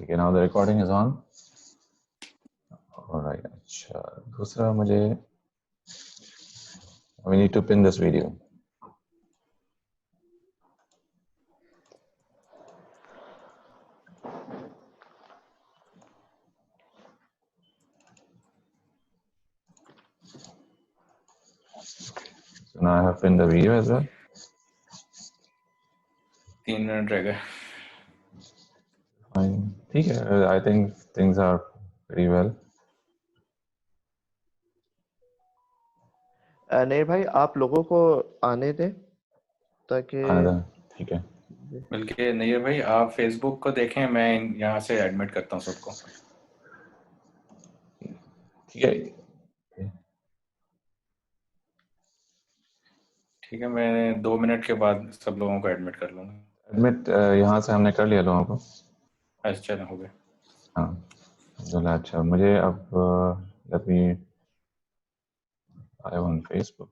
ٹھیک ہے. Now the recording is on. Alright. اچھا دوسرا مجھے we need to pin this video. So now I have pinned the video as well. 3 minute رہ گئے. Fine. ٹھیک ہے. I think things are pretty well. نہیں بھائی آپ لوگوں کو آنے دیں تاکہ ٹھیک ہے. بلکہ نیر بھائی آپ فیس بک کو دیکھیں, میں یہاں سے ایڈمٹ کرتا ہوں سب کو. ٹھیک ہے. ٹھیک ہے, میں 2 منٹ کے بعد سب لوگوں کو ایڈمٹ کر لوں گا. ایڈمٹ یہاں سے ہم نے کر لیا لوگوں کو. اچھا چلیں ہو گئے. ہاں الحمدللہ. اچھا مجھے اب let me I on Facebook.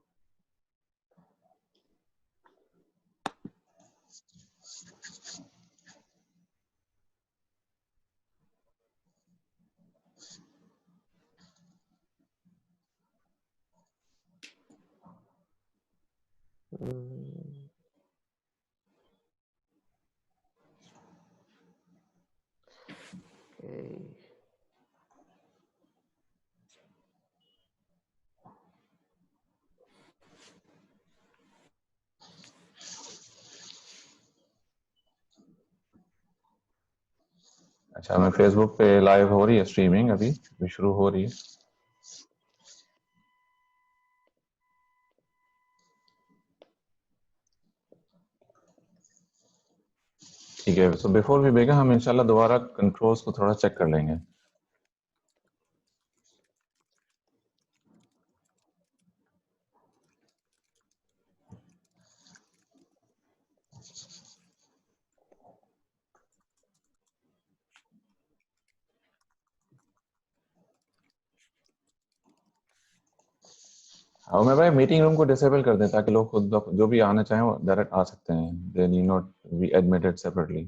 اچھا میں فیس بک پہ لائیو ہو رہی ہے اسٹریمنگ, ابھی شروع ہو رہی ہے. ٹھیک ہے. سو بیفور وی بیگن ہم انشاءاللہ دوبارہ کنٹرولز کو تھوڑا چیک کر لیں گے. میں بھائی میٹنگ روم کو ڈسیبل کر دیں تاکہ لوگ خود جو بھی آنا چاہیں وہ ڈائریکٹ آ سکتے ہیں. They need not be admitted separately.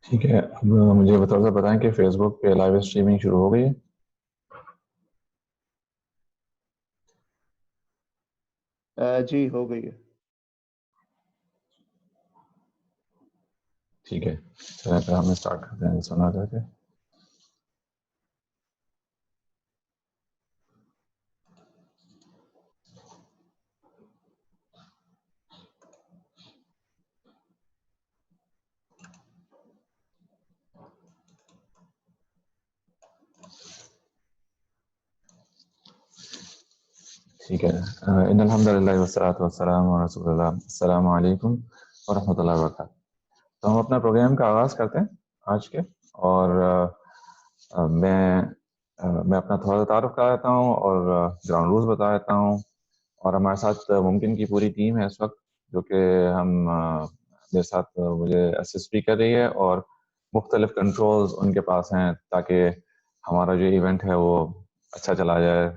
ٹھیک ہے. اب مجھے تھوڑا سا بتائیں کہ فیس بک پہ لائیو اسٹریمنگ شروع ہو گئی ہے. جی ہو گئی ہے. ٹھیک ہے. چلیں پھر ہم اسٹارٹ کرتے ہیں سنا کر کے. ٹھیک ہے. ان الحمد للہ والصلاۃ والسلام علی رسول اللہ. السلام علیکم ورحمۃ اللہ وبرکاتہ. تو ہم اپنا پروگرام کا آغاز کرتے ہیں آج کے. اور میں میں اپنا تھوڑا سا تعارف کرا دیتا ہوں اور گراؤنڈ رولز بتا دیتا ہوں. اور ہمارے ساتھ ممکن کی پوری ٹیم ہے اس وقت جو کہ میرے ساتھ مجھے اسسٹ بھی کر رہی ہے, اور مختلف کنٹرولز ان کے پاس ہیں تاکہ ہمارا جو ایونٹ ہے وہ اچھا چلا جائے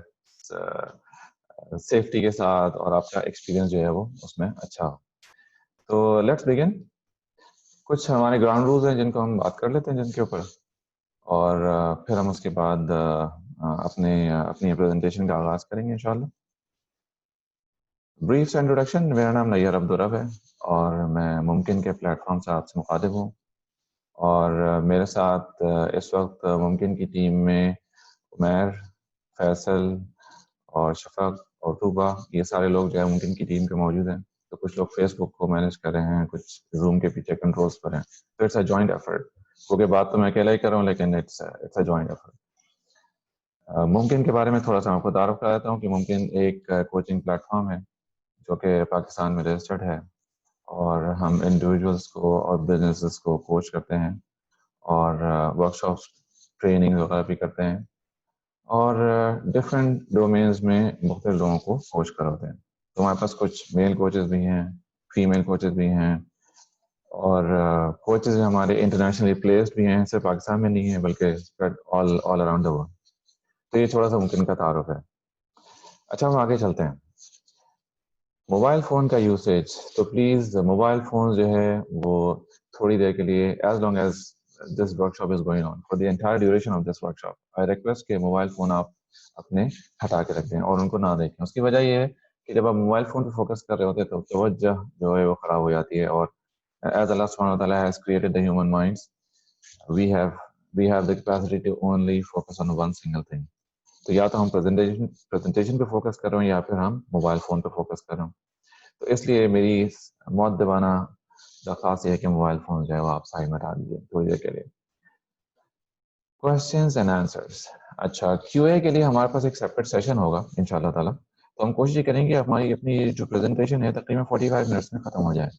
سیفٹی کے ساتھ, اور آپ کا ایکسپیرینس جو ہے وہ اس میں اچھا ہو. تو لیٹس بگن. کچھ ہمارے گراؤنڈ رولز ہیں جن کو ہم بات کر لیتے ہیں جن کے اوپر, اور پھر ہم اس کے بعد اپنی پریزنٹیشن کا آغاز کریں گے انشاءاللہ. Brief introduction. میرا نام نیار عبدالرب ہے اور میں ممکن کے پلیٹ فارم سے آپ سے مخاطب ہوں, اور میرے ساتھ اس وقت ممکن کی ٹیم میں عمیر, فیصل اور شفق اور طوبہ, یہ سارے لوگ جو ہے ممکن کی ٹیم کے موجود ہیں. تو کچھ لوگ فیس بک کو مینیج کر رہے ہیں, کچھ روم کے پیچھے کنٹرولز پر ہیں. تو اٹس اے جوائنٹ ایفرٹ, کیونکہ بات تو میں اکیلا ہی کر رہا ہوں لیکن اٹس اے جوائنٹ ایفرٹ. ممکن کے بارے میں تھوڑا سا آپ کو تعارف کرا دیتا ہوں کہ ممکن ایک کوچنگ پلیٹ فارم ہے جو کہ پاکستان میں رجسٹرڈ ہے, اور ہم انڈیویجولس کو اور بزنسز کو کوچ کرتے ہیں, اور ورکشاپس ٹریننگ وغیرہ بھی کرتے ہیں, اور ڈفرینٹ ڈومینز میں مختلف لوگوں کو کوچ کراتے ہیں. تو ہمارے پاس کچھ میل کوچز بھی ہیں, فیمیل کوچز بھی ہیں, اور کوچز ہمارے انٹرنیشنلی پلیسڈ بھی ہیں, صرف پاکستان میں نہیں ہیں بلکہ آل اراؤنڈ دا ورلڈ. تو یہ تھوڑا سا ممکن کا تعارف ہے. اچھا, ہم آگے چلتے ہیں. موبائل فون کا یوسیج. تو پلیز موبائل فون جو ہے وہ تھوڑی دیر کے لیے, as long as this work shop is going on, for the entire duration of this work shop, I request کہ موبائل فون آپ اپنے ہٹا کے رکھیں اور ان کو نہ دیکھیں. اس کی وجہ یہ ہے کہ جب آپ موبائل فون پہ فوکس کر رہے ہوتے ہیں تو توجہ جو ہے وہ خراب ہو جاتی ہے, اور ایز اللہ سبحانہ و تعالیٰ has created the human minds, we have the capacity to only focus on one single thing. تو یا تو ہم پریزنٹیشن پہ فوکس کر رہے ہیں یا پھر ہم موبائل فون پہ فوکس کر رہے ہیں. تو اس لیے میری مؤدبانہ درخواست یہ ہے کہ موبائل فون جو ہے وہ آپ سائڈ میں ہٹا دیجیے تھوڑی دیر کے لیے. Questions and answers. اچھا, کیو اے کے لیے ہمارے پاس ایک سیپریٹ سیشن ہوگا ان شاء اللہ تعالیٰ. تو ہم کوشش کریں گے ہماری اپنی جو پریزنٹیشن ہے تقریباً 45 منٹس میں ختم ہو جائے,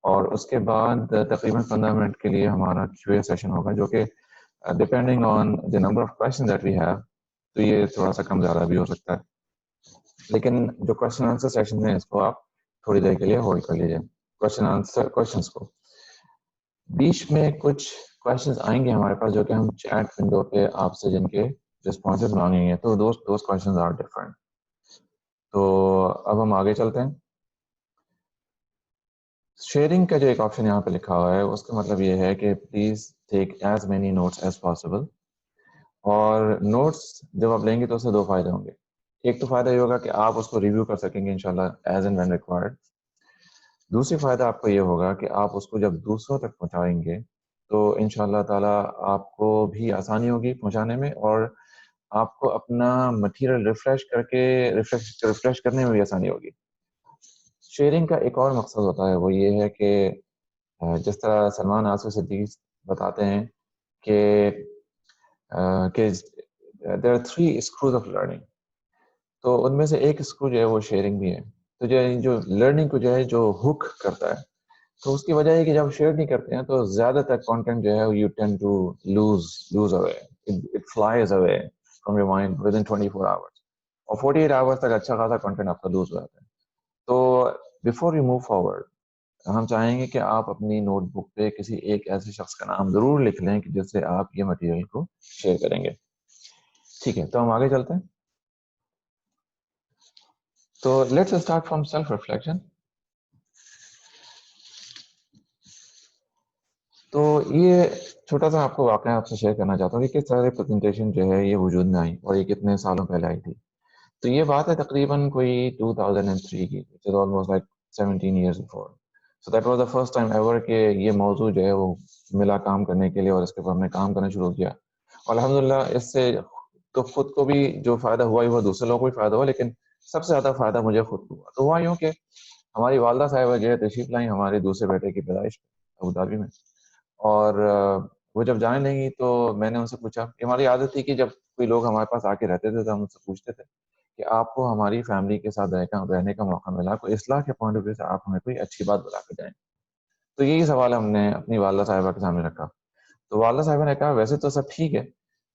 اور اس کے بعد تقریباً 15 منٹ کے لیے ہمارا کیو اے سیشن ہوگا, جو کہ depending on the number of question that we have, تو یہ تھوڑا سا کم زیادہ بھی ہو سکتا ہے. لیکن جو کوشچن آنسر سیشن ہے اس کو آپ تھوڑی دیر کے لیے ہولڈ کر لیجیے. کوشچن آنسر کوشچنس کو بیچ میں کچھ کوشچنس آئیں گے ہمارے پاس جو کہ ہم چیٹ ونڈو پہ آپ سے جن کے رسپانسز مانگیں گے, تو دوز کوشچنز آر ڈفرنٹ. تو اب ہم آگے چلتے ہیں. شیئرنگ کا جو ایک آپشن یہاں پہ لکھا ہوا ہے اس کا مطلب یہ ہے کہ please take as many notes as possible. اور نوٹس جب آپ لیں گے تو اس سے دو فائدے ہوں گے. ایک تو فائدہ یہ ہوگا کہ آپ اس کو ریویو کر سکیں گے انشاءاللہ ایز اینڈ وین ریکوائرڈ. دوسری فائدہ آپ کو یہ ہوگا کہ آپ اس کو جب دوسروں تک پہنچائیں گے تو انشاءاللہ تعالیٰ آپ کو بھی آسانی ہوگی پہنچانے میں, اور آپ کو اپنا مٹیریل ریفریش کرنے میں بھی آسانی ہوگی. شیئرنگ کا ایک اور مقصد ہوتا ہے, وہ یہ ہے کہ جس طرح سلمان آصف صدیقی بتاتے ہیں کہ there are 3 screws of learning, تو ان میں سے ایک اسکرو جو ہے وہ شیئرنگ بھی ہے. تو جو لرننگ کو جو ہے جو ہک کرتا ہے, تو اس کی وجہ ہے کہ جب شیئر نہیں کرتے ہیں تو زیادہ تر کانٹینٹ جو ہے you tend to lose away, it flies away from your mind within 24 hours, اور 48 hours تک اچھا خاصا کانٹینٹ آپ کا لوز ہو جاتا ہے. تو بیفور یو موو فارورڈ ہم چاہیں گے کہ آپ اپنی نوٹ بک پہ کسی ایک ایسے شخص کا نام ضرور لکھ لیں کہ جس سے آپ یہ مٹیریل کو شیئر کریں گے. ٹھیک ہے, تو ہم آگے چلتے ہیں. تو let's start from self reflection. تو یہ چھوٹا سا آپ کو واقعہ آپ سے شیئر کرنا چاہتا ہوں کہ کس طرح سے پریزنٹیشن جو ہے یہ وجود میں آئی اور یہ کتنے سالوں پہلے آئی تھی. تو یہ بات ہے تقریباً کوئی 2003 کی, which is almost like 17 years before. So that was the first time ever کہ یہ موضوع جو ہے وہ ملا کام کرنے کے لیے, اور اس کے اوپر ہم نے کام کرنا شروع کیا. اور الحمدللہ اس سے تو خود کو بھی جو فائدہ ہوا ہی ہوا, دوسرے لوگوں کو بھی فائدہ ہوا, لیکن سب سے زیادہ فائدہ مجھے خود کو ہوا. تو ہوا یوں کہ ہماری والدہ صاحبہ جو ہے تشریف لائیں ہمارے دوسرے بیٹے کی پیدائش ابوظہبی میں, اور وہ جب جانے لگی تو میں نے ان سے پوچھا کہ ہماری عادت تھی کہ جب کوئی لوگ ہمارے پاس آ کے رہتے تھے تو ہم ان سے پوچھتے تھے کہ آپ کو ہماری فیملی کے ساتھ رہنے کا موقع ملا, کوئی اصلاح کے پوائنٹ آف ویو سے آپ ہمیں کوئی اچھی بات بتا کے جائیں. تو یہی سوال ہم نے اپنی والدہ صاحبہ کے سامنے رکھا. تو والدہ صاحبہ نے کہا ویسے تو سب ٹھیک ہے,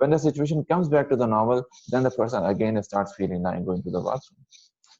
When the situation comes back to the normal, then the person again starts feeling like going to the bathroom.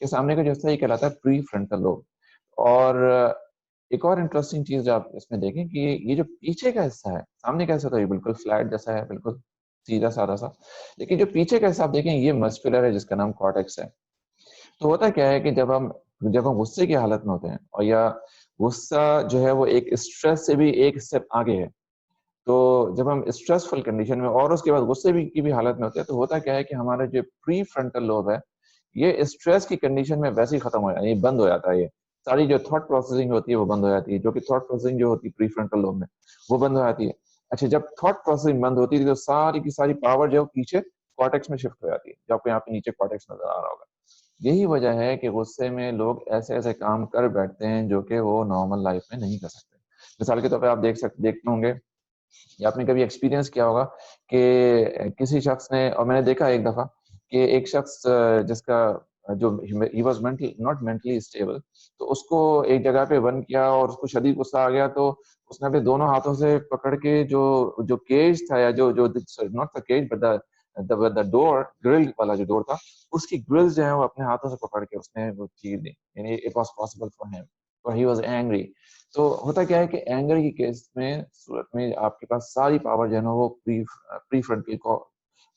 کہ سامنے کا جو حصہ یہ کہلاتا ہے پری فرنٹل لوب. اور ایک اور انٹرسٹنگ چیز جو آپ اس میں دیکھیں کہ یہ جو پیچھے کا حصہ ہے، سامنے کا حصہ تو یہ بالکل فلیٹ جیسا ہے، بالکل سیدھا سادہ سا، لیکن جو پیچھے کا حصہ آپ دیکھیں یہ مسکولر ہے جس کا نام کارٹیکس ہے. تو ہوتا کیا ہے کہ جب ہم غصے کی حالت میں ہوتے ہیں اور یا غصہ جو ہے وہ ایک اسٹریس سے بھی ایک اسٹیپ آگے ہے، تو جب ہم اسٹریسفل کنڈیشن میں اور اس کے بعد غصے کی بھی حالت میں ہوتے ہیں تو ہوتا کیا ہے کہ ہمارا جو پری فرنٹل لوب ہے یہ اسٹریس کی کنڈیشن میں ویسے ہی ختم ہو جاتا ہے، یہ بند ہو جاتا ہے. یہ ساری جو تھاٹ پروسیسنگ ہوتی ہے وہ بند ہو جاتی ہے، جو کہ تھاٹ پروسیسنگ جو ہوتی ہے پری فرنٹل لوب میں وہ بند ہو جاتی ہے. اچھا، جب تھاٹ پروسیسنگ بند ہوتی ہے تو ساری کی ساری پاور جو ہے پیچھے کارٹیکس میں شفٹ ہو جاتی ہے، جو آپ کو یہاں پہ نیچے کارٹیکس نظر آ رہا ہوگا. یہی وجہ ہے کہ غصے میں لوگ ایسے ایسے کام کر بیٹھتے ہیں جو کہ وہ نارمل لائف میں نہیں کر سکتے. مثال کے طور پہ آپ دیکھتے ہوں گے یا آپ نے کبھی ایکسپیرینس کیا ہوگا کہ کسی شخص نے، اور میں نے دیکھا ایک دفعہ کہ ایک شخص جس کا جو he was not mentally stable, تو اس کو ایک جگہ پہ بند کیا اور اس کو شدید غصہ آ گیا، تو اس نے اپنے دونوں ہاتھوں سے پکڑ کے جو کیج تھا یا جو not the cage but the door, girl والا جو ڈور تھا، اس کی گرلز جو ہے وہ اپنے ہاتھوں سے پکڑ کے اس نے وہ چیز دی. یعنی it was possible for him اور ہی واز اینگری. تو ہوتا کیا ہے کہ اینگر کی کیس میں صورت میں آپ کے پاس ساری پاور جو ہے نا وہ پری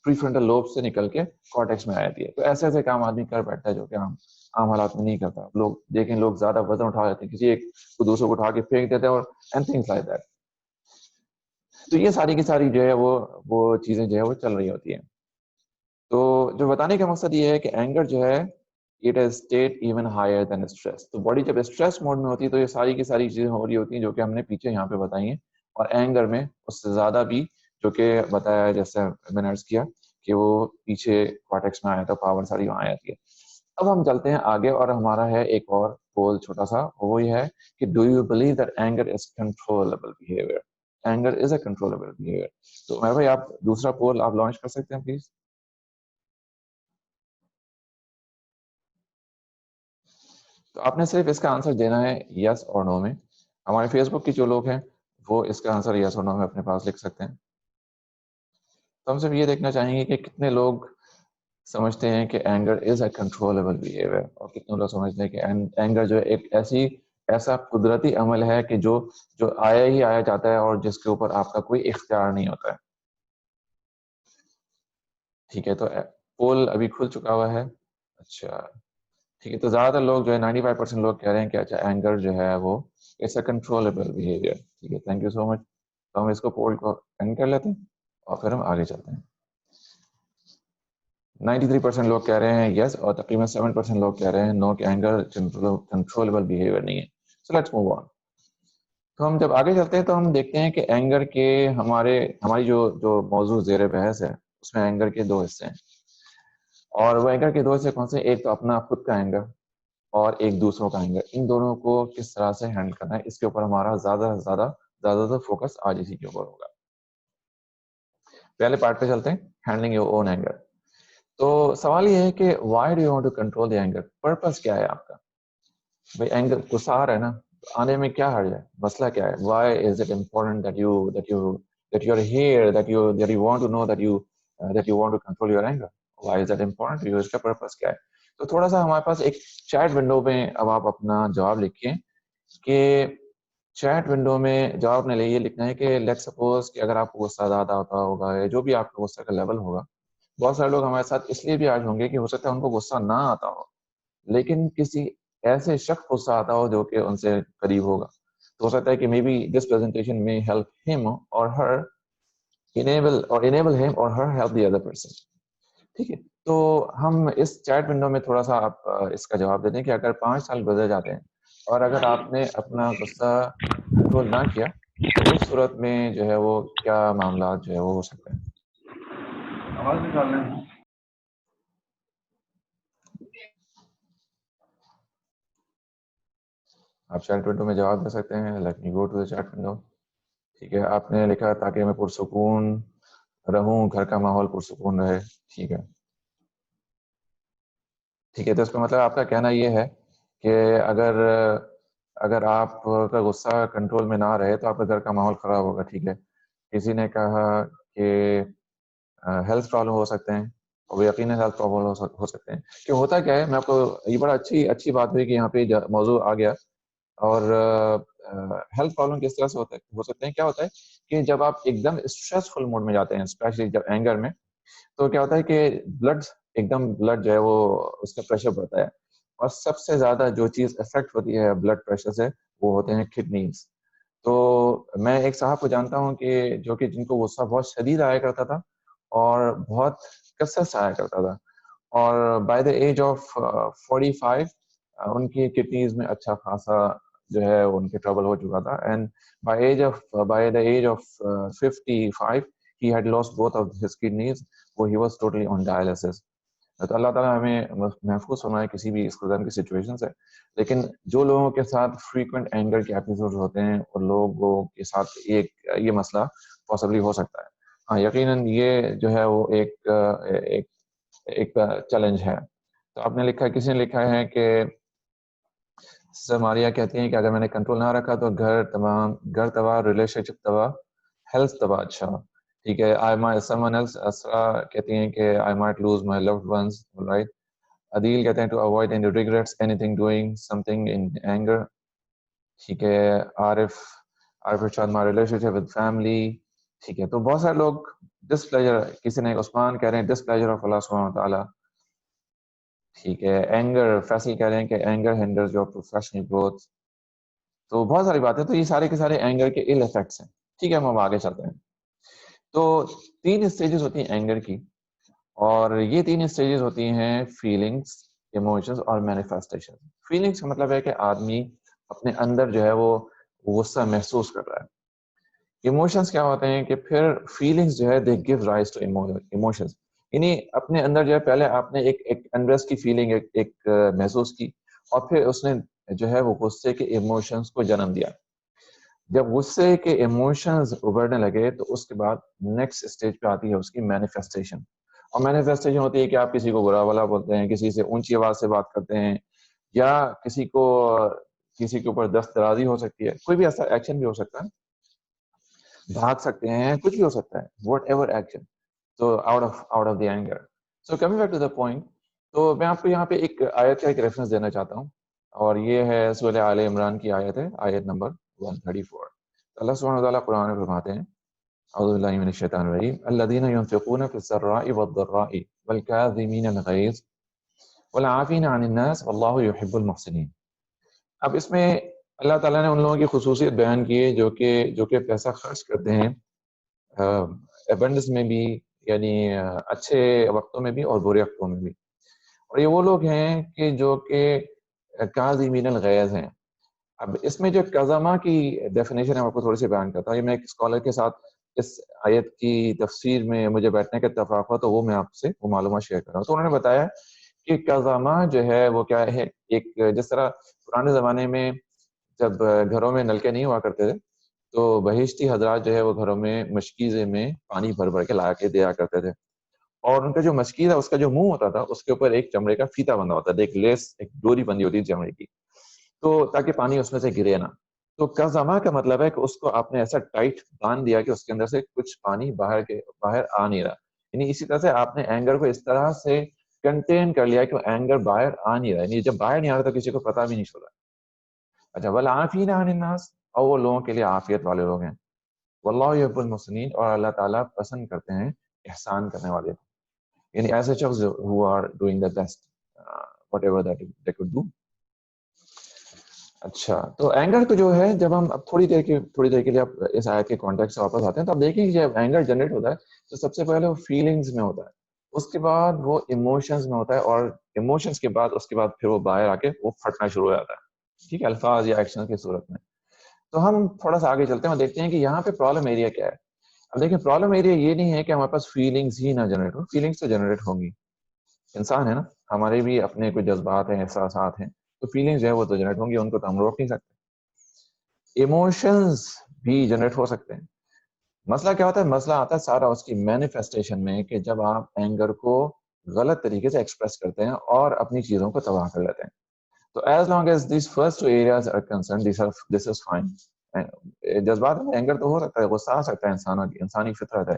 فرنٹل لوب سے نکل کے کارٹیکس میں آ جاتی ہے. تو ایسے ایسے کام آدمی کر بیٹھتا ہے جو کہ عام حالات میں نہیں کرتا. لوگ دیکھیں، لوگ زیادہ وزن اٹھا دیتے ہیں، کسی ایک کو دوسروں کو اٹھا کے پھینک دیتے ہیں اور اینڈ تھنگس لائک دیٹ. تو یہ ساری کی ساری جو ہے وہ چیزیں جو ہے وہ چل رہی ہوتی ہیں. تو جو بتانے کا مقصد یہ ہے کہ اینگر جو ہے it is state even higher than stress. تو باڈی جب اسٹریس موڈ میں ہوتی ہے تو یہ ساری کی ساری چیزیں ہو رہی ہوتی ہیں جو کہ ہم نے پیچھے یہاں پہ بتائی ہیں، اور اینگر میں اس سے زیادہ بھی جو کہ بتایا ہے، جیسے میں نے عرض کیا کہ وہ پیچھے کارٹیکس میں آیا تھا، پاور ساری وہاں آتی ہے. اب ہم چلتے ہیں آگے اور ہمارا ہے ایک اور پول چھوٹا سا، وہ یہ ہے کہ do you believe that anger is controllable behaviour. Anger is a controllable behaviour. تو میں بھائی آپ دوسرا پول آپ لانچ کر سکتے ہیں پلیز. تو آپ نے صرف اس کا آنسر دینا ہے یس اور نو میں. ہمارے فیس بک کے جو لوگ ہیں وہ اس کا آنسر یس اور نو میں اپنے پاس لکھ سکتے ہیں. تو ہم صرف یہ دیکھنا چاہیں گے کہ کتنے لوگ سمجھتے ہیں کہ anger is a controllable behaviour, اور کتنے لوگ سمجھتے ہیں کہ اینگر جو ہے ایک ایسا قدرتی عمل ہے کہ جو آیا ہی آیا جاتا ہے اور جس کے اوپر آپ کا کوئی اختیار نہیں ہوتا ہے. ٹھیک ہے، تو پول ابھی کھل چکا ہوا ہے. اچھا ٹھیک ہے، تو زیادہ تر لوگ جو ہے 95% لوگ کہہ رہے ہیں کہ اچھا اینگر جو ہے وہ اٹس اے کنٹرولبل بیہیویئر. ٹھیک ہے، تھینک یو سو مچ. تو ہم اس کو پول کو اینڈ کر لیتے ہیں اور پھر ہم آگے چلتے ہیں. 93% لوگ کہہ رہے ہیں یس، اور تقریباً 7% لوگ کہہ رہے ہیں نو کہ اینگر کنٹرولبل بیہیویئر نہیں ہے. So let's move on. تو ہم جب آگے چلتے ہیں تو ہم دیکھتے ہیں کہ اینگر کے ہماری جو موضوع زیر بحث ہے اس میں اینگر کے دو حصے ہیں. اور وہ اینگر کے دو حصے کون سے؟ ایک تو اپنا خود کا اینگر اور ایک دوسروں کا اینگر. ان دونوں کو کس طرح سے ہینڈل کرنا ہے اس کے اوپر ہمارا زیادہ فوکس آج اسی کے اوپر ہوگا. پہلے پارٹ پہ چلتے ہیں، ہینڈلنگ یور اون اینگر. تو سوال یہ ہے کہ why do you want to control the anger. Purpose کیا ہے آپ کا؟ بھائی اینگر غصہ آ رہا ہے نا، آنے میں کیا حرج ہے؟ مسئلہ کیا ہے؟ Why is it important that you are here, that you want to know that you want to control your anger. Why is that important to you? اس کا پرپس کیا ہے؟ تو تھوڑا سا ہمارے پاس ایک چیٹ ونڈو میں اب آپ اپنا جواب لکھیں کہ چیٹ ونڈو میں جواب نے یہ لکھنا ہے کہ لیٹ سپوز کہ اگر آپ کو غصہ زیادہ ہوتا ہوگا یا جو بھی آپ کا غصہ کا لیول ہوگا، بہت سارے لوگ ہمارے ساتھ اس لیے بھی آج ہوں گے کہ ہو سکتا ہے ان کو غصہ نہ آتا ہو لیکن کسی ایسے شخص غصہ آتا ہو جو کہ ان سے قریب ہوگا. تو ہو سکتا ہے کہ مے بی دس پریزنٹیشن میں ہیلپ ہم اور ہر enable him or her help the other person. ٹھیک ہے، تو ہم اس چیٹ ونڈو میں تھوڑا سا آپ اس کا جواب دے دیں کہ اگر 5 سال گزر جاتے ہیں اور اگر آپ نے اپنا غصہ کنٹرول نہ کیا تو اس صورت میں جو ہے وہ کیا معاملات جو ہے وہ ہو سکتے ہیں. آواز نکالنا ہے. آپ چیٹ ونڈو میں جواب دے سکتے ہیں. Let me go to the chat window. ٹھیک ہے، آپ نے لکھا تاکہ میں پرسکون رہوں، گھر کا ماحول پرسکون رہے. ٹھیک ہے ٹھیک ہے، تو اس کا مطلب آپ کا کہنا یہ ہے کہ اگر آپ کا غصہ کنٹرول میں نہ رہے تو آپ کے گھر کا ماحول خراب ہوگا. ٹھیک ہے، کسی نے کہا کہ ہیلتھ پرابلم ہو سکتے ہیں. وہ یقیناً ہیلتھ پرابلم ہو سکتے ہیں. کہ ہوتا کیا ہے, میں آپ کو, یہ بڑا اچھی بات ہوئی کہ یہاں پہ موضوع آ گیا. اور ہیلتھ پرابلم کس طرح سے ہو سکتے ہیں. کیا ہوتا ہے کہ جب آپ ایک دم اسٹریسفل موڈ میں جاتے ہیں, اسپیشلی جب اینگر میں, تو کیا ہوتا ہے کہ بلڈ جو ہے وہ اس کا پریشر بڑھتا ہے, اور سب سے زیادہ جو چیز افیکٹ ہوتی ہے بلڈ پریشر سے وہ ہوتے ہیں کڈنیز. تو میں ایک صاحب کو جانتا ہوں کہ جن کو غصہ بہت شدید آیا کرتا تھا اور بہت کثرت سے آیا کرتا تھا, اور بائی دا ایج آف 45 ان کی کڈنیز میں اچھا خاصا جو ہے ان کے ٹربل ہو چکا تھا. And by the age of 55 he had lost both of his kidneys, so he was totally on dialysis. تو اللہ تعالیٰ ہمیں محفوظ فرمائے کسی بھی اس قسم کی سچویشن سے. لیکن جو لوگوں کے ساتھ فریکوینٹ اینگر کے ایپیسوڈ ہوتے ہیں اور لوگوں کے ساتھ یہ مسئلہ پاسبلی ہو سکتا ہے. ہاں یقیناً یہ جو ہے وہ ایک چیلنج ہے. تو آپ نے لکھا, کسی نے لکھا ہے کہ سر ماریا کہتی ہیں کہ اگر میں نے کنٹرول نہ رکھا تو گھر تباہ, ریلیشن شپ تباہ, ہیلتھ تباہ. اچھا ٹھیک ہے. someone else اسرا کہتی ہیں کہ I might lose my loved ones, right. عدیل کہتے ہیں to avoid any regrets, anything doing something in anger. ٹھیک ہے. عارف ارشاد my relationship with family. ٹھیک ہے. تو بہت سارے لوگ displeasure, کسی نے عثمان کہہ رہے ہیں displeasure of Allah سبحانہ وتعالیٰ. ٹھیک ہے. اینگر, فیصل کہہ رہے ہیں کہ anger hinders your professional growth. تو بہت ساری باتیں, تو یہ سارے کے سارے اینگر کے ill effects ہیں. ٹھیک ہے, ہم آگے چلتے ہیں. تو 3 اسٹیجز ہوتی ہیں اینگر کی, اور یہ 3 اسٹیجز ہوتی ہیں فیلنگس, ایموشنز اور مینیفیسٹیشن. فیلنگس کا مطلب ہے کہ آدمی اپنے اندر جو ہے وہ غصہ محسوس کر رہا ہے. ایموشنز کیا ہوتے ہیں کہ پھر فیلنگس جو ہے دے گیو رائز ٹو ایموشنز, یعنی اپنے اندر جو ہے پہلے آپ نے ایک انریسٹ کی فیلنگ ایک محسوس کی, اور پھر اس نے جو ہے وہ غصے کے ایموشنز کو جنم دیا. جب غصے کے ایموشنز ابھرنے لگے تو اس کے بعد نیکسٹ اسٹیج پہ آتی ہے اس کی مینیفیسٹیشن. اور مینیفیسٹیشن ہوتی ہے کہ آپ کسی کو برا بھلا بولتے ہیں, کسی سے اونچی آواز سے بات کرتے ہیں, یا کسی کے اوپر دست درازی ہو سکتی ہے, کوئی بھی ایسا ایکشن بھی ہو سکتا ہے, بھاگ سکتے ہیں, کچھ بھی ہو سکتا ہے, واٹ ایور ایکشن. تو out of the anger. So coming back to the point, تو میں آپ کو یہاں پہ ایک آیت کا ایک ریفرنس دینا چاہتا ہوں, اور یہ ہے سورہ آل عمران کی آیت ہے, آیت نمبر 134. اللہ سبحانہ وتعالیٰ قرآن میں فرماتے ہیں, اعوذ باللہ من الشیطان الرجیم, الذین ينفقون فی السراء والضراء والکاظمین الغیظ والعافین عن الناس واللہ یحب المحسنین. اب اس میں اللہ تعالیٰ نے ان لوگوں کی خصوصیت بیان کی ہے جو کہ پیسہ خرچ کرتے ہیں ایبنڈنس میں بھی, یعنی اچھے وقتوں میں بھی اور برے وقتوں میں بھی. اور یہ وہ لوگ ہیں کہ جو کہ کاظمین الغیظ ہیں. اب اس میں جو قزمہ کی ڈیفینیشن ہے آپ کو تھوڑی سی بیان کرتا ہوں. یہ میں ایک اسکالر کے ساتھ اس آیت کی تفسیر میں مجھے بیٹھنے کا اتفاق ہوا, تو وہ میں آپ سے وہ معلومات شیئر کر رہا ہوں. تو انہوں نے بتایا کہ قزمہ جو ہے وہ کیا ہے, ایک جس طرح پرانے زمانے میں جب گھروں میں نلکے نہیں ہوا کرتے تھے تو بہشتی حضرات جو ہے وہ گھروں میں مشکیزے میں پانی بھر بھر کے لا کے دیا کرتے تھے, اور ان کا جو مشکیزہ اس کا جو منہ ہوتا تھا اس کے اوپر ایک چمڑے کا فیتا بندھا ہوتا تھا, ایک لیس, ایک ڈوری بندھی ہوتی تھی چمڑے کی, تو تاکہ پانی اس میں سے گرے نہ. تو قزمہ کا مطلب ہے کہ اس کو آپ نے ایسا ٹائٹ باندھ دیا کہ اس کے اندر سے کچھ پانی باہر آ نہیں رہا. یعنی اسی طرح سے آپ نے اینگر کو اس طرح سے کنٹین کر لیا کہ اینگر باہر آ نہیں رہا, یعنی جب باہر نہیں آ رہا تو کسی کو پتہ بھی نہیں چل رہا. اچھا, والعافین عن الناس, اور وہ لوگوں کے لیے عافیت والے لوگ ہیں. واللہ یحب المحسنین, اور اللہ تعالیٰ پسند کرتے ہیں احسان کرنے والے کو, یعنی ایسے شخص who are doing the best whatever that they could do. اچھا, تو اینگر کو جو ہے جب ہم اب تھوڑی دیر کے لیے آپ اس آیت کے کانٹیکسٹ سے واپس آتے ہیں, تو آپ دیکھیں کہ جب اینگر جنریٹ ہوتا ہے تو سب سے پہلے وہ فیلنگز میں ہوتا ہے, اس کے بعد وہ ایموشنز میں ہوتا ہے, اور ایموشنز کے بعد پھر وہ باہر آ کے وہ پھٹنا شروع ہو جاتا ہے, ٹھیک ہے, الفاظ یا ایکشن کی صورت میں. تو ہم تھوڑا سا آگے چلتے ہیں اور دیکھتے ہیں کہ یہاں پہ پرابلم ایریا کیا ہے. اب دیکھیں, پرابلم ایریا یہ نہیں ہے کہ ہمارے پاس فیلنگز ہی نہ جنریٹ ہو, فیلنگز تو جنریٹ ہوں گی, انسان ہے نا, ہمارے بھی اپنے کوئی جذبات ہیں, احساسات ہیں, تو فیلنگز جو ہے وہ تو جنریٹ ہوں گی, ان کو تو ہم روک نہیں سکتے. ایموشنز بھی جنریٹ ہو سکتے ہیں. مسئلہ کیا ہوتا ہے, مسئلہ آتا ہے سارا اس کی مینیفیسٹیشن میں, کہ جب آپ اینگر کو غلط طریقے سے ایکسپریس کرتے ہیں اور اپنی چیزوں کو تباہ کر لیتے ہیں. تو as long as these first 2 areas are concerned, this is fine. جذبات میں اینگر تو ہو سکتا ہے، غصہ آ سکتا ہے، انسانی فطرت ہے،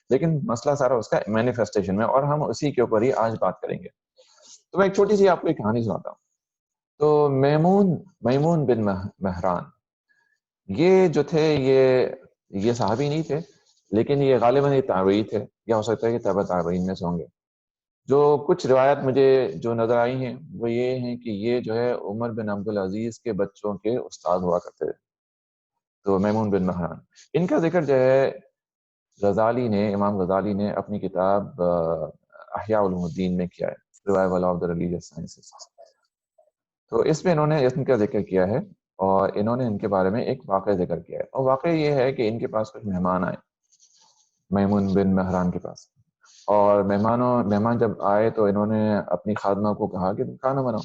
لیکن مسئلہ سارا اس کا مینیفیسٹیشن میں، اور ہم اسی کے اوپر ہی آج بات کریں گے. تو میں ایک چھوٹی سی آپ کو ایک کہانی سناتا ہوں. تو میمون بن مہران یہ جو تھے یہ صحابی نہیں تھے، لیکن یہ غالباً یہ تابعی تھے، یا ہو سکتا ہے کہ تابع تابعین میں سے ہوں گے. جو کچھ روایت مجھے جو نظر آئی ہیں وہ یہ ہیں کہ یہ جو ہے عمر بن عبدالعزیز کے بچوں کے استاد ہوا کرتے تھے. تو میمون بن مہران، ان کا ذکر جو ہے امام غزالی نے اپنی کتاب احیاء علوم الدین میں کیا ہے، revival of the religious sciences. تو اس میں انہوں نے ان کا ذکر کیا ہے، اور انہوں نے ان کے بارے میں ایک واقعہ ذکر کیا ہے. اور واقعہ یہ ہے کہ ان کے پاس کچھ مہمان آئے میمون بن مہران کے پاس، اور مہمان جب آئے تو انہوں نے اپنی خادمہ کو کہا کہ کھانا بناؤ.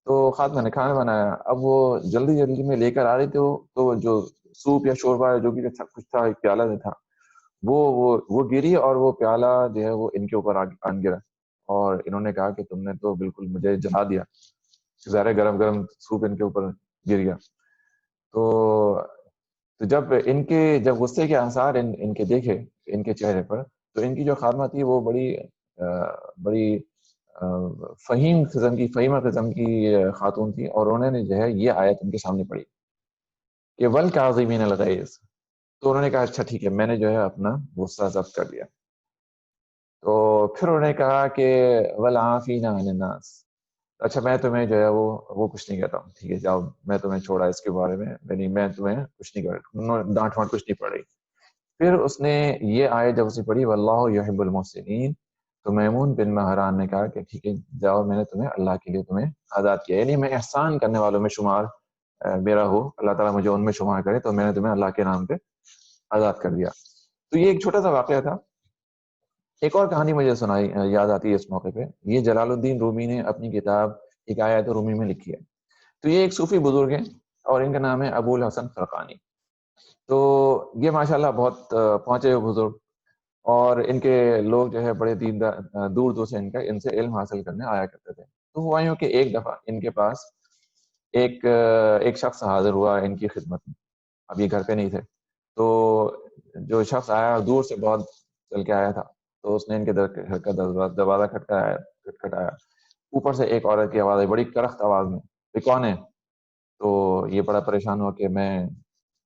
تو خادمہ نے کھانا بنایا. اب وہ جلدی میں لے کر آ رہے تھے، تو جو سوپ یا شوربہ جو بھی کچھ تھا ایک پیالہ میں تھا، وہ گری، اور وہ پیالہ جو ہے وہ ان کے اوپر آن گرا. اور انہوں نے کہا کہ تم نے تو بالکل مجھے جلا دیا، ظاہر گرم سوپ ان کے اوپر گر گیا. تو جب غصے کے آثار ان کے دیکھے ان کے چہرے پر، تو ان کی جو خادمہ تھی وہ بڑی فہیمہ قسم کی خاتون تھی، اور انہوں نے جو ہے یہ آیت ان کے سامنے پڑھی کہ والکاظمین الغیظ. تو انہوں نے کہا اچھا ٹھیک ہے، میں نے جو ہے اپنا غصہ ضبط کر لیا. تو پھر انہوں نے کہا کہ والعافین عن الناس، اچھا میں تمہیں جو ہے وہ کچھ نہیں کہتا ہوں، ٹھیک ہے جاؤ، میں تمہیں چھوڑا اس کے بارے میں تمہیں کچھ نہیں کر، ڈانٹ وانٹ کچھ نہیں پڑ رہی. پھر اس نے یہ آیت جب اسے پڑھی واللہ یحب المحسنین، تو میمون بن مہران نے کہا کہ ٹھیک ہے جاؤ، میں نے تمہیں اللہ کے لیے تمہیں آزاد کیا، یعنی میں احسان کرنے والوں میں شمار میرا ہو، اللہ تعالیٰ مجھے ان میں شمار کرے، تو میں نے تمہیں اللہ کے نام پہ آزاد کر دیا. تو یہ ایک چھوٹا سا واقعہ تھا. ایک اور کہانی مجھے یاد آتی ہے اس موقع پہ. یہ جلال الدین رومی نے اپنی کتاب ایک آیت رومی میں لکھی ہے. تو یہ ایک صوفی بزرگ ہیں، اور ان کا نام ہے ابو الحسن خرقانی. تو یہ ماشاءاللہ بہت پہنچے ہوئے بزرگ، اور ان کے لوگ جو ہے بڑے دور دور سے ان سے علم حاصل کرنے آیا کرتے تھے. تو ہوا یوں کہ ایک دفعہ ان کے پاس ایک شخص حاضر ہوا ان کی خدمت میں. اب یہ گھر پہ نہیں تھے، تو جو شخص آیا دور سے بہت چل کے آیا تھا، تو اس نے ان کے گھر کا دروازہ کھٹکھٹایا. اوپر سے ایک عورت کی آواز آئی بڑی کرخت آواز میں، یہ کون ہے؟ تو یہ بڑا پریشان ہوا کہ میں،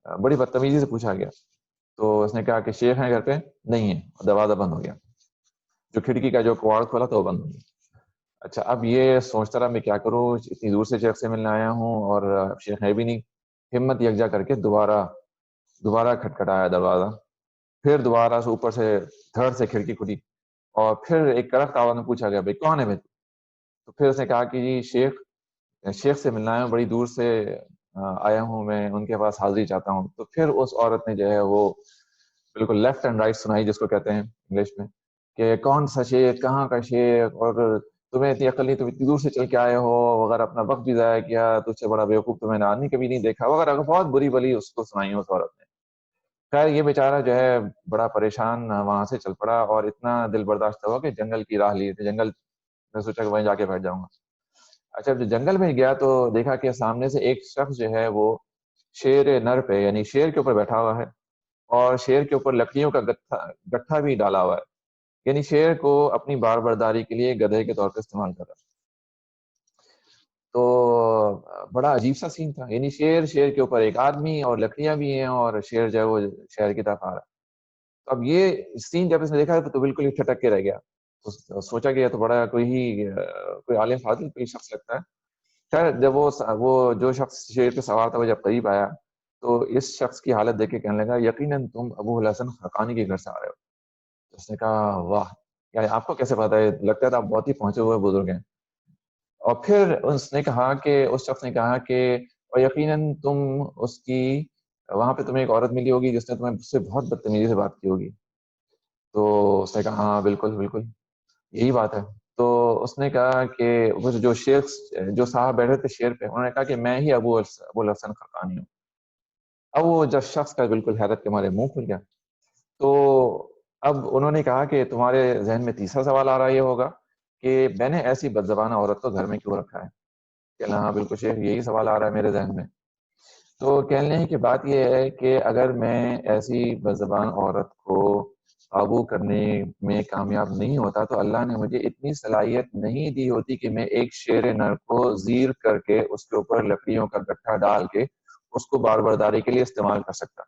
بڑی بدتمیزی سے پوچھا گیا. تو اس نے کہا کہ شیخ ہیں گھر پہ؟ نہیں ہے. دروازہ بند ہو گیا، جو کھڑکی کا جو کواڑ کھولا تھا وہ بند ہو گیا. اچھا اب یہ سوچتا رہا میں کیا کروں، اتنی دور سے شیخ سے ملنے آیا ہوں اور شیخ ہے بھی نہیں. ہمت یکجا کر کے دوبارہ کھٹکھٹایا دروازہ. پھر دوبارہ سے اوپر سے دھڑ سے کھڑکی کھلی، اور پھر ایک کرخت آواز میں پوچھا گیا بھائی کون ہے بھائی؟ تو پھر اس نے کہا کہ جی شیخ سے ملنا ہے، بڑی دور سے آیا ہوں، میں ان کے پاس حاضری چاہتا ہوں. تو پھر اس عورت نے جو ہے وہ بالکل لیفٹ اینڈ رائٹ سنائی، جس کو کہتے ہیں انگلش میں، کہ کون سا شیخ، کہاں کا شیخ، اور تمہیں اتنی عقل نہیں، تم اتنی دور سے چل کے آئے ہو، وغیرہ اپنا وقت بھی ضائع کیا، تجھ سے بڑا بیوقوف تمہیں آدمی کبھی نہیں دیکھا، وغیرہ بہت بری بلی اس کو سنائی اس عورت نے. خیر یہ بیچارہ جو ہے بڑا پریشان وہاں سے چل پڑا، اور اتنا دل برداشت ہوا کہ جنگل کی راہ لیے تھے. جنگل میں سوچا کہ وہیں جا کے بیٹھ جاؤں گا. اچھا جب جنگل میں گیا تو دیکھا کہ سامنے سے ایک شخص جو ہے وہ شیر نر پہ، یعنی شیر کے اوپر بیٹھا ہوا ہے، اور شیر کے اوپر لکڑیوں کا گٹھا بھی ڈالا ہوا ہے، یعنی شیر کو اپنی بار برداری کے لیے گدھے کے طور پر استعمال کر رہا ہے. تو بڑا عجیب سا سین تھا، یعنی شیر کے اوپر ایک آدمی، اور لکڑیاں بھی ہیں، اور شیر جو ہے وہ شہر کی طرف آ رہا ہے. تو اب یہ سین جب اس نے دیکھا تو بالکل ہی ٹھٹک کے رہ گیا. تو سوچا کہ یہ تو بڑا کوئی عالم فاضل کوئی شخص لگتا ہے. خیر جب وہ جو شخص شیر پہ سوار تھا وہ جب قریب آیا تو اس شخص کی حالت دیکھ کے کہنے لگا یقیناً تم ابو الحسن خرقانی کے گھر سے آ رہے ہو. اس نے کہا واہ، یعنی آپ کو کیسے پتا ہے؟ لگتا ہے آپ بہت ہی پہنچے ہوئے بزرگ ہیں. اور پھر اس شخص نے کہا کہ اور یقیناً تم اس کی وہاں پہ تمہیں ایک عورت ملی ہوگی جس نے تمہیں اس سے بہت بدتمیزی سے بات کی ہوگی. تو اس نے کہا ہاں بالکل یہی بات ہے. تو اس نے کہا کہ وہ جو صاحب بیٹھے تھے شیر پہ، انہوں نے کہا کہ میں ہی ابو الحسن خرقانی ہوں. اب وہ جب شخص کا بالکل حیرت کے مارے منہ کھل گیا. تو اب انہوں نے کہا کہ تمہارے ذہن میں تیسرا سوال آ رہا یہ ہوگا کہ میں نے ایسی بدزبانہ عورت کو گھر میں کیوں رکھا ہے؟ کہ ہاں بالکل شیخ یہی سوال آ رہا ہے میرے ذہن میں. تو کہنے کی بات یہ ہے کہ اگر میں ایسی بزبان عورت کو قابو کرنے میں کامیاب نہیں ہوتا تو اللہ نے مجھے اتنی صلاحیت نہیں دی ہوتی کہ میں ایک شیر نر کو زیر کر کے اس کے اوپر لکڑیوں کا گٹھا ڈال کے اس کو بار برداری کے لیے استعمال کر سکتا.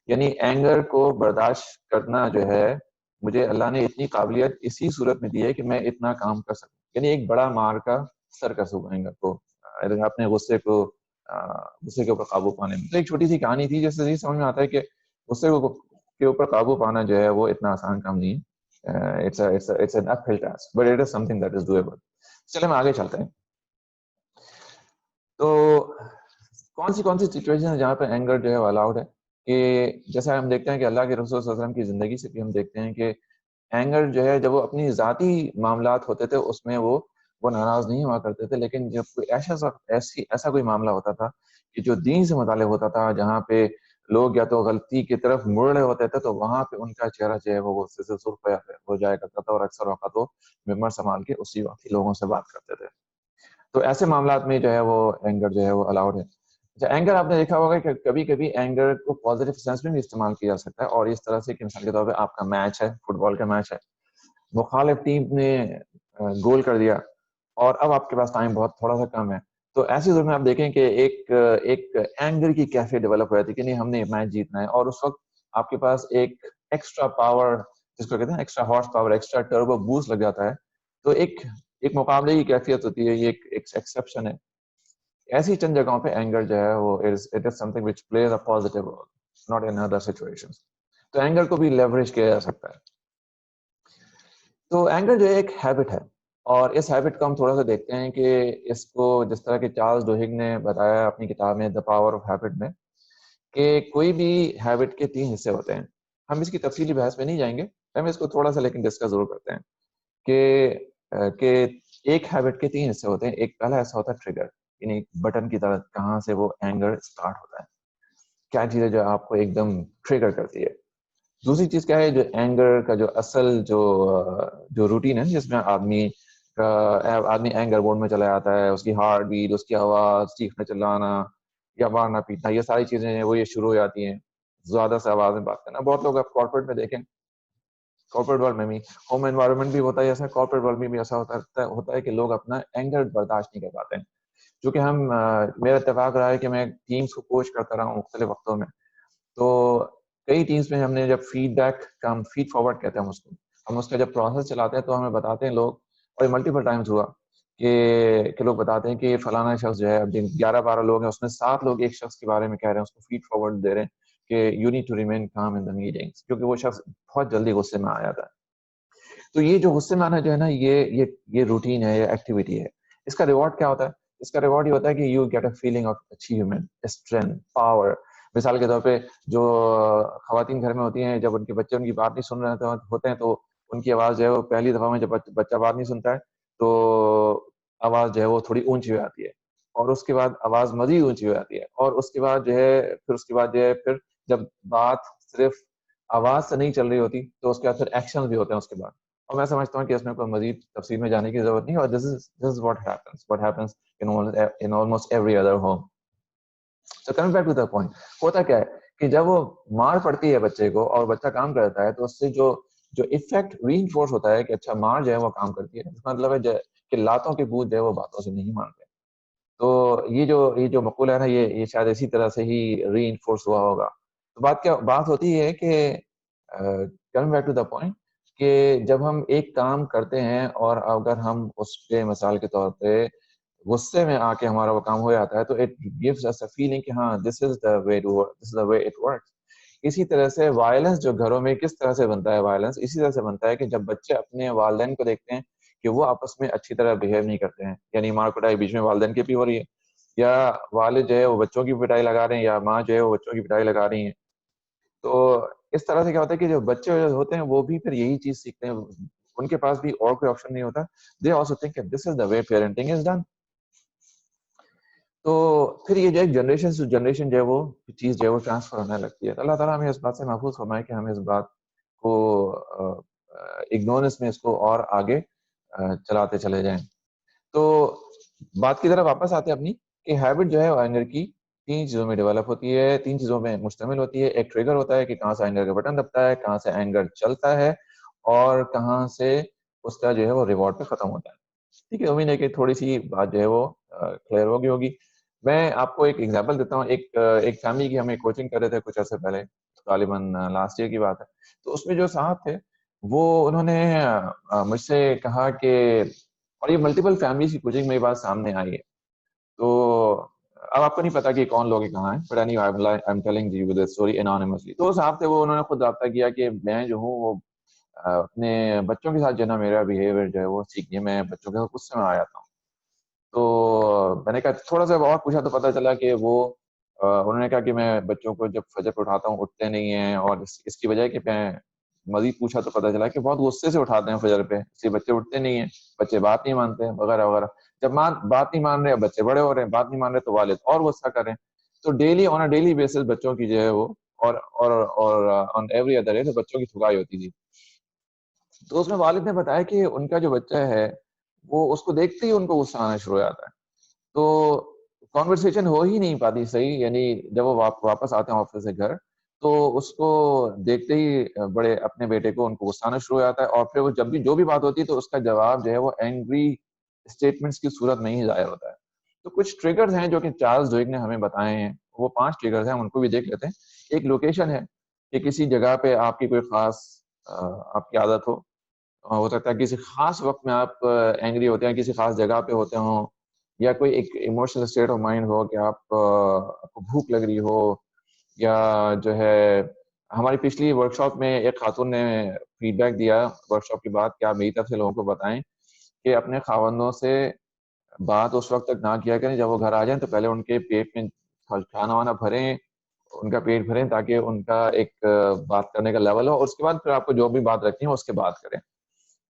یعنی اینگر کو برداشت کرنا جو ہے مجھے اللہ نے اتنی قابلیت اسی صورت میں دی ہے کہ میں اتنا کام کر سکوں, یعنی ایک بڑا مار کا سر کر سکوں اینگر کو, اپنے غصے کے اوپر قابو پانے میں. تو ایک چھوٹی سی کہانی تھی جس سے یہ سمجھ میں آتا ہے کہ غصے کے اوپر قابو پانا جو ہے وہ اتنا آسان کام نہیں ہے. it's an uphill task but it is something that is doable. چلے ہم آگے چلتے ہیں. تو کون سی سچویشن ہے جہاں پہ اینگر جو ہے وہ الاؤڈ ہے؟ کہ جیسا ہم دیکھتے ہیں کہ اللہ کے رسول صلی اللہ علیہ وسلم کی زندگی سے بھی ہم دیکھتے ہیں کہ اینگر جو ہے جب وہ اپنی ذاتی معاملات ہوتے تھے اس میں وہ ناراض نہیں ہوا کرتے تھے, لیکن جب کوئی ایسا کوئی معاملہ ہوتا تھا کہ جو دین سے متعلق ہوتا تھا, جہاں پہ لوگ یا تو غلطی کی طرف مڑ رہے ہوتے تھے, تو وہاں پہ ان کا چہرہ جو ہے وہ غصے سے سرخ ہو جایا کرتا تھا, اور اکثر اوقات وہ ممبر سنبھال کے اسی وقت ہی لوگوں سے بات کرتے تھے. تو ایسے معاملات میں جو ہے وہ اینگر جو ہے وہ الاؤڈ ہے. اچھا, اینگر آپ نے دیکھا ہوگا کہ کبھی کبھی اینگر کو پازیٹیو سینس میں بھی استعمال کیا جا سکتا ہے, اور اس طرح سے کہ مثال کے طور پہ آپ کا میچ ہے, فٹ بال کا میچ ہے, مخالف ٹیم نے گول کر دیا اور اب آپ کے پاس ٹائم بہت تھوڑا سا کم ہے, تو ایسی صورت میں آپ دیکھیں کہ ایک اینگر کی کیفیت ڈیولپ ہو جاتی ہے کہ نہیں ہم نے میچ جیتنا ہے, اور اس وقت آپ کے پاس ایک ایکسٹرا پاور, جس کو کہتے ہیں extra horse power, extra turbo boost لگ جاتا ہے. تو ایک مقابلے کی کیفیت ہوتی ہے, یہ ایک ایکسیپشن ہے. ایسی چند جگہوں پہ اینگر جو ہے وہ it is something which plays a positive role, not in other situations. تو اینگر کو بھی لیوریج کیا جا سکتا ہے. تو اینگر جو ایک ہیبٹ ہے, اور اس ہیبٹ کو ہم تھوڑا سا دیکھتے ہیں کہ اس کو جس طرح کہ چارلز ڈوہگ نے بتایا اپنی کتاب میں دا پاور آف ہیبٹ میں, کہ کوئی بھی ہیبٹ کے 3 حصے ہوتے ہیں. ہم اس کی تفصیلی بحث میں نہیں جائیں گے, ہم اس کو تھوڑا سا لیکن ڈسکس ضرور کرتے ہیں کہ ایک ہیبٹ کے 3 حصے ہوتے ہیں. ایک پہلا حصہ ہوتا ہے ٹریگر, یعنی بٹن کی طرح کہاں سے وہ اینگر اسٹارٹ ہوتا ہے, کیا چیز ہے جو آپ کو ایک دم ٹریگر کرتی ہے. دوسری چیز کیا ہے, جو اینگر کا جو اصل جو روٹین ہے, جس میں آدمی اینگر موڈ میں چلا جاتا ہے, اس کی ہارٹ بیٹ, اس کی آواز, چیخنا چلانا یا مارنا پیٹنا, یہ ساری چیزیں ہیں وہ یہ شروع ہو جاتی ہیں. زیادہ سے آواز میں بات کرنا, بہت لوگ آپ کارپوریٹ میں دیکھیں, کارپوریٹ ورلڈ میں بھی ہوم انوائرمنٹ بھی ہوتا ہے ایسا, کارپوریٹ ورلڈ میں بھی ایسا ہوتا ہے کہ لوگ اپنا اینگر برداشت نہیں کر پاتے ہیں. چونکہ میرا اتفاق رہا ہے کہ میں ٹیمز کو کوچ کرتا رہا ہوں مختلف وقتوں میں, تو کئی ٹیمز میں ہم نے جب فیڈ بیک کا, ہم فیڈ فارورڈ کہتے ہیں اس کو, ہم اس کا جب پروسیس چلاتے ہیں تو ہمیں بتاتے ہیں لوگ, اور ملٹیپل ٹائمز ہوا کہ لوگ بتاتے ہیں کہ فلانا شخص جو ہے, اب 11-12 لوگ ہیں, اس میں 7 لوگ ایک شخص کے بارے میں کہہ رہے ہیں, اس کو فیڈ فارورڈ دے رہے ہیں کہ you need to remain calm in the meetings, کیونکہ وہ شخص بہت جلدی غصے میں آ جاتا ہے. تو یہ جو غصے میں آنا جو ہے نا, یہ روٹین ہے, یہ ایکٹیویٹی ہے. اس کا ریوارڈ کیا ہوتا ہے؟ اس کا ریوارڈ یہ ہوتا ہے کہ you get a feeling of achievement, strength, power. مثال کے طور پہ جو خواتین گھر میں ہوتی ہیں, جب ان کے بچے ان کی بات نہیں سن رہے ہوتے ہیں تو ان کی آواز جو ہے وہ پہلی دفعہ میں جب بچہ بات نہیں سنتا ہے تو آواز جو ہے وہ تھوڑی اونچی ہو جاتی ہے, اور اس کے بعد آواز مزید اونچی ہو جاتی ہے, اور اس کے بعد جو ہے پھر جب بات صرف آواز سے نہیں چل رہی ہوتی تو اس کے بعد پھر ایکشن بھی ہوتے ہیں اس کے بعد. اور میں سمجھتا ہوں کہ اس میں کوئی مزید تفصیل میں جانے کی ضرورت نہیں, اور this is what happens in almost every other home. So coming back to the point, ہوتا کیا ہے کہ جب وہ مار پڑتی ہے بچے کو اور بچہ کام کرتا ہے, تو اس سے جو ایفیکٹ ری انفورس ہوتا ہے کہ اچھا مار جو ہے وہ کام کرتی ہے, اس کا مطلب ہے کہ لاتوں کے بوجھ جو ہے وہ باتوں سے نہیں مانتے. تو یہ جو مقولہ ہے نا, یہ شاید اسی طرح سے ہی ری انفورس ہوا ہوگا. تو بات ہوتی ہے کہ coming back to the point, کہ جب ہم ایک کام کرتے ہیں اور اگر ہم اس پہ مثال کے طور پہ غصے میں آ کے ہمارا وہ کام ہو جاتا ہے, تو it gives us a feeling کہ ہاں this is the way it works. اسی طرح سے وائلنس جو گھروں میں کس طرح سے بنتا ہے, وائلنس اسی طرح سے بنتا ہے کہ جب بچے اپنے والدین کو دیکھتے ہیں کہ وہ آپس میں اچھی طرح بہیو نہیں کرتے ہیں, یعنی مار پٹائی بیچ میں والدین کی بھی ہو رہی ہے, یا والد جو ہے وہ بچوں کی پٹائی لگا رہے ہیں, یا ماں جو ہے وہ بچوں کی پٹائی لگا رہی ہیں, تو اس طرح سے کیا ہوتا ہے کہ جو بچے ہوتے ہیں وہ بھی پھر یہی چیز سیکھتے ہیں, ان کے پاس بھی اور کوئی آپشن نہیں ہوتا. They also think that this is the way parenting is done. تو پھر یہ جو ایک جنریشن سے جنریشن جو ہے وہ چیز جو ہے وہ ٹرانسفر ہونے لگتی ہے. اللہ تعالیٰ ہمیں اس بات سے محفوظ فرمائے کہ ہمیں اس بات کو اگنورنس میں اس کو اور آگے چلاتے چلے جائیں. تو بات کی طرف واپس آتے ہیں اپنی, کہ ہیبٹ جو ہے اینگر کی 3 چیزوں میں ڈیولپ ہوتی ہے، 3 چیزوں میں مشتمل ہوتی ہے. ایک ٹریگر ہوتا ہے کہ کہاں سے اینگر کا بٹن دبتا ہے، کہاں سے اینگر چلتا ہے، اور کہاں سے اس کا جو ہے وہ ریوارڈ پہ ختم ہوتا ہے. ٹھیک ہے، امید ہے کہ تھوڑی سی بات جو ہے وہ کلیئر ہوگی. میں آپ کو ایک ایگزامپل دیتا ہوں. ایک فیملی کی ہم ایک کوچنگ کر رہے تھے کچھ عرصے پہلے، غالباً لاسٹ ایئر کی بات ہے. تو اس میں جو صاحب تھے وہ انہوں نے مجھ سے کہا کہ، اور یہ ملٹیپل فیملیز کی کوچنگ میں یہ بات سامنے آئی ہے، تو اب آپ کو نہیں پتا کہ کون لوگ کہاں ہیں، but I'm telling you this story anonymously. تو صاحب تھے وہ، انہوں نے خود رابطہ کیا کہ میں جو ہوں وہ اپنے بچوں کے ساتھ جو ہے نا میرا بیہیویئر جو ہے وہ سیکھیے، میں بچوں کے ساتھ غصے میں آ جاتا ہوں. تو میں نے کہا تھوڑا سا اور پوچھا تو پتا چلا کہ وہ انہوں نے کہا کہ میں بچوں کو جب فجر پہ اٹھاتا ہوں اٹھتے نہیں ہیں، اور اس کی وجہ کہ میں مزید پوچھا تو پتا چلا کہ بہت غصے سے اٹھاتے ہیں فجر پہ، اس لیے بچے اٹھتے نہیں ہیں، بچے بات نہیں مانتے ہیں وغیرہ وغیرہ. جب بات نہیں مان رہے، بچے بڑے ہو رہے ہیں، بات نہیں مان رہے تو والد اور غصہ کر رہے ہیں. تو daily on a daily basis بچوں کی جو ہے وہ اور آن ایوری ادر ڈے بچوں کی تھکائی ہوتی تھی. تو اس میں والد نے بتایا کہ ان کا جو بچہ ہے وہ اس کو دیکھتے ہی ان کو غصہ آنا شروع ہو جاتا ہے. تو کانورسیشن ہو ہی نہیں پاتی صحیح، یعنی جب وہ واپس آتے ہیں آفس سے گھر تو اس کو دیکھتے ہی بڑے اپنے بیٹے کو ان کو غصہ آنا شروع ہو جاتا ہے، اور پھر وہ جب بھی جو بھی بات ہوتی ہے تو اس کا جواب جو ہے وہ اینگری اسٹیٹمنٹس کی صورت میں ہی ظاہر ہوتا ہے. تو کچھ ٹریگرز ہیں جو کہ چارلز ڈویگ نے ہمیں بتائے ہیں، وہ 5 ٹریگرز ہیں، ہم ان کو بھی دیکھ لیتے ہیں. ایک لوکیشن ہے کہ کسی جگہ پہ آپ کی کوئی خاص آپ کی عادت ہو سکتا ہے کسی خاص وقت میں آپ اینگری ہوتے ہیں، کسی خاص جگہ پہ ہوتے ہوں، یا کوئی ایک ایموشنل اسٹیٹ آف مائنڈ ہو کہ آپ کو بھوک لگ رہی ہو، یا جو ہے ہماری پچھلی ورک شاپ میں ایک خاتون نے فیڈ بیک دیا ورک شاپ کی بات کہ آپ میری طرف سے لوگوں کو بتائیں کہ اپنے خاوندوں سے بات اس وقت تک نہ کیا کریں جب وہ گھر آ جائیں تو پہلے ان کے پیٹ میں کھانا وانا بھریں، ان کا پیٹ بھریں تاکہ ان کا ایک بات کرنے کا لیول ہو، اور اس کے بعد پھر آپ کو جو بھی بات رکھنی ہے اس کے بعد کریں.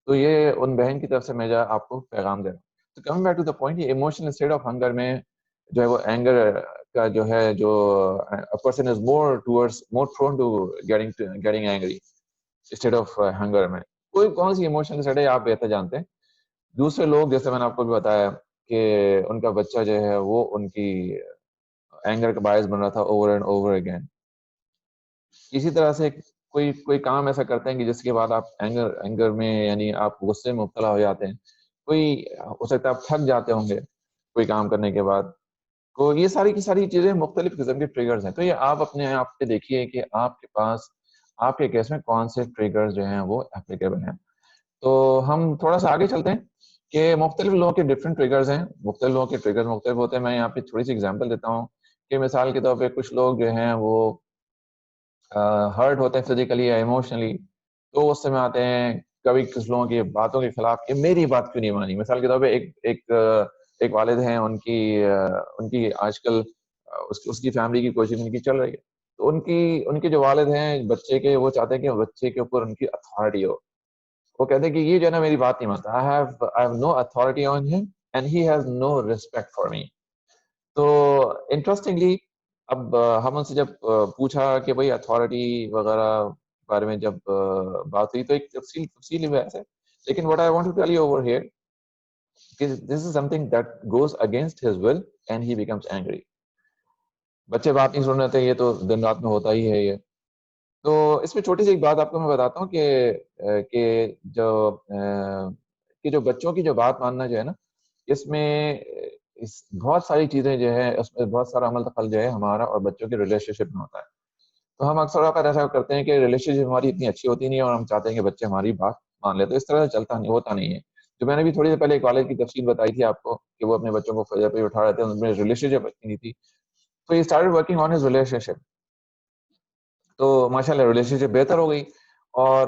تو یہ ان بہن کی طرف سے میں آپ کو پیغام دے رہا ہوں. تو coming back to the point, یہ ایموشنل اسٹیٹ آف ہنگر میں جو ہے وہ اینگر کا جو ہے جو person is more prone to getting angry state of hunger میں. کوئی کون سی ایموشنل اسٹیٹ ہے آپ بہتر جانتے ہیں. دوسرے لوگ جیسے میں نے آپ کو بھی بتایا کہ ان کا بچہ جو ہے وہ ان کی اینگر کا باعث بن رہا تھا اوور اینڈ اوور اگین. اسی طرح سے کوئی کام ایسا کرتے ہیں کہ جس کے بعد آپ اینگر میں یعنی آپ غصے میں مبتلا ہو جاتے ہیں. کوئی ہو سکتا ہے آپ تھک جاتے ہوں گے کوئی کام کرنے کے بعد. تو یہ ساری کی ساری چیزیں مختلف قسم کے ٹریگرز ہیں. تو یہ آپ اپنے آپ پہ دیکھیے کہ آپ کے پاس آپ کے کیس میں کون سے ٹریگرز جو ہیں وہ اپلیکیبل ہیں. تو ہم تھوڑا سا آگے چلتے ہیں کہ مختلف لوگوں کے ڈفرینٹ ٹریگرز ہیں، مختلف لوگوں کے ٹریگرز مختلف ہوتے ہیں. میں یہاں پہ تھوڑی سی ایگزامپل دیتا ہوں کہ مثال کے طور پہ کچھ لوگ جو ہیں وہ ہرٹ ہوتے ہیں فزیکلی یا ایموشنلی، تو غصے میں آتے ہیں. کبھی کچھ لوگوں کی باتوں کے خلاف کہ میری بات کیوں نہیں مانی. مثال کے طور پہ ایک والد ہیں، ان کی آج کل اس کی فیملی کی کوشش ان کی چل رہی ہے. تو ان کے جو والد ہیں بچے کے، وہ چاہتے ہیں کہ بچے کے اوپر ان کی اتھارٹی ہو. وہ کہتے ہیں کہ یہ جو ہے نا میری بات نہیں مانتا. I have no authority on him and he has no respect for me. تو انٹرسٹنگلی اب ہم ان سے جب پوچھا کہ بھائی اتھارٹی وغیرہ بارے میں جب بات ہوئی تو ایک تفصیل ہے، لیکن what I want to tell you over here this is something that goes against his will and he becomes angry. بچے بات نہیں سن رہے تھے، یہ تو دن رات میں ہوتا ہی ہے یہ. تو اس میں چھوٹی سی ایک بات آپ کو میں بتاتا ہوں کہ جو بچوں کی جو بات ماننا جو ہے نا، اس میں بہت ساری چیزیں جو ہے، اس میں بہت سارا عمل دخل جو ہے ہمارا اور بچوں کے ریلیشن شپ میں ہوتا ہے. تو ہم اکثر اوقات ایسا کرتے ہیں کہ ریلیشن شپ ہماری اتنی اچھی ہوتی نہیں ہے اور ہم چاہتے ہیں کہ بچے ہماری بات مان لیں. تو اس طرح سے ہوتا نہیں ہے. جو میں نے بھی تھوڑی دیر پہلے ایک والد کی تفصیل بتائی تھی آپ کو کہ وہ اپنے بچوں کو فجر پہ اٹھا رہے تھے، ان میں ریلیشن شپ اچھی نہیں تھی. تو یہ started working on his relationship. تو ماشاء اللہ ریلیشن شپ بہتر ہو گئی، اور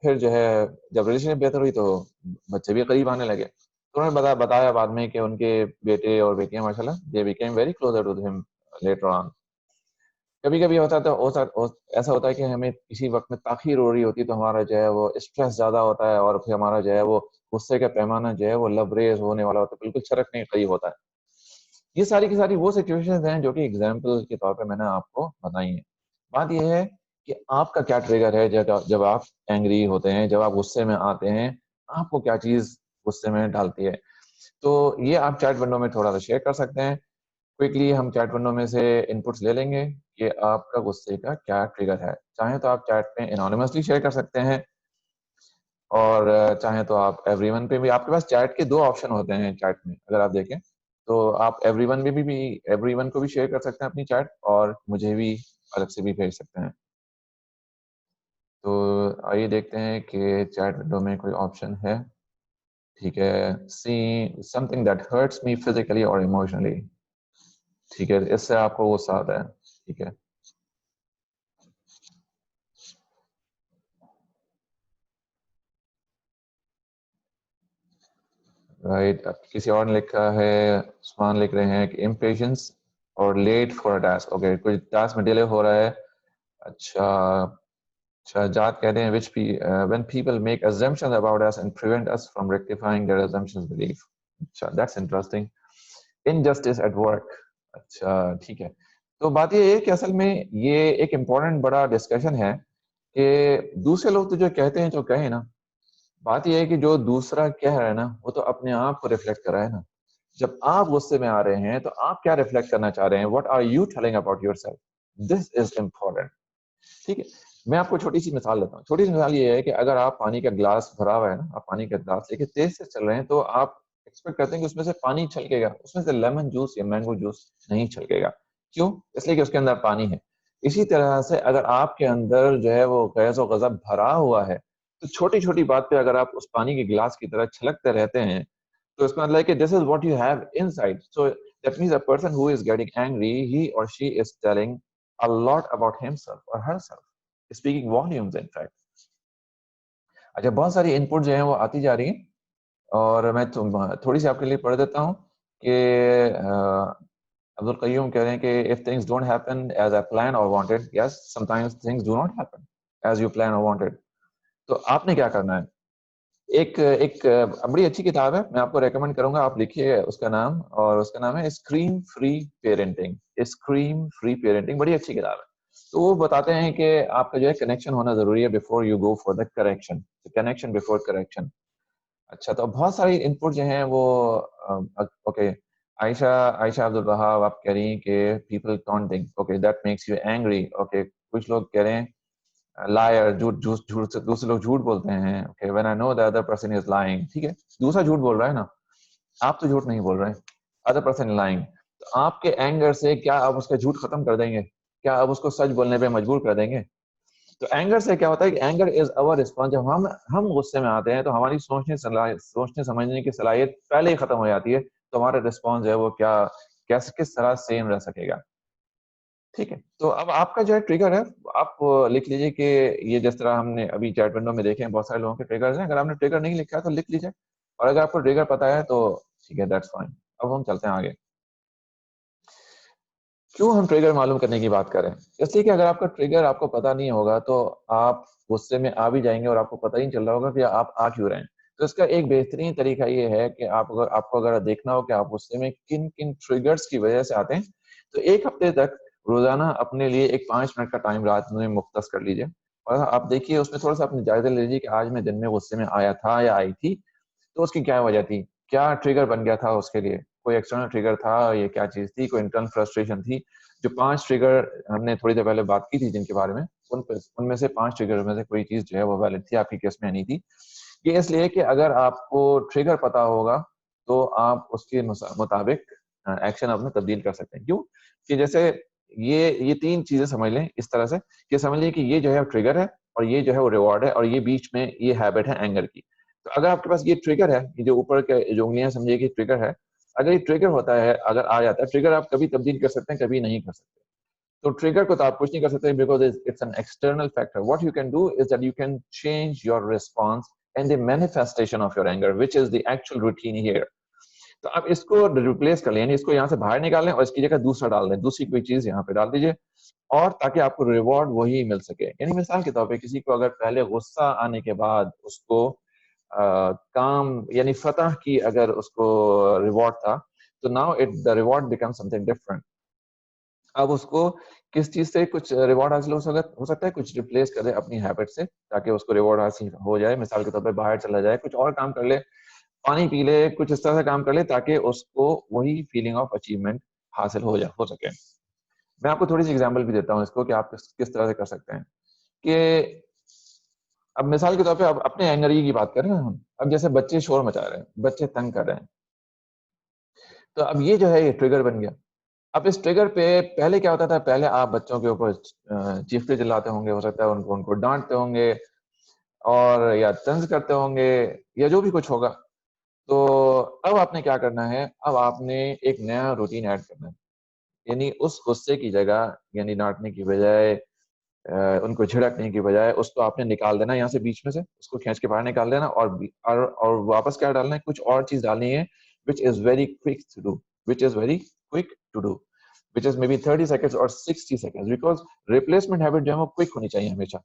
پھر جو ہے جب ریلیشن شپ بہتر ہوئی تو بچے بھی قریب آنے لگے. تو انہوں نے بتایا بعد میں کہ ان کے بیٹے اور بیٹیاں ماشاء اللہ they became very closer to him later on. کبھی کبھی ہوتا ہے ایسا ہوتا ہے کہ ہمیں کسی وقت میں تاخیر ہو رہی ہوتی ہے تو ہمارا جو ہے وہ اسٹریس زیادہ ہوتا ہے، اور پھر ہمارا جو ہے وہ غصے کا پیمانہ جو ہے وہ لبریز ہونے والا ہوتا ہے، بالکل چھرکنے کے قریب ہوتا ہے. یہ ساری کی ساری وہ سچویشنز ہیں جو کہ ایگزامپل کے طور پہ میں نے آپ کو بتائی ہیں. بات یہ ہے کہ آپ کا کیا ٹریگر ہے جب آپ اینگری ہوتے ہیں، جب آپ غصے میں آتے ہیں، آپ کو کیا چیز غصے میں ڈالتی ہے. تو یہ آپ چیٹ ونڈو میں تھوڑا سا شیئر کر سکتے ہیں. کوئکلی ہم چیٹ ونڈو میں سے انپٹس لے لیں گے کہ آپ کا غصے کا کیا ٹریگر ہے. چاہیں تو آپ چیٹ پہ انانیمسلی شیئر کر سکتے ہیں, اور چاہیں تو آپ ایوری ون پہ بھی, آپ کے پاس چیٹ کے 2 آپشن ہوتے ہیں چیٹ میں اگر آپ دیکھیں تو, آپ ایوری ون میں بھی ایوری ون کو بھی شیئر کر سکتے ہیں اپنی چیٹ, اور مجھے بھی الگ سے بھی بھیج سکتے ہیں. تو آئیے دیکھتے ہیں کہ چیٹ ونڈو میں کوئی آپشن ہے. ٹھیک ہے, see something that hurts me physically اور ایموشنلی. ٹھیک ہے, اس سے آپ کو غصہ آتا ہے. ٹھیک ہے, رائٹ. اب کسی اور نے لکھا ہے, عثمان لکھ رہے ہیں کہ امپیشنس اور لیٹ فار ٹاسک. اوکے, کوئی ٹاسک میں ڈیلے ہو رہا ہے. اچھا اچھا, جات کہتے ہیں which when people make assumptions about us and prevent us from rectifying their assumptions belief. اچھا, that's interesting. Injustice at work. اچھا ٹھیک ہے, تو بات یہ ہے کہ اصل میں یہ ایک امپورٹنٹ بڑا ڈسکشن ہے کہ دوسرے لوگ تو جو کہتے ہیں جو کہیں نا, بات یہ ہے کہ جو دوسرا کہہ رہا ہے نا وہ تو اپنے آپ کو ریفلیکٹ کر رہا ہے نا. جب آپ غصے میں آ رہے ہیں تو آپ کیا ریفلیکٹ کرنا چاہ رہے ہیں, what are you telling about yourself? This is important. ٹھیک ہے, میں آپ کو چھوٹی سی مثال دیتا ہوں. چھوٹی سی مثال یہ ہے کہ اگر آپ پانی کا گلاس بھرا ہوا ہے نا, آپ پانی کا گلاس لے کے تیز سے چل رہے ہیں تو آپ ایکسپیکٹ کرتے ہیں کہ اس میں سے پانی چھلکے گا, اس میں سے لیمن جوس یا مینگو جوس نہیں چھلکے گا. کیوں؟ اس لیے کہ اس کے اندر پانی ہے. اسی طرح سے اگر آپ کے اندر جو ہے وہ غیظ و غضب بھرا ہوا ہے تو چھوٹی چھوٹی بات پہ اگر آپ اس پانی کے گلاس کی طرح چھلکتے رہتے ہیں تو اس کا مطلب ہے کہ this is what you have inside. So that means a person who is getting angry, he or she is telling a lot about himself or herself, speaking volumes in fact. اچھا, بہت ساری ان پٹ جو ہیں وہ آتی جا رہی ہیں اور میں تھوڑی سی آپ کے لیے پڑھ دیتا ہوں کہ عبدالقیوم کہہ رہے ہیں کہ if things don't happen as I plan or wanted, yes, sometimes things do not happen as you plan or wanted. تو آپ نے کیا کرنا ہے, ایک بڑی اچھی کتاب ہے, میں آپ کو ریکمینڈ کروں گا, آپ لکھیے اس کا نام, اور اس کا نام ہے scream free parenting. Scream free parenting بڑی اچھی کتاب ہے. تو وہ بتاتے ہیں کہ آپ کا جو ہے کنیکشن ہونا ضروری ہے before you go for the correction, connection before correction. اچھا, تو بہت ساری ان پٹ جو ہیں وہ اوکے. عائشہ عبدالوہاب آپ کہہ رہی ہیں کہ people counting, okay, that makes you angry. Okay, کچھ لوگ کہہ رہے ہیں لائر, جھوٹ دوسرے لوگ جھوٹ بولتے ہیں. Okay, when I know the other person is lying. ٹھیک ہے, دوسرا جھوٹ بول رہا ہے نا, آپ تو جھوٹ نہیں بول رہے ہیں, other person is lying. تو آپ کے اینگر سے کیا آپ اس کا جھوٹ ختم کر دیں گے, کیا آپ اس کو سچ بولنے پہ مجبور کر دیں گے؟ تو اینگر سے کیا ہوتا ہے کہ اینگر از اور رسپانس. جب ہم غصے میں آتے ہیں تو ہماری سوچنے سمجھنے کی صلاحیت پہلے ہی ختم ہو جاتی ہے, تو ہمارا رسپانس ہے وہ کس طرح سیم رہ سکے گا. ٹھیک ہے, تو اب آپ کا جو ہے ٹریگر ہے آپ لکھ لیجیے کہ یہ جس طرح ہم نے ابھی چیٹ ونڈو میں دیکھے ہیں بہت سارے لوگوں کے ٹریگرز ہیں. اگر آپ نے ٹریگر نہیں لکھا ہے تو لکھ لیجیے, اور اگر آپ کو ٹریگر پتا ہے تو ٹھیک ہے, دیٹس فائن. اب ہم چلتے ہیں آگے. کیوں ہم ٹریگر معلوم کرنے کی بات کریں؟ اس لیے کہ اگر آپ کا ٹریگر آپ کو پتا نہیں ہوگا تو آپ غصے میں آ بھی جائیں گے اور آپ کو پتہ ہی نہیں چل رہا ہوگا کہ آپ آ کیوں رہے ہیں. تو اس کا ایک بہترین طریقہ یہ ہے کہ آپ کو اگر دیکھنا ہو کہ آپ غصے میں کن کن ٹریگرز کی وجہ سے آتے ہیں, تو ایک ہفتے تک روزانہ اپنے لیے ایک 5 منٹ کا ٹائم رات میں مختص کر لیجیے, اور آپ دیکھیے اس میں تھوڑا سا اپنے جائزہ لے لیجیے کہ آج میں دن میں غصے میں آیا تھا یا آئی تھی, تو اس کی کیا وجہ تھی, کیا ٹریگر بن گیا تھا اس کے لیے, کوئی ایکسٹرنل ٹریگر تھا, یہ کیا چیز تھی, کوئی انٹرنل فرسٹریشن تھی. جو 5 ٹریگر ہم نے تھوڑی دیر پہلے بات کی تھی جن کے بارے میں, ان میں سے 5 ٹریگر میں سے کوئی چیز جو ہے وہ ویلڈ تھی, آپ کی کیس میں نہیں تھی. یہ اس لیے کہ اگر آپ کو ٹریگر پتا ہوگا تو آپ اس کے مطابق ایکشن اپنا تبدیل کر سکتے ہیں. کیوں کہ جیسے یہ 3 چیزیں سمجھ لیں اس طرح سے کہ سمجھ لیں کہ یہ جو ہے ٹریگر ہے, اور یہ جو ہے وہ ریوارڈ ہے, اور یہ بیچ میں یہ ہیبٹ ہے اینگر کی. تو اگر آپ کے پاس یہ ٹریگر ہے, یہ جو اوپر کے جو انگلیاں سمجھیے کہ ٹریگر ہے, اگر یہ ٹریگر ہوتا ہے, اگر آ جاتا ہے ٹریگر, آپ کبھی تبدیل کر سکتے ہیں, کبھی نہیں کر سکتے. تو ٹریگر کو تو آپ کچھ نہیں کر سکتے because it's an external factor. What you can do is that you can change your response and the manifestation of your anger which is the actual routine here. تو آپ اس کو ریپلیس کر لیں, یعنی اس کو یہاں سے باہر نکال لیں اور اس کی جگہ دوسرا ڈال دیں, دوسری کوئی چیز یہاں پہ ڈال دیجیے, اور تاکہ آپ کو ریوارڈ وہی مل سکے. یعنی مثال کے طور پہ کسی کو اگر پہلے غصہ آنے کے بعد اس کو کام یعنی فتح کی اگر اس کو ریوارڈ تھا, تو now the reward become some thing different. اب اس کو کس چیز سے کچھ ریوارڈ حاصل ہو سکتا ہے, کچھ ریپلیس کر دے اپنی ہیبٹ سے تاکہ اس کو ریوارڈ حاصل ہو جائے. مثال کے طور پہ باہر چلا جائے, کچھ اور کام کر لے, پانی پی لے, کچھ اس طرح سے کام کر لے تاکہ اس کو وہی فیلنگ آف اچیومنٹ حاصل ہو سکے. میں آپ کو تھوڑی سی ایگزامپل بھی دیتا ہوں اس کو کہ آپ کس طرح سے کر سکتے ہیں. کہ اب مثال کے طور پہ اب اپنے اینگری کی بات کریں نا ہم, اب جیسے بچے شور مچا رہے ہیں, بچے تنگ کر رہے ہیں, تو اب یہ جو ہے یہ ٹریگر بن گیا. اب اس ٹریگر پہ پہلے کیا ہوتا تھا, پہلے آپ بچوں کے اوپر چیختے چلاتے ہوں گے, ہو سکتا ہے ان کو ڈانٹتے ہوں گے اور یا طنز کرتے ہوں گے یا جو بھی کچھ ہوگا. تو اب آپ نے کیا کرنا ہے, اب آپ نے ایک نیا روٹین ایڈ کرنا ہے. یعنی اس غصے کی جگہ, یعنی ڈانٹنے کی بجائے, ان کو جھڑکنے کی بجائے, اس کو آپ نے نکال دینا یہاں سے بیچ میں سے, اس کو کھینچ کے باہر نکال دینا اور واپس کیا ڈالنا ہے, کچھ اور چیز ڈالنی ہے which is very quick to do, which is very quick to do, which is maybe 30 seconds or 60 seconds, because replacement habit جو ہے وہ quick ہونی چاہیے ہمیشہ,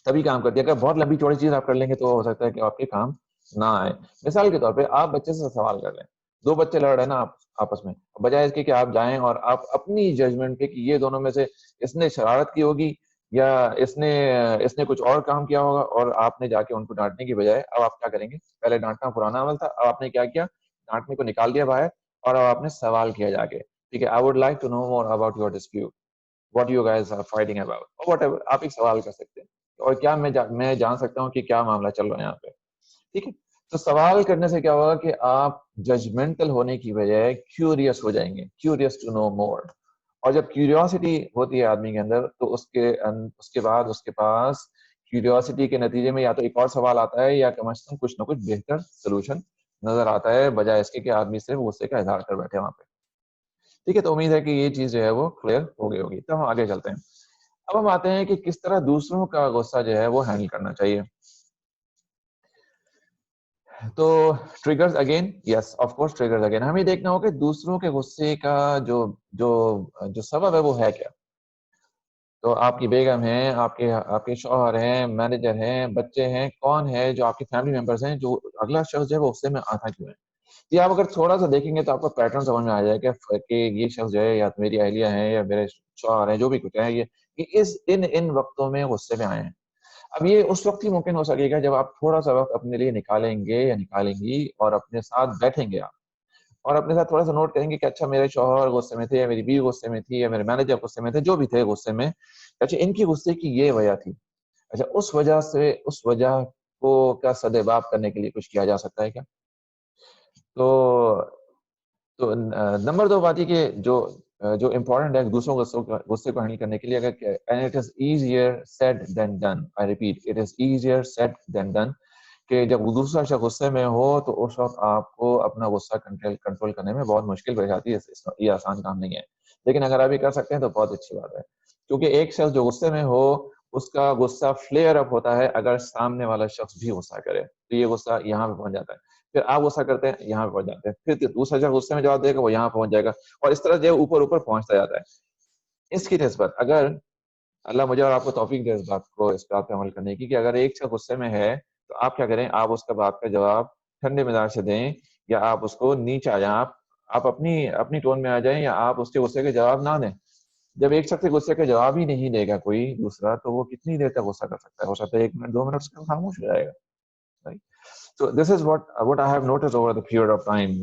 تبھی کام کرتی ہے. اگر بہت لمبی چوڑی چیز آپ کر لیں گے تو ہو سکتا ہے کہ آپ کے کام نہ آئے. مثال کے طور پہ آپ بچے سے سوال کر لیں, دو بچے لڑ رہے ہیں نا آپس میں, بجائے اس کے کہ آپ جائیں اور آپ اپنی ججمنٹ پہ کہ یہ دونوں میں سے اس نے شرارت کی ہوگی یا اس نے کچھ اور کام کیا ہوگا, اور آپ نے جا کے ان کو ڈانٹنے کی بجائے اب آپ کیا کریں گے, پہلے ڈانٹنا پرانا عمل تھا, اب آپ نے کیا کیا, ڈانٹنے کو نکال دیا باہر اور اب آپ نے سوال کیا جا کے, ٹھیک ہے, I would like to know more about your dispute, what you guys are fighting about, or whatever. آپ ایک سوال کر سکتے ہیں, اور کیا میں جان سکتا ہوں کہ کیا معاملہ چل رہا ہے یہاں پہ, ٹھیک ہے. تو سوال کرنے سے کیا ہوگا کہ آپ ججمنٹل ہونے کی بجائے کیوریس ہو جائیں گے, کیوریس ٹو نو مور. اور جب کیوریوسٹی ہوتی ہے آدمی کے اندر تو اس کے بعد اس کے پاس کیوریوسٹی کے نتیجے میں یا تو ایک اور سوال آتا ہے یا کم از کم کچھ نہ کچھ بہتر سولوشن نظر آتا ہے, بجائے اس کے کہ آدمی صرف غصے کا اظہار کر بیٹھے وہاں پہ. ٹھیک ہے, تو امید ہے کہ یہ چیز جو ہے وہ کلیئر ہو گئی ہوگی. تو ہم آگے چلتے ہیں. اب ہم آتے ہیں کہ کس طرح دوسروں کا غصہ جو ہے وہ ہینڈل کرنا چاہیے. تو triggers again, yes of course triggers again, ہمیں دیکھنا ہوگا کہ دوسروں کے غصے کا جو سبب ہے وہ ہے کیا. تو آپ کی بیگم ہیں, آپ کے شوہر ہیں, مینیجر ہیں, بچے ہیں, کون ہے جو آپ کے فیملی ممبرس ہیں جو اگلا شخص جو ہے وہ غصے میں آتا کیوں ہے. یہ آپ اگر تھوڑا سا دیکھیں گے تو آپ کو پیٹرن سمجھ میں آ جائے گا کہ یہ شخص جو ہے یا میری اہلیہ ہیں یا میرے شوہر ہیں, جو بھی کچھ ہے, یہ ان وقتوں میں غصے میں آئے ہیں. اب یہ اس وقت ہی ممکن ہو سکے گا جب آپ تھوڑا سا وقت اپنے لیے نکالیں گے یا نکالیں گی اور اپنے ساتھ بیٹھیں گے آپ اور اپنے ساتھ تھوڑا سا نوٹ کریں گے کہ اچھا میرے شوہر غصے میں تھے یا میری بیوی غصے میں تھی یا میرے مینیجر غصے میں تھے, جو بھی تھے غصے میں, اچھا ان کی غصے کی یہ وجہ تھی, اچھا اس وجہ کو کیا سدباب کرنے کے لیے کچھ کیا جا سکتا ہے کیا. تو نمبر 2 بات یہ کہ جو امپورٹنٹ ہے دوسروں غصے کو ہینڈل کرنے کے لیے, اگر and it is easier said than done, I repeat, it is easier said than done, کہ جب دوسرا شخص غصے میں ہو تو اس وقت آپ کو اپنا غصہ کنٹرول کرنے میں بہت مشکل پڑ جاتی ہے. یہ آسان کام نہیں ہے, لیکن اگر آپ یہ کر سکتے ہیں تو بہت اچھی بات ہے, کیونکہ ایک شخص جو غصے میں ہو اس کا غصہ فلیئر اپ ہوتا ہے اگر سامنے والا شخص بھی غصہ کرے, تو یہ غصہ یہاں پہ پہنچ جاتا ہے, پھر آپ غصہ کرتے ہیں یہاں پہ پہنچ جاتے ہیں, پھر دوسرا شخص غصے میں جواب دے گا وہ یہاں پہنچ جائے گا, اور اس طرح جو اوپر پہنچتا جاتا ہے. اس کی نسبت اگر اللہ مجھے اور آپ کو توفیق دے اس بات کو, اس بات پہ عمل کرنے کی, کہ اگر ایک شخص غصے میں ہے تو آپ کیا کریں, آپ اس کا بات کا جواب ٹھنڈے مزاج سے دیں یا آپ اس کو نیچے آ جائیں, آپ اپنی ٹون میں آ جائیں یا آپ اس کے غصے کے جواب نہ دیں. جب ایک شخص غصے کا جواب ہی نہیں دے گا کوئی دوسرا, تو وہ کتنی دیر تک غصہ کر سکتا ہے, ہو سکتا ہے 1 منٹ 2 منٹ اس کا خاموش ہو جائے گا. So this is what I have noticed over the period of time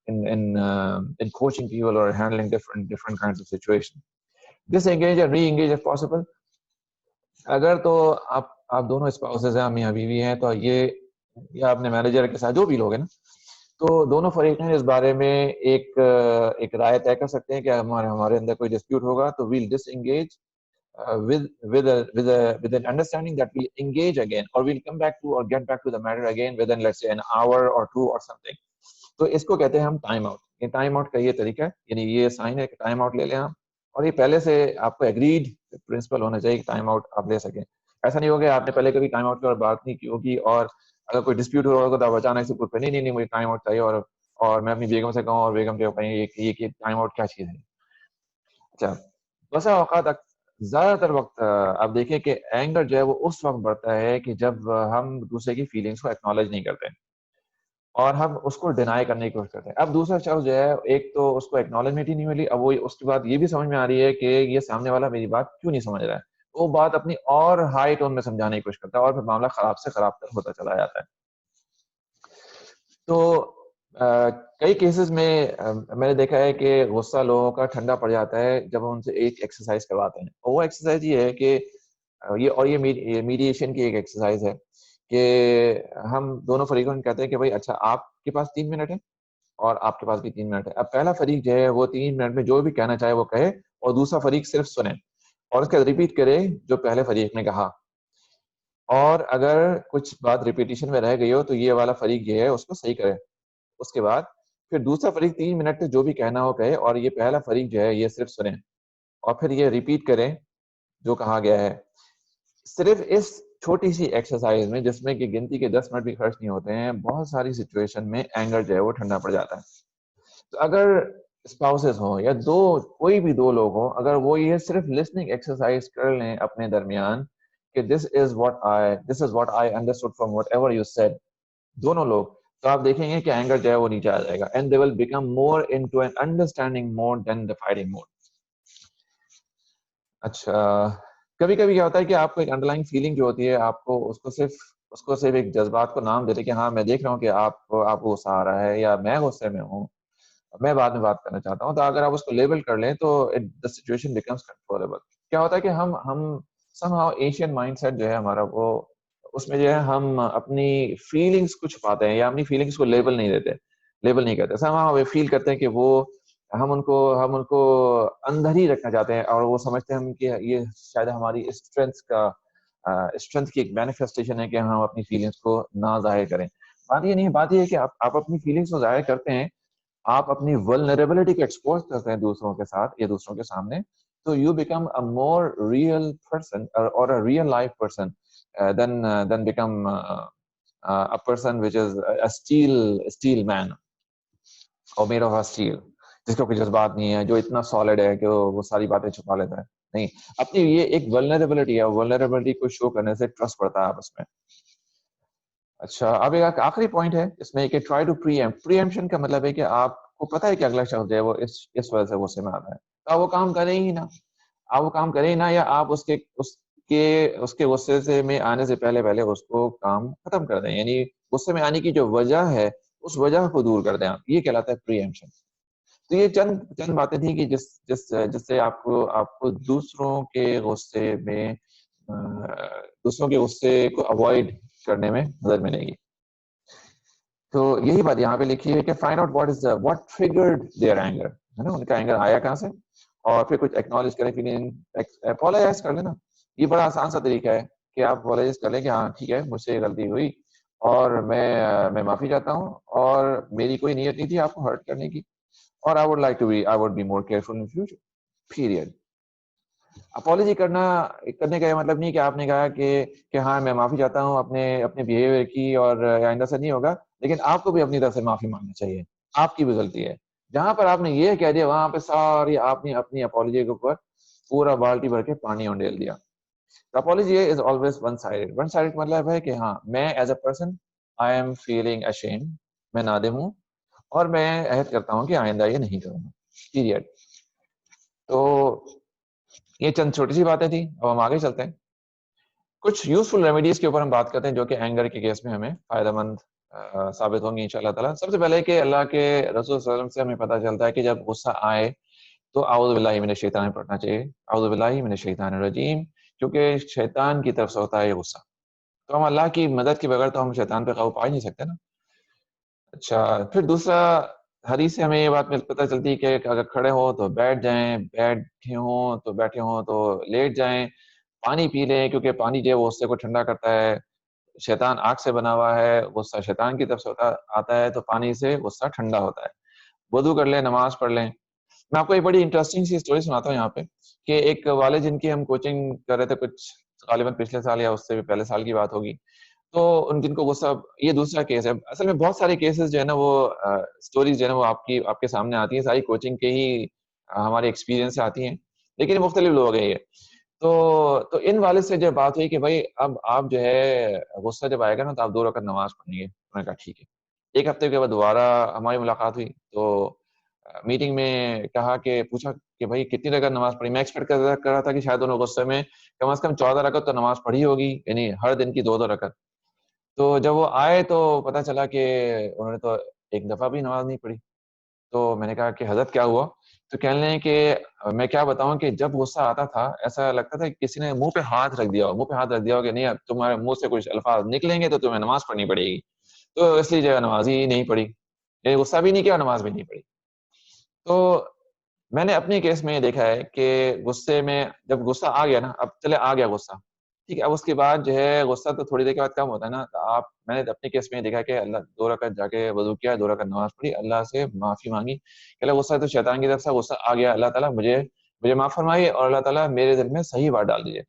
in coaching people or handling different kinds of situations. Disengage and re-engage if possible. اگر تو آپ دونوں اسپاؤسز ہیں, میاں بیوی ہیں, تو یہ یا اپنے مینیجر کے ساتھ جو بھی لوگ ہیں نا, تو دونوں فریقین اس بارے میں ایک رائے طے کر سکتے ہیں کہ ہمارے اندر کوئی ڈسپیوٹ ہوگا تو we'll disengage with an understanding that we'll engage again or we'll come back to or get back to the matter again within let's say an hour or 2 or something. تو اس کو کہتے ہیں ہم ٹائم آؤٹ. یہ time out کا یہ طریقہ ہے, یعنی یہ سائن ہے کہ ٹائم آؤٹ لے لیں آپ, اور یہ پہلے سے آپ کو ایگریڈ پرنسپل ہونا چاہیے کہ ٹائم آؤٹ آپ لے سکیں. ایسا نہیں ہوگا آپ نے پہلے کبھی ٹائم آؤٹ کی اور بات نہیں کی ہوگی, اور اگر کوئی ڈسپیوٹ ہو رہا ہوگا تو آپ اچانک سے پوچھ پہ نہیں مجھے ٹائم آؤٹ چاہیے, اور میں اپنی بیگم سے کہوں اور بیگم جو کہیں یہ ٹائم آؤٹ کیا چیز ہے. اچھا بسا اوقات زیادہ تر وقت آپ دیکھیں کہ اینگر جو ہے وہ اس وقت بڑھتا ہے کہ جب ہم دوسرے کی فیلنگس کو ایکنالج نہیں کرتے اور ہم اس کو ڈینائی کرنے کی کوشش کرتے ہیں. اب دوسرا شخص جو ہے, ایک تو اس کو ایکنالجمنٹ ہی نہیں ملی, اب وہ اس کے بعد یہ بھی سمجھ میں آ رہی ہے کہ یہ سامنے والا میری بات کیوں نہیں سمجھ رہا ہے, وہ بات اپنی اور ہائی ٹون میں سمجھانے کی کوشش کرتا ہے اور پھر معاملہ خراب سے خراب تر ہوتا چلا جاتا ہے. تو کئی کیسز میں میں نے دیکھا ہے کہ غصہ لوگوں کا ٹھنڈا پڑ جاتا ہے جب ہم ان سے ایک ایکسرسائز کرواتے ہیں. اور وہ ایکسرسائز یہ ہے کہ یہ میڈیشن کی ایک ایکسرسائز ہے کہ ہم دونوں فریقوں کو کہتے ہیں کہ بھائی اچھا آپ کے پاس 3 منٹ ہے اور آپ کے پاس بھی 3 منٹ ہے. اب پہلا فریق جو ہے وہ 3 منٹ میں جو بھی کہنا چاہے وہ کہے اور دوسرا فریق صرف سنے اور اس کا ریپیٹ کرے جو پہلے فریق نے کہا. اور اگر کچھ بات ریپیٹیشن میں رہ گئی ہو تو یہ والا فریق جو ہے اس کو صحیح کرے. اس کے بعد پھر دوسرا فریق 3 منٹ تک جو بھی کہنا ہو کہے اور یہ پہلا فریق جو ہے یہ صرف سنے اور پھر یہ ریپیٹ کریں جو کہا گیا ہے. صرف اس چھوٹی سی ایکسرسائز میں جس میں کہ گنتی کے 10 منٹ بھی خرچ نہیں ہوتے ہیں بہت ساری سچویشن میں اینگر جو ہے وہ ٹھنڈا پڑ جاتا ہے. تو اگر اسپاؤسز ہوں یا کوئی بھی دو لوگ ہوں اگر وہ یہ صرف لسننگ ایکسرسائز کر لیں اپنے درمیان کہ this is what I understood from whatever you said دونوں لوگ, تو آپ دیکھیں گے کہ اینگر جو ہے وہ نیچے آ جائے گا and they will become more into an understanding more than the fighting more. اچھا کبھی کبھی کیا ہوتا ہے کہ آپ کو ایک انڈر لائن فیلنگ جو ہوتی ہے آپ کو اس کو صرف ایک جذبات کو نام دیتے کہ ہاں میں دیکھ رہا ہوں کہ آپ کو غصہ آ رہا ہے یا میں غصے میں ہوں, میں بعد میں بات کرنا چاہتا ہوں. تو اگر آپ اس کو لیبل کر لیں تو the situation becomes controllable. کیا ہوتا ہے کہ ہم somehow ایشین مائنڈ سیٹ جو ہے ہمارا وہ اس میں جو ہے ہم اپنی فیلنگس کو چھپاتے ہیں یا اپنی فیلنگس کو لیبل نہیں کرتے. somehow وہ فیل کرتے ہیں کہ وہ ہم ان کو اندر ہی رکھنا چاہتے ہیں اور وہ سمجھتے ہیں کہ یہ شاید ہماری اسٹرینتھ کی ایک مینیفیسٹیشن ہے کہ ہم اپنی فیلنگس کو نہ ظاہر کریں. بات یہ نہیں, بات یہ ہے کہ آپ اپنی فیلنگس کو ظاہر کرتے ہیں, آپ اپنی ولنریبلٹی کو ایکسپوز کرتے ہیں دوسروں کے ساتھ یا دوسروں کے سامنے, تو you become a more real person اور a real life person then become a person which is a steel man اور میڈ آف اے اسٹیل جس کو کوئی جذبات نہیں ہے, جو اتنا سالڈ ہے کہ وہ ساری باتیں چھپا لیتا ہے. نہیں, اپنی یہ ایک ولنریبلٹی ہے, ولنریبلٹی کو شو کرنے سے ٹرسٹ بڑھتا ہے آپس میں. اچھا اب ایک آخری پوائنٹ ہے اس میں کہ ٹرائی ٹو پریمپشن کا مطلب ہے کہ آپ کو پتا ہے کہ اگلا شخص جو ہے وہ اس وجہ سے غصے میں آتا ہے تو آپ وہ کام کریں ہی نہ یا آپ اس کے غصے سے میں آنے سے پہلے اس کو کام ختم کر دیں, یعنی غصے میں آنے کی جو وجہ ہے اس وجہ کو دور کر دیں آپ, یہ کہلاتا ہے پریمپشن. تو یہ چند باتیں تھیں کہ جس سے آپ کو دوسروں کے غصے کو اوائڈ کرنے میں مدد ملے گی. تو یہی بات یہاں پہ لکھی ہے کہ find out what triggered their anger, ہے نا, ان کا اینگر آیا کہاں سے, اور پھر کچھ ایکنالج کریں, اپولوجائز کر لینا. یہ بڑا آسان سا طریقہ ہے کہ آپ اپولوجائز کر لیں کہ ہاں ٹھیک ہے مجھ سے غلطی ہوئی اور میں معافی چاہتا ہوں اور میری کوئی نیت نہیں تھی آپ کو ہرٹ کرنے کی, اور I would be more careful in future. Period. Apology کرنے کا یہ مطلب نہیں کہ آپ نے کہا کہ ہاں میں معافی چاہتا ہوں اپنے بیہیویئر کی اور آئندہ سے نہیں ہوگا, لیکن آپ کو بھی اپنی طرف سے معافی مانگنا چاہیے, آپ کی بھی غلطی ہے. جہاں پر آپ نے یہ کہہ دیا وہاں پہ ساری آپ نے اپنی اپالوجی کے اوپر پورا بالٹی بھر کے پانی اونڈیل دیا. Apology is always one sided مطلب ہے کہ ہاں میں as a person I am feeling ashamed, میں نادم ہوں اور میں عہد کرتا ہوں کہ آئندہ یہ نہیں کروں گا. پیریڈ. تو یہ چند چھوٹی سی باتیں تھیں, اب ہم آگے چلتے ہیں. کچھ یوزفل ریمیڈیز کے اوپر ہم بات کرتے ہیں جو کہ اینگر کے کیس میں ہمیں فائدہ مند ثابت ہوں گی انشاءاللہ تعالیٰ. سب سے پہلے کہ اللہ کے رسول صلی اللہ علیہ وسلم سے ہمیں پتہ چلتا ہے کہ جب غصہ آئے تو اعوذ باللہ من الشیطان پڑھنا چاہیے, اعوذ باللہ من الشیطان الرجیم, کیونکہ شیطان کی طرف سے ہوتا ہے یہ غصہ. تو ہم اللہ کی مدد کے بغیر تو ہم شیطان پہ قابو پا ہی نہیں سکتے نا. اچھا پھر دوسرا حدیث سے ہمیں یہ بات پتہ چلتی ہے کہ اگر کھڑے ہوں تو بیٹھ جائیں, بیٹھے ہوں تو لیٹ جائیں, پانی پی لیں کیونکہ پانی جو ہے وہ غصے کو ٹھنڈا کرتا ہے. شیطان آگ سے بنا ہوا ہے, غصہ شیطان کی طرف سے آتا ہے, تو پانی سے غصہ ٹھنڈا ہوتا ہے. وضو کر لیں, نماز پڑھ لیں. میں آپ کو ایک بڑی انٹرسٹنگ سی اسٹوری سناتا ہوں یہاں پہ کہ ایک والد جن کی ہم کوچنگ کر رہے تھے کچھ غالباً پچھلے سال یا اس سے بھی پہلے سال کی بات ہوگی, تو جن کو غصہ, یہ دوسرا کیس ہے. اصل میں بہت سارے کیسز جو ہے نا وہ اسٹوریز جو ہے نا وہ آپ کے سامنے آتی ہیں, ساری کوچنگ کے ہی ہمارے ایکسپیرینس سے آتی ہیں, لیکن مختلف لوگ ہیں یہ. تو ان والد سے جب بات ہوئی کہ بھائی اب آپ جو ہے غصہ جب آئے گا نا تو آپ 2 رکعت نماز پڑھیں گے, انہوں نے کہا ٹھیک ہے. ایک ہفتے کے بعد دوبارہ ہماری ملاقات ہوئی تو میٹنگ میں پوچھا کہ بھائی کتنی رکعت نماز پڑھی. میں ایکسپیکٹ کر رہا تھا کہ شاید انہوں غصے میں کم از کم 14 رکعت تو نماز پڑھی ہوگی, یعنی ہر دن کی 2 رکعت. تو جب وہ آئے تو پتہ چلا کہ انہوں نے تو ایک دفعہ بھی نماز نہیں پڑھی. تو میں نے کہا کہ حضرت کیا ہوا؟ تو کہنے لگے کہ میں کیا بتاؤں کہ جب غصہ آتا تھا ایسا لگتا تھا کہ کسی نے منہ پہ ہاتھ رکھ دیا ہو کہ نہیں اب تمہارے منہ سے کچھ الفاظ نکلیں گے تو تمہیں نماز پڑھنی پڑے گی. تو اس لیے جو ہے نماز ہی نہیں پڑھی, یعنی غصہ بھی نہیں کیا, نماز بھی نہیں پڑھی. تو میں نے اپنے کیس میں یہ دیکھا ہے کہ غصے میں جب غصہ آ گیا نا, اب چلے آ گیا غصہ, ٹھیک ہے, اب اس کے بعد جو ہے غصہ تو تھوڑی دیر کے بعد کم ہوتا ہے نا. تو میں نے اپنے کیس میں یہ دیکھا کہ اللہ 2 رکعت جا کے وضو کیا, 2 رکعت نماز پڑھی, اللہ سے معافی مانگی کہ اللہ غصہ تو شیطان کی طرف سے غصہ آ گیا, اللہ تعالیٰ مجھے معاف فرمائیے اور اللہ تعالیٰ میرے دل میں صحیح بات ڈال دیجیے.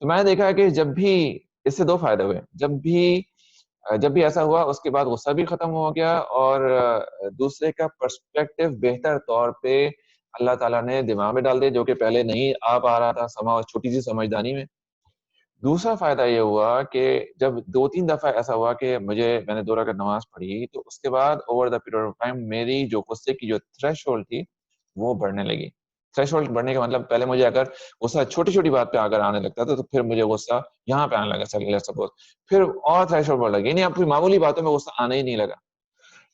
تو میں نے دیکھا کہ جب بھی اس سے 2 فائدے ہوئے, جب بھی ایسا ہوا اس کے بعد غصہ بھی ختم ہو گیا اور دوسرے کا پرسپیکٹو بہتر طور پہ اللہ تعالیٰ نے دماغ میں ڈال دیا, جو کہ پہلے نہیں آ پا رہا تھا چھوٹی سی سمجھدانی میں. دوسرا فائدہ یہ ہوا کہ جب 2-3 دفعہ ایسا ہوا کہ میں نے 2 رکعت نماز پڑھی, تو اس کے بعد over the period of time میری جو غصے کی جو تھریش ہولڈ تھی وہ بڑھنے لگی. تھریش ہولڈ بڑھنے کا مطلب پہلے مجھے اگر غصہ چھوٹی چھوٹی بات پہ اگر آنے لگتا تھا تو پھر مجھے غصہ یہاں پہ آنے لگا سپوز, پھر اور تھریش ہولڈ بڑھ لگی, یعنی اب کوئی معمولی باتوں میں غصہ آنے ہی نہیں لگا.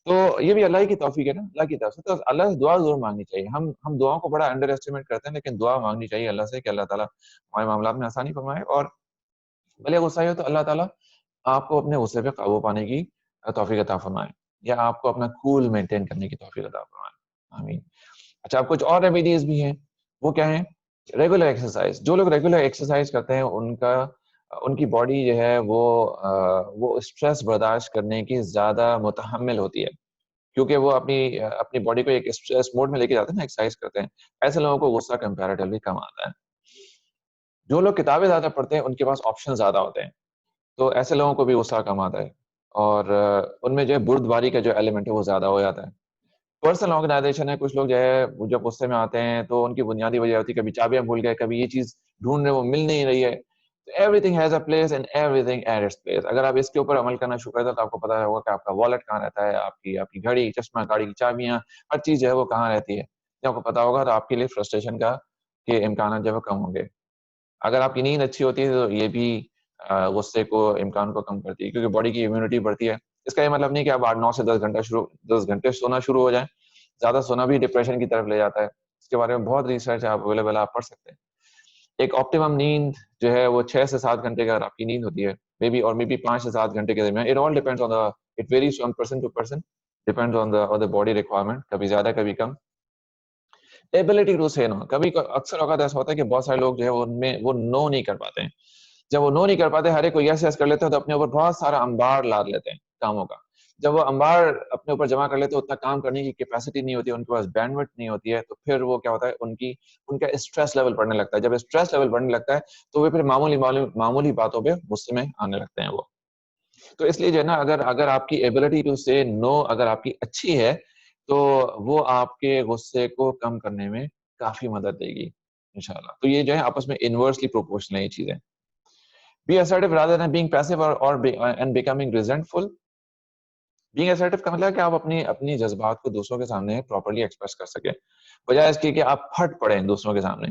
تو یہ بھی اللہ کی توفیق ہے نا, اللہ کی طرف سے. تو اللہ سے دعا ضرور مانگنی چاہیے. ہم دعاؤں کو بڑا انڈر ایسٹیمیٹ کرتے ہیں, لیکن دعا مانگنی چاہیے اللہ سے کہ اللہ تعالیٰ ہمارے معاملات میں آسانی فرمائے, اور بھلے غصہ ہو تو اللہ تعالیٰ آپ کو اپنے غصے پہ قابو پانے کی توفیق عطا فرمائے, یا آپ کو اپنا کول مینٹین کرنے کی توفیق عطا فرمائے, آمین. اچھا, اب کچھ اور ریمیڈیز بھی ہیں, وہ کیا ہیں؟ Regular exercise. جو لوگ ریگولر ایکسرسائز کرتے ہیں ان کی باڈی جو ہے وہ اسٹریس برداشت کرنے کی زیادہ متحمل ہوتی ہے, کیونکہ وہ اپنی باڈی کو ایک اسٹریس موڈ میں لے کے جاتے ہیں نا, ایکسرسائز کرتے ہیں. ایسے لوگوں کو غصہ کمپیریٹیولی کم آتا ہے. جو لوگ کتابیں زیادہ پڑھتے ہیں ان کے پاس آپشن زیادہ ہوتے ہیں, تو ایسے لوگوں کو بھی غصہ کم آتا ہے, اور ان میں جو ہے بردباری کا جو ایلیمنٹ ہے وہ زیادہ ہو جاتا ہے. پرسنل آرگنائزیشن ہے, کچھ لوگ جو ہے جب غصے میں آتے ہیں تو ان کی بنیادی وجہ ہوتی ہے کبھی چابیاں بھول گئے, کبھی یہ چیز ڈھونڈ رہے وہ مل نہیں رہی ہے. Everything has a place and everything at its place. اگر آپ اس کے اوپر عمل کرنا شروع کرتے ہیں تو آپ کو پتا ہوگا کہ آپ کا والیٹ کہاں رہتا ہے, آپ کی گھڑی, چشمہ, گاڑی کی چابیاں, ہر چیز جو ہے وہ کہاں رہتی ہے. جب آپ کو پتا ہوگا تو آپ کے لیے فرسٹریشن کے امکانات جو ہے وہ کم ہوں گے. اگر آپ کی نیند اچھی ہوتی ہے تو یہ بھی غصے کو امکان کو کم کرتی ہے, کیونکہ باڈی کی امیونٹی بڑھتی ہے. اس کا یہ مطلب نہیں کہ آپ 9 سے 10 گھنٹے سونا شروع ہو جائیں. زیادہ سونا بھی ڈپریشن کی طرف لے جاتا ہے. اس کے بارے میں بہت ریسرچ ہے, آپ اویلیبل آپ پڑھ سکتے ہیں. ایک آپٹیمم نیند جو ہے وہ 6 سے 7 گھنٹے کا آپ کی نیند ہوتی ہے, مے بی 5 سے 7 گھنٹے کے درمیان. It all depends on it varies from person to person, depends on the body requirement, کبھی زیادہ کبھی کم. ایبلٹی ٹو سے نو, کبھی اکثر اوقات ایسا ہوتا ہے کہ بہت سارے لوگ جو ہے ان میں وہ نو نہیں کر پاتے ہیں. جب وہ نو نہیں کر پاتے, ہر ایک کو یس یس کر لیتے ہیں, تو اپنے اوپر بہت سارا انبار لاد لیتے ہیں کاموں کا. جب وہ انبار اپنے اوپر جمع کر لیتے ہیں, اتنا کام کرنے کی کیپیسٹی نہیں ہوتی, ان کے پاس بینڈوڈ نہیں ہوتی ہے, تو پھر وہ کیا ہوتا ہے, ان کا اسٹریس لیول بڑھنے لگتا ہے. جب اسٹریس لیول بڑھنے لگتا ہے تو وہ پھر معمولی باتوں پہ غصے میں آنے لگتے ہیں وہ. تو اس لیے جو ہے نا, اگر آپ کی ایبلٹی ٹو سے نو اگر آپ کی اچھی ہے تو وہ آپ کے غصے کو کم کرنے میں کافی مدد دے گی انشاءاللہ. تو یہ جو ہے آپس میں انورسلی پروپورشنل ہے یہ چیزیں. Be assertive rather than being passive and becoming resentful. Being assertive کا مطلب ہے کہ آپ اپنی جذبات کو دوسروں کے سامنے پراپرلی ایکسپریس کر سکیں, بجائے اس کی کہ آپ پھٹ پڑیں دوسروں کے سامنے.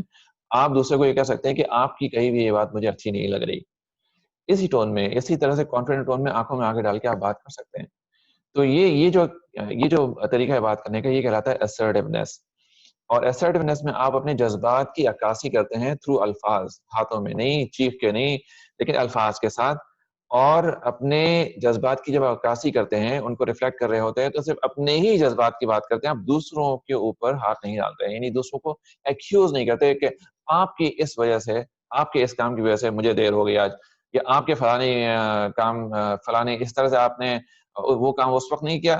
آپ دوسرے کو یہ کہہ سکتے ہیں کہ آپ کی کہی بھی یہ بات مجھے اچھی نہیں لگ رہی. اسی ٹون میں, اسی طرح سے کانفیڈنٹ ٹون میں آنکھوں میں آنکھیں ڈال کے آپ بات کر سکتے ہیں. تو یہ جو طریقہ ہے بات کرنے کا, یہ کہلاتا ہے assertiveness. اور assertiveness میں آپ اپنے جذبات کی عکاسی کرتے ہیں تھرو الفاظ, ہاتھوں میں نہیں, چیخ کے نہیں, لیکن الفاظ کے ساتھ. اور اپنے جذبات کی جب عکاسی کرتے ہیں, ان کو ریفلیکٹ کر رہے ہوتے ہیں, تو صرف اپنے ہی جذبات کی بات کرتے ہیں, آپ دوسروں کے اوپر ہاتھ نہیں ڈالتے ہیں. یعنی دوسروں کو ایکیوز نہیں کرتے کہ آپ کی اس وجہ سے, آپ کے اس کام کی وجہ سے مجھے دیر ہو گئی آج, یا آپ کے فلانے اس طرح سے آپ نے وہ کام اس وقت نہیں کیا,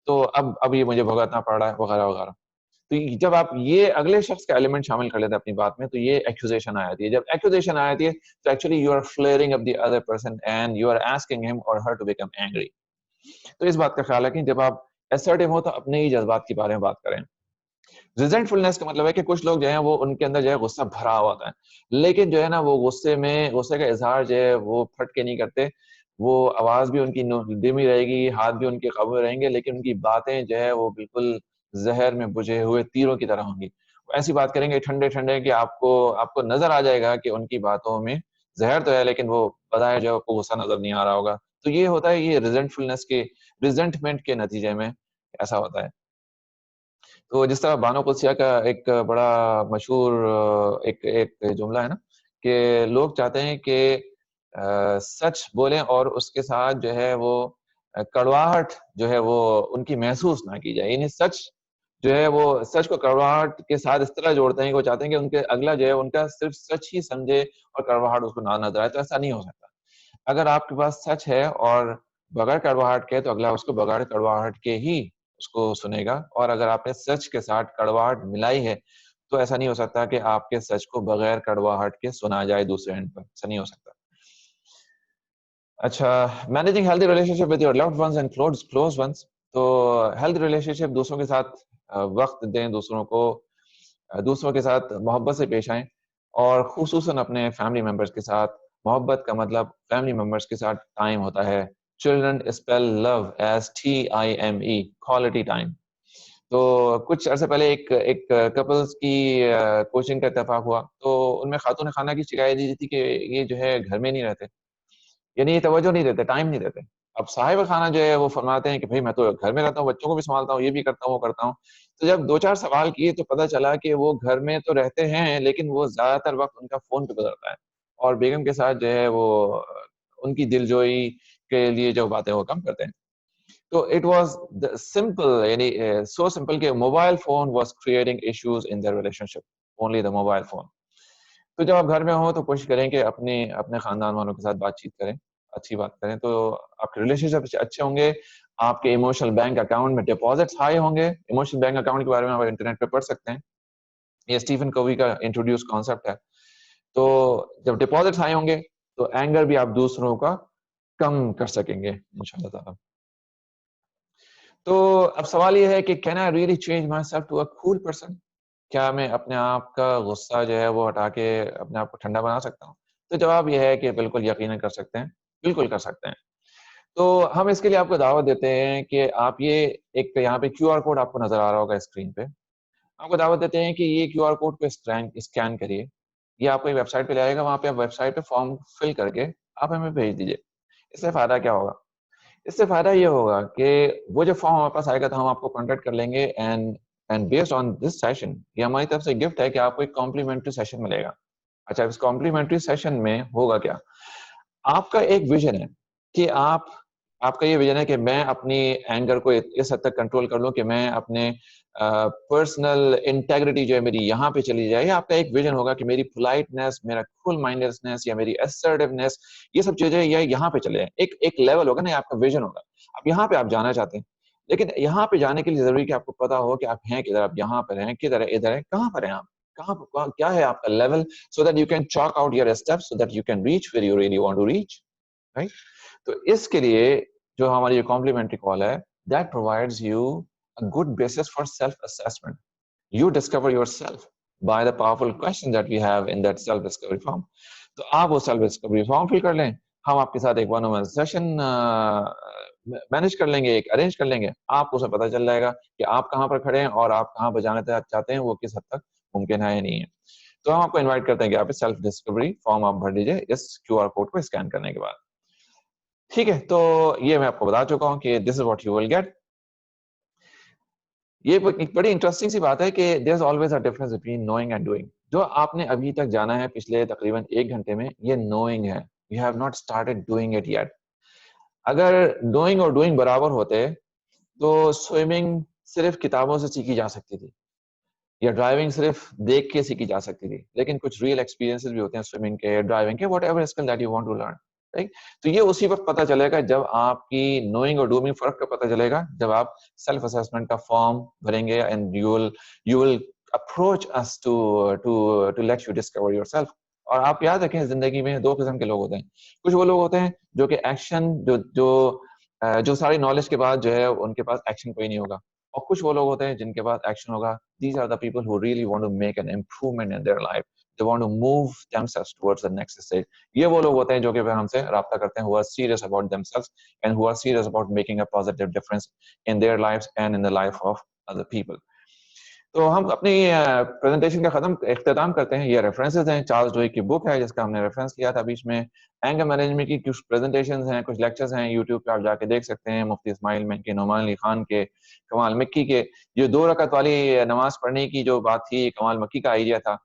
تو اب یہ مجھے بھگتنا پڑ رہا ہے, وغیرہ وغیرہ. تو جب آپ یہ اگلے شخص کا ایلیمنٹ شامل کر لیتے ہیں اپنی بات میں, تو یہ ایکوزیشن آ جاتی ہے. جب ایکوزیشن آ جاتی ہے تو actually you are flaring up the other person and you are asking ہم اور ہر ٹو بیکم اینگری. تو اس بات کا خیال ہے کہ جب آپ assertive ہو تو اپنے ہی جذبات کے بارے میں بات کریں. ریزنٹفلنس کا مطلب ہے کہ کچھ لوگ جو ہیں وہ ان کے اندر جو ہے غصہ بھرا ہوا ہوتا ہے, لیکن جو ہے نا وہ غصے کا اظہار جو ہے وہ پھٹ کے نہیں کرتے. وہ آواز بھی ان کی دھیمی رہے گی, ہاتھ بھی ان کے قابو میں رہیں گے, لیکن ان کی باتیں جو ہے وہ بالکل زہر میں بجھے ہوئے تیروں کی طرح ہوں گی. ایسی بات کریں گے ٹھنڈے کہ آپ کو نظر آ جائے گا کہ ان کی باتوں میں زہر تو ہے, لیکن وہ بظاہر جو ہے آپ کو غصہ نظر نہیں آ رہا ہوگا. تو یہ ہوتا ہے, یہ ریزنٹمنٹ کے نتیجے میں ایسا ہوتا ہے. تو جس طرح بانو قدسیہ کا ایک بڑا مشہور ایک جملہ ہے نا کہ لوگ چاہتے ہیں کہ سچ بولیں اور اس کے ساتھ جو ہے وہ کڑواہٹ جو ہے وہ ان کی محسوس نہ کی جائے. یعنی سچ جو ہے وہ سچ کو کڑواہٹ کے ساتھ اس طرح جوڑتے ہیں کہ وہ چاہتے ہیں کہ ان کے اگلا جو ہے ان کا صرف سچ ہی سمجھے اور کڑواہٹ اس کو نہ نظر آئے. تو ایسا نہیں ہو سکتا. اگر آپ کے پاس سچ ہے اور بغیر کڑواہٹ کے تو اگلا اس کو بغیر کڑواہٹ کے ہی اس کو سنے گا. اور اگر آپ نے سچ کے ساتھ کڑواہٹ ملائی ہے تو ایسا نہیں ہو سکتا کہ آپ کے سچ کو بغیر کڑواہٹ کے سنا جائے دوسرے اینڈ پر. ایسا نہیں ہو سکتا. اچھا, managing healthy relationship with your loved ones and close ones. تو ہیلدی ریلیشن شپ دوسروں کے ساتھ وقت دیں, دوسروں کے ساتھ محبت سے پیش آئیں, اور خصوصاً اپنے فیملی ممبرس کے ساتھ. محبت کا مطلب فیملی ممبرس کے ساتھ ٹائم ہوتا ہے. چلڈرن اسپیل لو ایز TIME, کوالٹی ٹائم. تو کچھ عرصے پہلے ایک کپلز کی کوچنگ کا اتفاق ہوا, تو ان میں خاتون خانہ کی شکایت دی تھی کہ یہ جو ہے گھر میں نہیں رہتے, یعنی یہ توجہ نہیں دیتے, ٹائم نہیں دیتے. اب صاحب خانہ جو ہے وہ فرماتے ہیں کہ بھائی میں تو گھر میں رہتا ہوں, بچوں کو بھی سنبھالتا ہوں, یہ بھی کرتا ہوں, وہ کرتا ہوں. تو جب 2-4 سوال کیے تو پتہ چلا کہ وہ گھر میں تو رہتے ہیں لیکن وہ زیادہ تر وقت ان کا فون پہ گزرتا ہے, اور بیگم کے ساتھ جو ہے وہ ان کی دلجوئی کے لیے جو باتیں وہ کم کرتے ہیں. تو اٹ واز سمپل, یعنی سو سمپل کہ mobile phone was creating issues in their relationship, only the mobile phone. تو جب آپ گھر میں ہوں تو کوشش کریں کہ اپنے خاندان والوں کے ساتھ بات چیت کریں, اچھی بات کریں, تو آپ کے ریلیشن شپ اچھے ہوں گے. آپ کے ایموشنل بینک اکاؤنٹ میں ڈپازٹس ہائی ہوں گے. ایموشنل بینک اکاؤنٹ کے بارے میں آپ انٹرنیٹ پہ پڑھ سکتے ہیں, یہ اسٹیفن کووی کا انٹروڈیوس کانسیپٹ ہے. تو جب ڈپازٹس ہائی ہوں گے تو اینگر بھی آپ دوسروں کا کم کر سکیں گے انشاءاللہ تعالی. تو اب سوال یہ ہے کہ can I really change myself to a cool person, کیا میں اپنے آپ کا غصہ جو ہے وہ ہٹا کے اپنے آپ کو ٹھنڈا بنا سکتا ہوں؟ تو جواب یہ ہے کہ بالکل یقیناً کر سکتے ہیں, بالکل کر سکتے ہیں. تو ہم اس کے لیے آپ کو دعوت دیتے ہیں کہ آپ یہ ایک یہاں پہ QR کوڈ آپ کو نظر آ رہا ہوگا اسکرین پہ, آپ کو دعوت دیتے ہیں کہ یہ QR کوڈ کو اسکین کریے. یہ آپ کو ویب سائٹ پہ لے آئے گا, وہاں پہ آپ ویب سائٹ پہ فارم فل کر کے آپ ہمیں بھیج دیجیے. اس سے فائدہ کیا ہوگا؟ اس سے فائدہ یہ ہوگا کہ وہ جو فارم ہمارے پاس آئے گا تو ہم آپ کو کانٹیکٹ کر لیں گے, and based on this session, یہ ہماری طرف سے گفٹ ہے کہ آپ کو ایک کمپلیمنٹری سیشن ملے گا. اچھا, اس کمپلیمنٹری سیشن میں ہوگا کیا؟ آپ کا ایک ویژن ہے کہ آپ کا یہ ویژن ہے کہ میں اپنی اینگر کو اس حد تک کنٹرول کر لوں کہ میں اپنے پرسنل انٹیگریٹی جو ہے میری یہاں پہ چلی جائے. آپ کا ایک ویژن ہوگا کہ میری پولائٹنس, میرا کول مائنڈنس یا میری اسرٹیونیس, یہ سب چیزیں یہاں پہ چلے. ایک لیول ہوگا نا, آپ کا ویژن ہوگا. اب یہاں پہ آپ جانا چاہتے ہیں, لیکن یہاں پہ جانے کے لیے ضروری کہ آپ کو پتا ہو کہ آپ ہیں کدھر, آپ یہاں پر ہیں کدھر ہے, ادھر ہے, کہاں پر ہیں آپ, کہاں کیا ہے آپ کا level, so that you can chalk out your steps so that you can reach where you really want to reach, right? تو اس کے لیے جو ہماری یہ کمپلیمنٹری کال ہے, that provides you a good basis for self assessment. You discover yourself by the powerful questions that we have in that self discovery form. تو آپ وہ self discovery form فل کر لیں, ہم آپ کے ساتھ ایک one-on-one سیشن مینج کر لیں گے, ایک ارینج کر لیں گے. آپ کو اسے پتہ چل جائے گا کہ آپ کہاں پر کھڑے ہیں اور آپ کہاں پر جانا چاہتے ہیں, وہ کس حد تک ممکن ہے یا نہیں ہے. تو ہم آپ کو انوائٹ کرتے ہیں کہ آپ سیلف ڈسکوری فارم آپ بھر لیجیے اس QR کوڈ کو اسکین کرنے کے بعد. ٹھیک ہے, تو یہ میں آپ کو بتا چکا ہوں کہ this is what you will get. یہ ایک بڑی انٹرسٹنگ سی بات ہے کہ there is always a difference between knowing and doing. جو آپ نے ابھی تک جانا ہے پچھلے تقریباً 1 گھنٹے میں, یہ نوئنگ ہے. You have not started doing it yet. اگر نوئنگ اور ڈوئنگ برابر ہوتے تو سوئمنگ صرف کتابوں سے سیکھی جا سکتی تھی, یا ڈرائیونگ صرف دیکھ کے سیکھی جا سکتی تھی. لیکن کچھ ریئل ایکسپیرینسز بھی ہوتے ہیں سوئمنگ کے, ڈرائیونگ کے, whatever skill that you want to learn. تو یہ اسی وقت پتہ چلے گا جب آپ کی نوئنگ اور ڈوئنگ فرق کا پتہ چلے گا, جب آپ سیلف اسیسمنٹ کا فارم بھریں گے, and you will approach us to let you discover yourself. اور آپ یاد رکھیں, زندگی میں 2 قسم کے لوگ ہوتے ہیں. کچھ وہ لوگ ہوتے ہیں جو کہ ایکشن جو ساری نالج کے بعد جو ہے ان کے پاس ایکشن کوئی نہیں ہوگا, اور کچھ وہ لوگ ہوتے ہیں جن کے پاس ایکشن ہوگا. These are the people who really want to make an improvement in their life. They want to move themselves towards the next stage. یہ وہ لوگ ہوتے ہیں جو کہ ہم سے رابطہ کرتے ہیں, who are serious about themselves and who are serious about making a positive difference in their lives and in the life of other people. تو ہم اپنی پریزنٹیشن کا اختتام کرتے ہیں. یہ ریفرنسز ہیں, چارلس ڈوئی کی بک ہے جس کا ہم نے ریفرنس کیا تھا بیچ میں. اینگر مینجمنٹ کی کچھ پریزنٹیشنز ہیں, کچھ لیکچرز ہیں, یوٹیوب پہ آپ جا کے دیکھ سکتے ہیں. مفتی اسماعیل مین کے, نعمان علی خان کے, کمال مکی کے. یہ 2 رکعت والی نماز پڑھنے کی جو بات تھی, کمال مکی کا آئیڈیا تھا.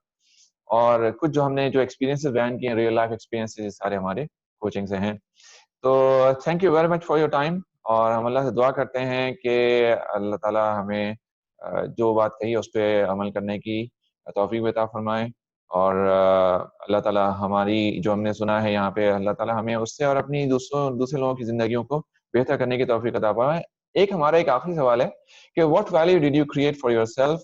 اور کچھ جو ہم نے جو ایکسپیرینسز بیان کیے, ریئل لائف ایکسپیرینسز, سارے ہمارے کوچنگ سے ہیں. تو thank you very much for your time. اور ہم اللہ سے دعا کرتے ہیں کہ اللہ تعالیٰ ہمیں جو بات کہی اس پہ عمل کرنے کی توفیق عطا فرمائے. اور اللہ تعالیٰ ہماری جو ہم نے سنا ہے یہاں پہ, اللہ تعالیٰ ہمیں اس سے اور اپنی دوسرے لوگوں کی زندگیوں کو بہتر کرنے کی توفیق عطا فرمائے. ہمارا ایک آخری سوال ہے کہ what value did you create for your self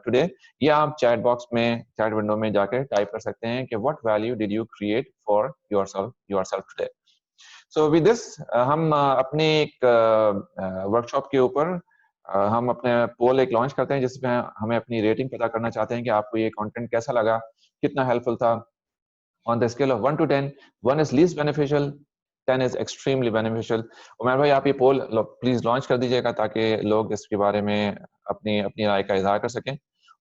today. یہ آپ چیٹ باکس میں, چیٹ ونڈو میں جا کے ٹائپ کر سکتے ہیں کہ what value did you create for your self today. So with دس ہم اپنے ایک ورکشاپ کے اوپر ہم اپنے پول ایک لانچ کرتے ہیں جس میں ہمیں اپنی ریٹنگ پتا کرنا چاہتے ہیں کہ آپ کو یہ کنٹینٹ کیسا لگا, کتنا ہیلپ فل تھا. آن the scale of 1 to 10, 1 is least beneficial, 10 is extremely beneficial. Umair بھائی آپ یہ پول پلیز لانچ کر دیجیے گا تاکہ لوگ اس کے بارے میں اپنی رائے کا اظہار کر سکیں.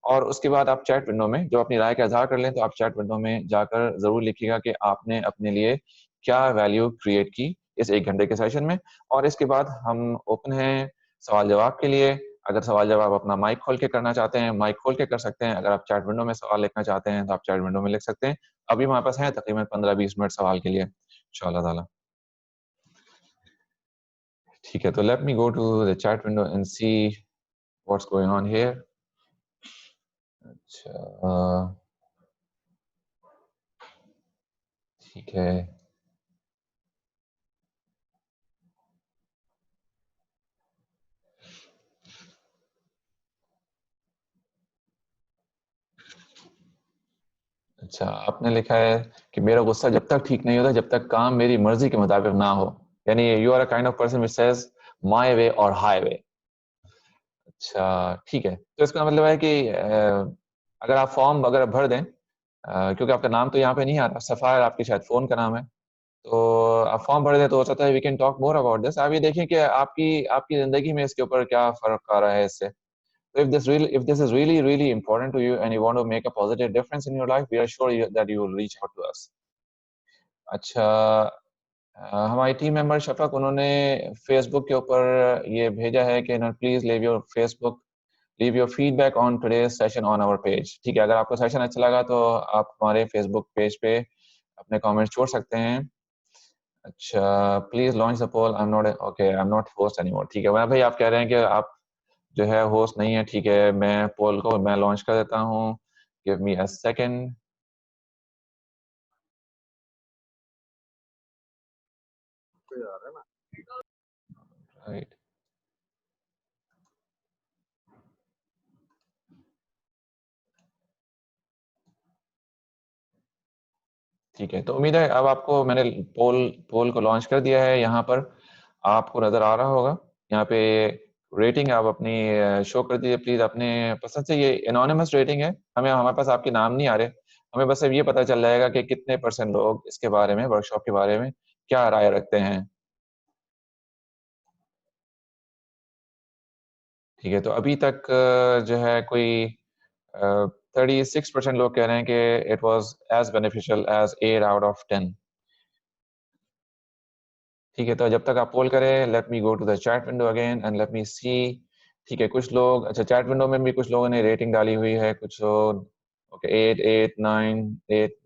اور اس کے بعد آپ چیٹ ونڈو میں جب اپنی رائے کا اظہار کر لیں تو آپ چیٹ ونڈو میں جا کر ضرور لکھیے گا کہ آپ نے اپنے لیے کیا ویلیو کریٹ کی اس 1 گھنٹے کے سیشن میں. اور اس کے بعد ہم اوپن ہیں سوال جواب کے لیے. اگر سوال جواب اپنا مائک کھول کے کرنا چاہتے ہیں, مائک کھول کے کر سکتے ہیں. اگر آپ چیٹ ونڈو میں سوال لکھنا چاہتے ہیں تو آپ چیٹ ونڈو میں لکھ سکتے ہیں. ابھی ہمارے پاس ہے تقریباً 15-20 منٹ سوال کے لیے انشاءاللہ تعالیٰ. ٹھیک ہے, تو let me go to the chat window and see what's going on here. اچھا ٹھیک ہے. اچھا, آپ نے لکھا ہے کہ میرا غصہ جب تک ٹھیک نہیں ہوتا جب تک کام میری مرضی کے مطابق نہ ہو. یعنی you are a kind of person which says my way اور ہائی وے. اچھا ٹھیک ہے, تو اس کا مطلب ہے کہ اگر آپ فارم اگر بھر دیں, کیونکہ آپ کا نام تو یہاں پہ نہیں آ رہا, سفائر آپ کی شاید فون کا نام ہے, تو آپ فارم بھر دیں تو ہو سکتا ہے we can talk more about this. آپ یہ دیکھیں کہ آپ کی زندگی میں اس کے اوپر کیا فرق آ رہا ہے اس سے. if this is really important to you and you want to make a positive difference in your life, we are sure that you will reach out to us. اچھا, ہماری ٹیم ممبر شفق انہوں نے فیس بک کے اوپر یہ بھیجا ہے کہ please leave your feedback on today's session on our page. ٹھیک ہے, اگر آپ کو سیشن اچھا لگا تو آپ ہمارے فیس بک پیج پہ اپنے کامنٹس چھوڑ سکتے ہیں. اچھا, please launch the poll. I am not host any more. ٹھیک ہے بھائی, آپ کہہ رہے ہیں کہ آپ جو ہے ہوسٹ نہیں ہے. ٹھیک ہے, میں پول کو میں لانچ کر دیتا ہوں. Give me a second. Right, ٹھیک ہے. تو امید ہے اب آپ کو میں نے پول کو لانچ کر دیا ہے. یہاں پر آپ کو نظر آ رہا ہوگا, یہاں پہ ریٹنگ آپ اپنی شو کر دیجیے پلیز اپنے پسند سے. یہ انونیمس ریٹنگ ہے, ہمارے پاس آپ کے نام نہیں آ رہے, ہمیں بس اب یہ پتہ چل جائے گا کہ کتنے % لوگ اس کے بارے میں, ورکشاپ کے بارے میں کیا رائے رکھتے ہیں. ٹھیک ہے, تو ابھی تک جو ہے کوئی 36% لوگ کہہ رہے ہیں کہ it was as beneficial as 8 out of 10. ٹھیک ہے, تو جب تک آپ پول کریں let me go to the chat window again and let me see. ٹھیک ہے, کچھ لوگ, اچھا چیٹ ونڈو میں بھی کچھ لوگوں نے ریٹنگ ڈالی ہوئی ہے, کچھ لوگ اوکے 8 8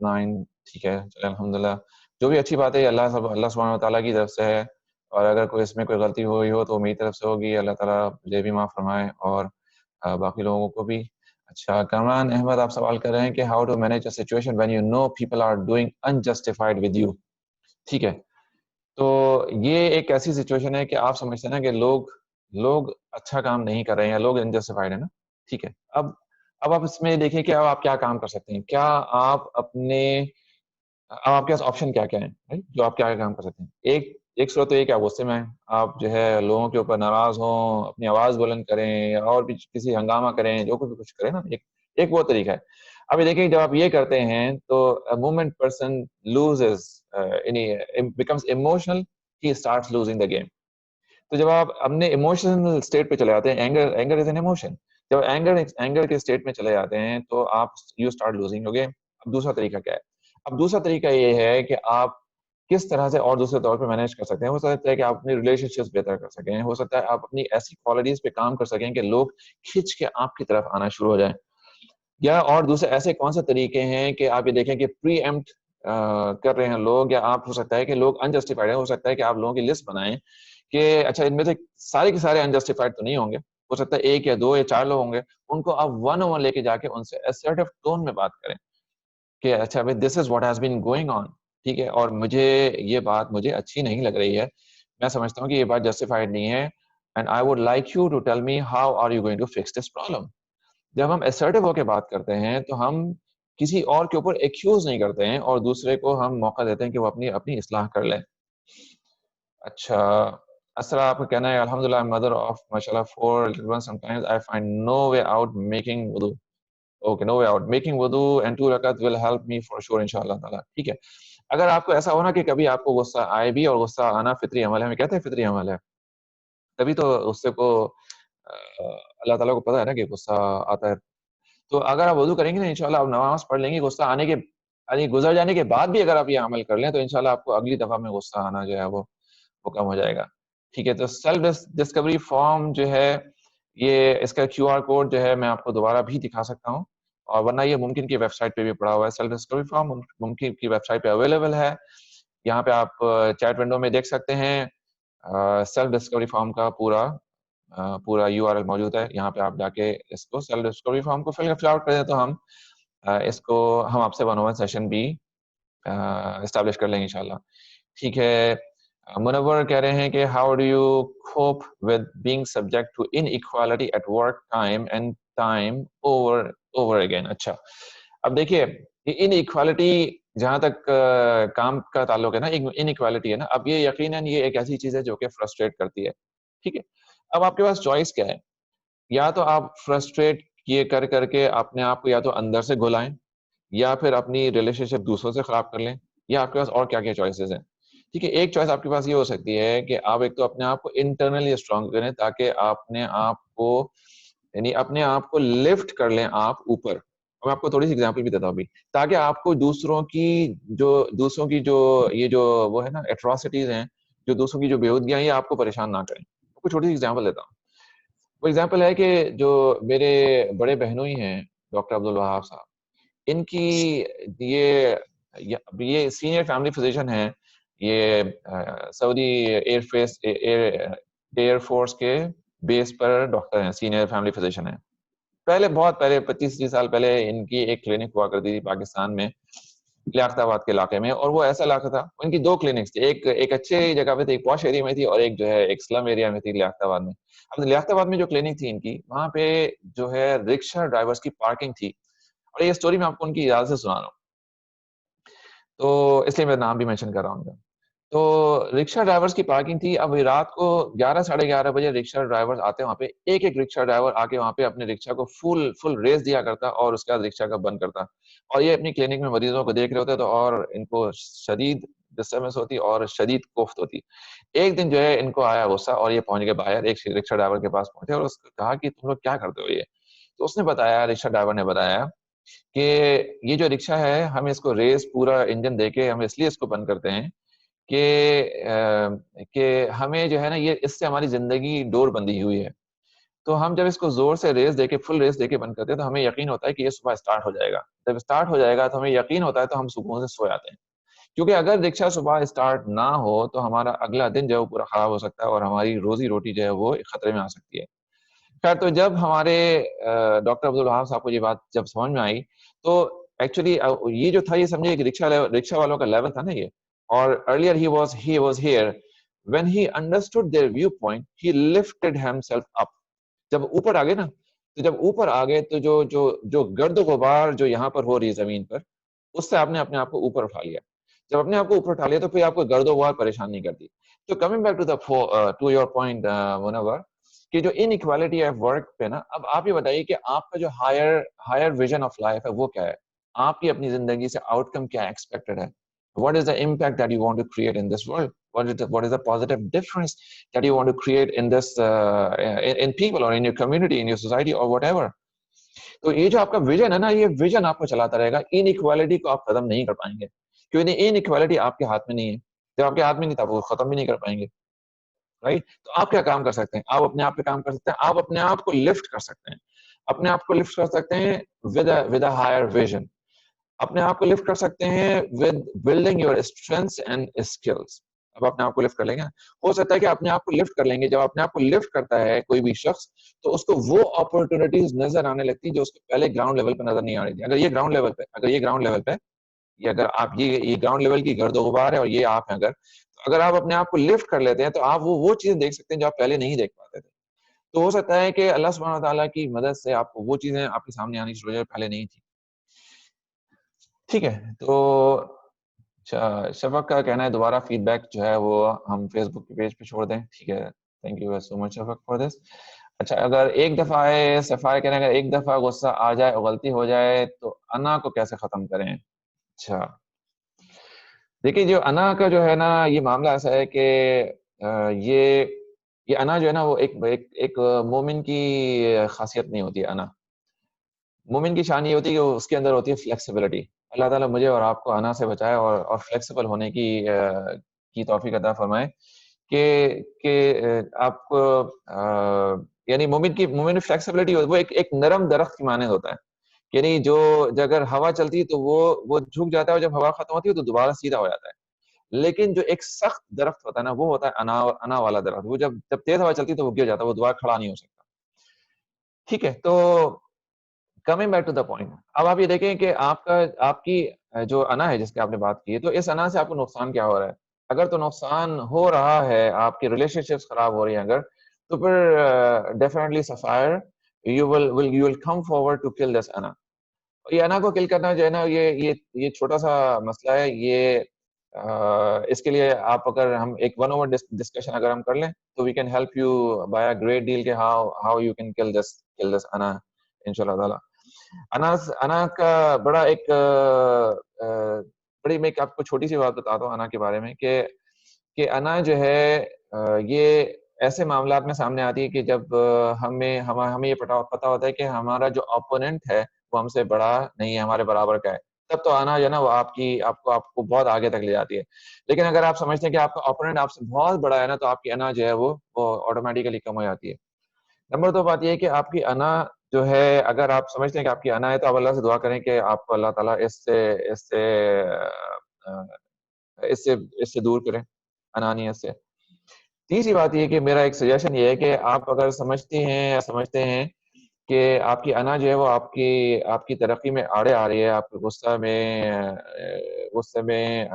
9. ٹھیک ہے, چلیں الحمدللہ, جو بھی اچھی بات ہے اللہ سبحانہ و تعالیٰ کی طرف سے ہے, اور اگر کوئی اس میں کوئی غلطی ہوئی ہو تو میری طرف سے ہوگی. اللہ تعالیٰ مجھے بھی معاف فرمائے اور باقی لوگوں کو بھی. اچھا, کامران احمد آپ سوال کر رہے ہیں کہ how to manage a situation when you know people are doing unjustified with you. ٹھیک ہے, تو یہ ایک ایسی سچویشن ہے کہ آپ سمجھتے ہیں نا کہ لوگ اچھا کام نہیں کر رہے ہیں یا لوگ انجسٹیفائڈ ہیں نا. ٹھیک ہے, اب آپ اس میں دیکھیں کہ اب آپ کیا کام کر سکتے ہیں. کیا آپ اب آپ کے پاس آپشن کیا ہیں جو آپ کیا کام کر سکتے ہیں. ایک صورت تو یہ کہ آپ غصے میں آپ جو ہے لوگوں کے اوپر ناراض ہوں, اپنی آواز بلند کریں یا اور بھی کسی ہنگامہ کریں, جو کچھ کریں نا, ایک وہ طریقہ ہے. ابھی دیکھیں جب آپ یہ کرتے ہیں تو moment person loses becomes emotional, he starts losing the game. تو جب آپ اپنے ایموشنل اسٹیٹ پہ چلے جاتے ہیں, اینگر از این ایموشن, جب اینگر کے اسٹیٹ میں چلے جاتے ہیں تو آپ یو اسٹارٹ لوزنگ ہو گئے. اب دوسرا طریقہ کیا ہے؟ اب دوسرا طریقہ یہ ہے کہ آپ کس طرح سے اور دوسرے طور پہ مینیج کر سکتے ہیں. ہو سکتا ہے کہ آپ اپنی ریلیشن شپس بہتر کر سکیں, ہو سکتا ہے آپ اپنی ایسی کوالٹیز پہ کام کر سکیں کہ لوگ کھنچ کے آپ کی طرف آنا شروع ہو جائیں. یا اور دوسرے ایسے کون سے طریقے ہیں کہ آپ یہ دیکھیں کہ پری ایمپٹ کر رہے ہیں لوگ, یا آپ ہو سکتا ہے کہ لوگ انجسٹیفائڈ ہیں, ہو سکتا ہے کہ آپ لوگوں کی لسٹ بنائیں کہ اچھا ان میں سے سارے کے سارے انجسٹیفائڈ تو نہیں ہوں گے, ہو سکتا ہے 1 یا 2 یا 4 لوگ ہوں گے, ان کو آپ 1-on-1 لے کے جا کے ان سے assertive ٹون میں بات کریں کہ اچھا بھائی this is what has been going on, ٹھیک ہے, اور مجھے یہ بات مجھے اچھی نہیں لگ رہی ہے, میں سمجھتا ہوں کہ یہ بات جسٹیفائڈ نہیں ہے, and I would like you to tell me how are you going to fix this problem. جب ہم assertive ہو کے بات کرتے ہیں تو ہم کسی اور کے اوپر ایکیوز نہیں کرتے ہیں, اور دوسرے کو ہم موقع دیتے ہیں کہ وہ اپنی اصلاح کر لیں. اچھا اسرا, آپ کا کہنا ہے الحمدللہ مدر آف ماشاءاللہ 4 little ones, sometimes I find no way out making wudu. Okay, no way out making wudu and 2 rakat will help me for sure inshallah تعالی. ٹھیک ہے, اگر آپ کو ایسا ہونا کہ کبھی آپ کو غصہ آئے بھی, اور غصہ آنا فطری عمل ہے, ہمیں کہتے ہیں فطری عمل ہے, تبھی تو غصے کو اللہ تعالیٰ کو پتا ہے نا کہ غصہ آتا ہے, تو اگر آپ وضو کریں گے نا انشاءاللہ, آپ نماز پڑھ لیں گے, غصہ آنے کے یعنی گزر جانے کے بعد بھی اگر آپ یہ عمل کر لیں تو انشاءاللہ آپ کو اگلی دفعہ میں غصہ آنا جو ہے وہ کم ہو جائے گا. ٹھیک ہے, تو سیلف ڈسکوری فارم جو ہے یہ اس کا QR کوڈ جو ہے میں آپ کو دوبارہ بھی دکھا سکتا ہوں, اور ورنہ یہ ممکن کی ویب سائٹ پہ بھی پڑا ہوا ہے. سیلف ڈسکوری فارم ممکن کی ویب سائٹ پہ اویلیبل ہے, یہاں پہ آپ چیٹ ونڈو میں دیکھ سکتے ہیں سیلف ڈسکوری فارم کا پورا URL موجود ہے. یہاں پہ آپ جا کے اس کو سیلف ڈسکوری فارم کو فل آؤٹ کر دیں تو ہم اس کو ہم آپ سے 1-on-1 سیشن بھی اسٹیبلش کر لیں گے انشاءاللہ. ٹھیک ہے, منور کہہ رہے ہیں کہ how do you cope with being subject to inequality at work time over again. اچھا, اب دیکھیے ان ایکوالٹی جہاں تک کام کا تعلق ہے نا, ان ایکوالٹی ہے نا, اب یہ یقیناً یہ ایک ایسی چیز ہے جو کہ فرسٹریٹ کرتی ہے. ٹھیک ہے, اب آپ کے پاس چوائس کیا ہے, یا تو آپ فرسٹریٹ کیے کر کے اپنے آپ کو یا تو اندر سے گھلائیں, یا پھر اپنی ریلیشن شپ دوسروں سے خراب کر لیں, یا آپ کے پاس اور کیا کیا چوائسیز ہیں. ٹھیک ہے, ایک چوائس آپ کے پاس یہ ہو سکتی ہے کہ آپ ایک تو اپنے آپ کو انٹرنلی اسٹرانگ کریں تاکہ اپنے آپ کو لفٹ کر لیں آپ اوپر. اور میں آپ کو تھوڑی سی ایگزامپل بھی دیتا ہوں ابھی, تاکہ آپ کو دوسروں کی جو یہ جو وہ ہے نا ایٹراسٹیز ہیں, جو دوسروں کی جو بےہودگیاں یہ آپ کو پریشان نہ کریں. کوئی چھوٹی سی ایگزامپل دیتا ہوں. وہ ایگزامپل ہے کہ جو میرے بڑے بہنوئی ہیں ڈاکٹر عبدالوہاب صاحب, ان کی یہ سینئر فیملی فزیشین ہیں, یہ سعودی ایئر فورس کے بیس پر ڈاکٹر ہیں, سینئر فیملی فزیشین ہیں. بہت پہلے 25-30 سال پہلے ان کی ایک کلینک ہوا کرتی تھی پاکستان میں, لیاقت آباد کے علاقے میں, اور وہ ایسا علاقہ تھا, ان کی 2 کلینکس تھی, ایک اچھے جگہ پہ تھی, ایک پاش ایریا میں تھی, اور ایک جو ہے ایک سلم ایریا میں تھی لیاقت آباد میں. اب لیاقت آباد میں جو کلینک تھی ان کی, وہاں پہ جو ہے رکشا ڈرائیورز کی پارکنگ تھی, اور یہ اسٹوری میں آپ کو ان کی اجازت سے سنا رہا ہوں, تو اس لیے میں نام بھی مینشن کر رہا ہوں. تو رکشا ڈرائیورز کی پارکنگ تھی. اب رات کو 11-11:30 بجے رکشا ڈرائیورز آتے, وہاں پہ ایک رکشا ڈرائیور آ کے وہاں پہ اپنے رکشا کو فل ریس دیا کرتا, اور اس کے بعد رکشا کا بند کرتا, اور یہ اپنی کلینک میں مریضوں کو دیکھ رہے ہوتے, تو اور ان کو شدید ڈسٹربنس ہوتی اور شدید کوفت ہوتی. ایک دن جو ہے ان کو آیا غصہ, اور یہ پہنچ گئے باہر, ایک رکشا ڈرائیور کے پاس پہنچے, اور اس کو کہا کہ تم لوگ کیا کرتے ہو یہ. تو اس نے بتایا, رکشا ڈرائیور نے بتایا کہ یہ جو رکشا ہے, ہم اس کو ریس پورا انجن دے کے ہم اس لیے اس کو بند کرتے ہیں کہ ہمیں جو ہے نا یہ اس سے ہماری زندگی ڈور بندی ہوئی ہے. تو ہم جب اس کو زور سے ریس دے کے فل ریس دے کے بند کرتے ہیں تو ہمیں یقین ہوتا ہے کہ یہ صبح اسٹارٹ ہو جائے گا. جب اسٹارٹ ہو جائے گا تو ہمیں یقین ہوتا ہے, تو ہم سکون سے سو جاتے ہیں, کیونکہ اگر رکشا صبح اسٹارٹ نہ ہو تو ہمارا اگلا دن جو ہے وہ پورا خراب ہو سکتا ہے, اور ہماری روزی روٹی جو ہے وہ خطرے میں آ سکتی ہے. خیر, تو جب ہمارے ڈاکٹر عبدالوہاب صاحب کو یہ بات جب سمجھ میں آئی, تو ایکچولی یہ جو تھا, یہ سمجھے کہ رکشا والوں کا لیول تھا نا یہ, اور earlier he was here. When he understood their viewpoint, he lifted himself up. جب اوپر آ گئے تو جو گرد و غبار جو یہاں پر ہو رہی ہے زمین پر, اس سے آپ نے اپنے آپ کو اوپر اٹھا لیا. جب اپنے آپ کو اوپر اٹھا لیا تو پھر آپ کو گرد و غبار پریشان نہیں کرتی. تو coming back to your point Munawar, کہ جو ان ایکوالٹی آف ورک پہ نا, اب آپ یہ بتائیے کہ آپ کا جو ہائر ویژن آف لائف ہے وہ کیا ہے, آپ کی اپنی زندگی سے آؤٹ کم کیا ایکسپیکٹڈ ہے, what is the impact that you want to create in this world, what is the positive difference that you want to create in this in people or in your community, in your society or whatever. تو یہ جو آپ کا vision ہے نا, یہ vision آپ کو چلاتا رہے گا. ان ایکوالٹی کو آپ ختم نہیں کر پائیں گے, کیونکہ ان ایکوالٹی آپ کے ہاتھ میں نہیں ہے. جب آپ کے ہاتھ میں نہیں تھا وہ ختم بھی نہیں کر پائیں گے, رائٹ. تو آپ کیا کام کر سکتے ہیں؟ آپ اپنے آپ پہ کام کر سکتے ہیں. آپ اپنے آپ کو لفٹ کر سکتے ہیں, اپنے آپ کو لفٹ کر سکتے ہیں with a higher vision. اپنے آپ کو لفٹ کر سکتے ہیں with building your strengths and skills. اب اپنے آپ کو لفٹ کر لیں گے, ہو سکتا ہے کہ اپنے آپ کو لفٹ کر لیں گے. جب اپنے آپ کو لفٹ کرتا ہے کوئی بھی شخص تو اس کو وہ اپرچونیٹیز نظر آنے لگتی جو اس کو پہلے گراؤنڈ لیول پہ نظر نہیں آ رہی تھی. اگر یہ گراؤنڈ لیول پہ اگر آپ یہ گراؤنڈ لیول کی گرد و غبار ہے اور یہ آپ ہیں, اگر آپ اپنے آپ کو لفٹ کر لیتے ہیں تو آپ وہ چیزیں دیکھ سکتے ہیں جو آپ پہلے نہیں دیکھ پاتے تھے. تو ہو سکتا ہے کہ اللہ سبحانہ تعالیٰ کی مدد سے آپ کو وہ چیزیں آپ کے سامنے آنی شروع ہو جائے پہلے نہیں تھی. ٹھیک ہے, تو شفق کا کہنا ہے دوبارہ فیڈ بیک جو ہے وہ ہم فیس بک کے پیج پہ چھوڑ دیں. ٹھیک ہے, thank you so much Shafaq for this. اچھا, اگر ایک دفعہ صفائی کہنے اگر ایک دفعہ غصہ آ جائے اور غلطی ہو جائے تو انا کو کیسے ختم کریں؟ اچھا دیکھیے, جو انا کا جو ہے نا یہ معاملہ ایسا ہے کہ یہ انا جو ہے نا وہ ایک مومن کی خاصیت نہیں ہوتی ہے. انا مومن کی شان یہ ہوتی ہے کہ اس کے اندر ہوتی ہے فلیکسیبلٹی. اللہ تعالیٰ مجھے اور آپ کو انا سے بچائے اور فلیکسیبل ہونے کی توفیق عطا فرمائے کہ آپ کو یعنی مومن کی فلیکسیبلٹی وہ ایک نرم درخت کی مانند ہوتا ہے. یعنی جو اگر ہوا چلتی ہے تو وہ جھک جاتا ہے اور جب ہوا ختم ہوتی ہے تو دوبارہ سیدھا ہو جاتا ہے. لیکن جو ایک سخت درخت ہوتا ہے نا وہ ہوتا ہے انا والا درخت. وہ جب تیز ہوا چلتی ہے تو وہ گر جاتا ہے, وہ دوبارہ کھڑا نہیں ہو سکتا. ٹھیک ہے, تو coming back to the point, اب آپ یہ دیکھیں کہ آپ کی جو انا ہے جس کی آپ نے بات کی ہے, تو اس انا سے آپ کو نقصان کیا ہو رہا ہے؟ اگر تو نقصان ہو رہا ہے, آپ کی ریلیشن شپس خراب ہو رہی ہیں اگر, تو پھر definitely sapphire you will come forward to kill this انا. یہ انا کو کل کرنا جو ہے نا یہ چھوٹا سا مسئلہ ہے. یہ اس کے لیے آپ اگر ہم ایک 1 hour ڈسکشن اگر ہم کر لیں تو we can help you by a great deal کہ how you can kill this انا انشاءاللہ تعالی. انا کا بڑا بڑی میں آپ کو چھوٹی سی بات بتاتا ہوں انا کے بارے میں کہ انا جو ہے یہ ایسے معاملات میں سامنے آتی ہے کہ جب ہمیں یہ پتا ہوتا ہے کہ ہمارا جو اپوننٹ ہے وہ ہم سے بڑا نہیں ہے, ہمارے برابر کا ہے, تب تو انا جو ہے نا وہ آپ کو بہت آگے تک لے جاتی ہے. لیکن اگر آپ سمجھتے ہیں کہ آپ کا اپوننٹ آپ سے بہت بڑا ہے نا, تو آپ کی انا جو ہے وہ آٹومیٹیکلی کم ہو جاتی ہے. نمبر 2 بات یہ ہے کہ آپ کی انا جو ہے, اگر آپ سمجھتے ہیں کہ آپ کی انا ہے تو آپ اللہ سے دعا کریں کہ آپ کو اللہ تعالیٰ اس سے دور کریں, انانیت سے. تیسری بات یہ کہ میرا ایک سجیشن یہ ہے کہ آپ اگر سمجھتے ہیں کہ آپ کی انا جو ہے وہ آپ کی ترقی میں آڑے آ رہی ہے, آپ کے غصے میں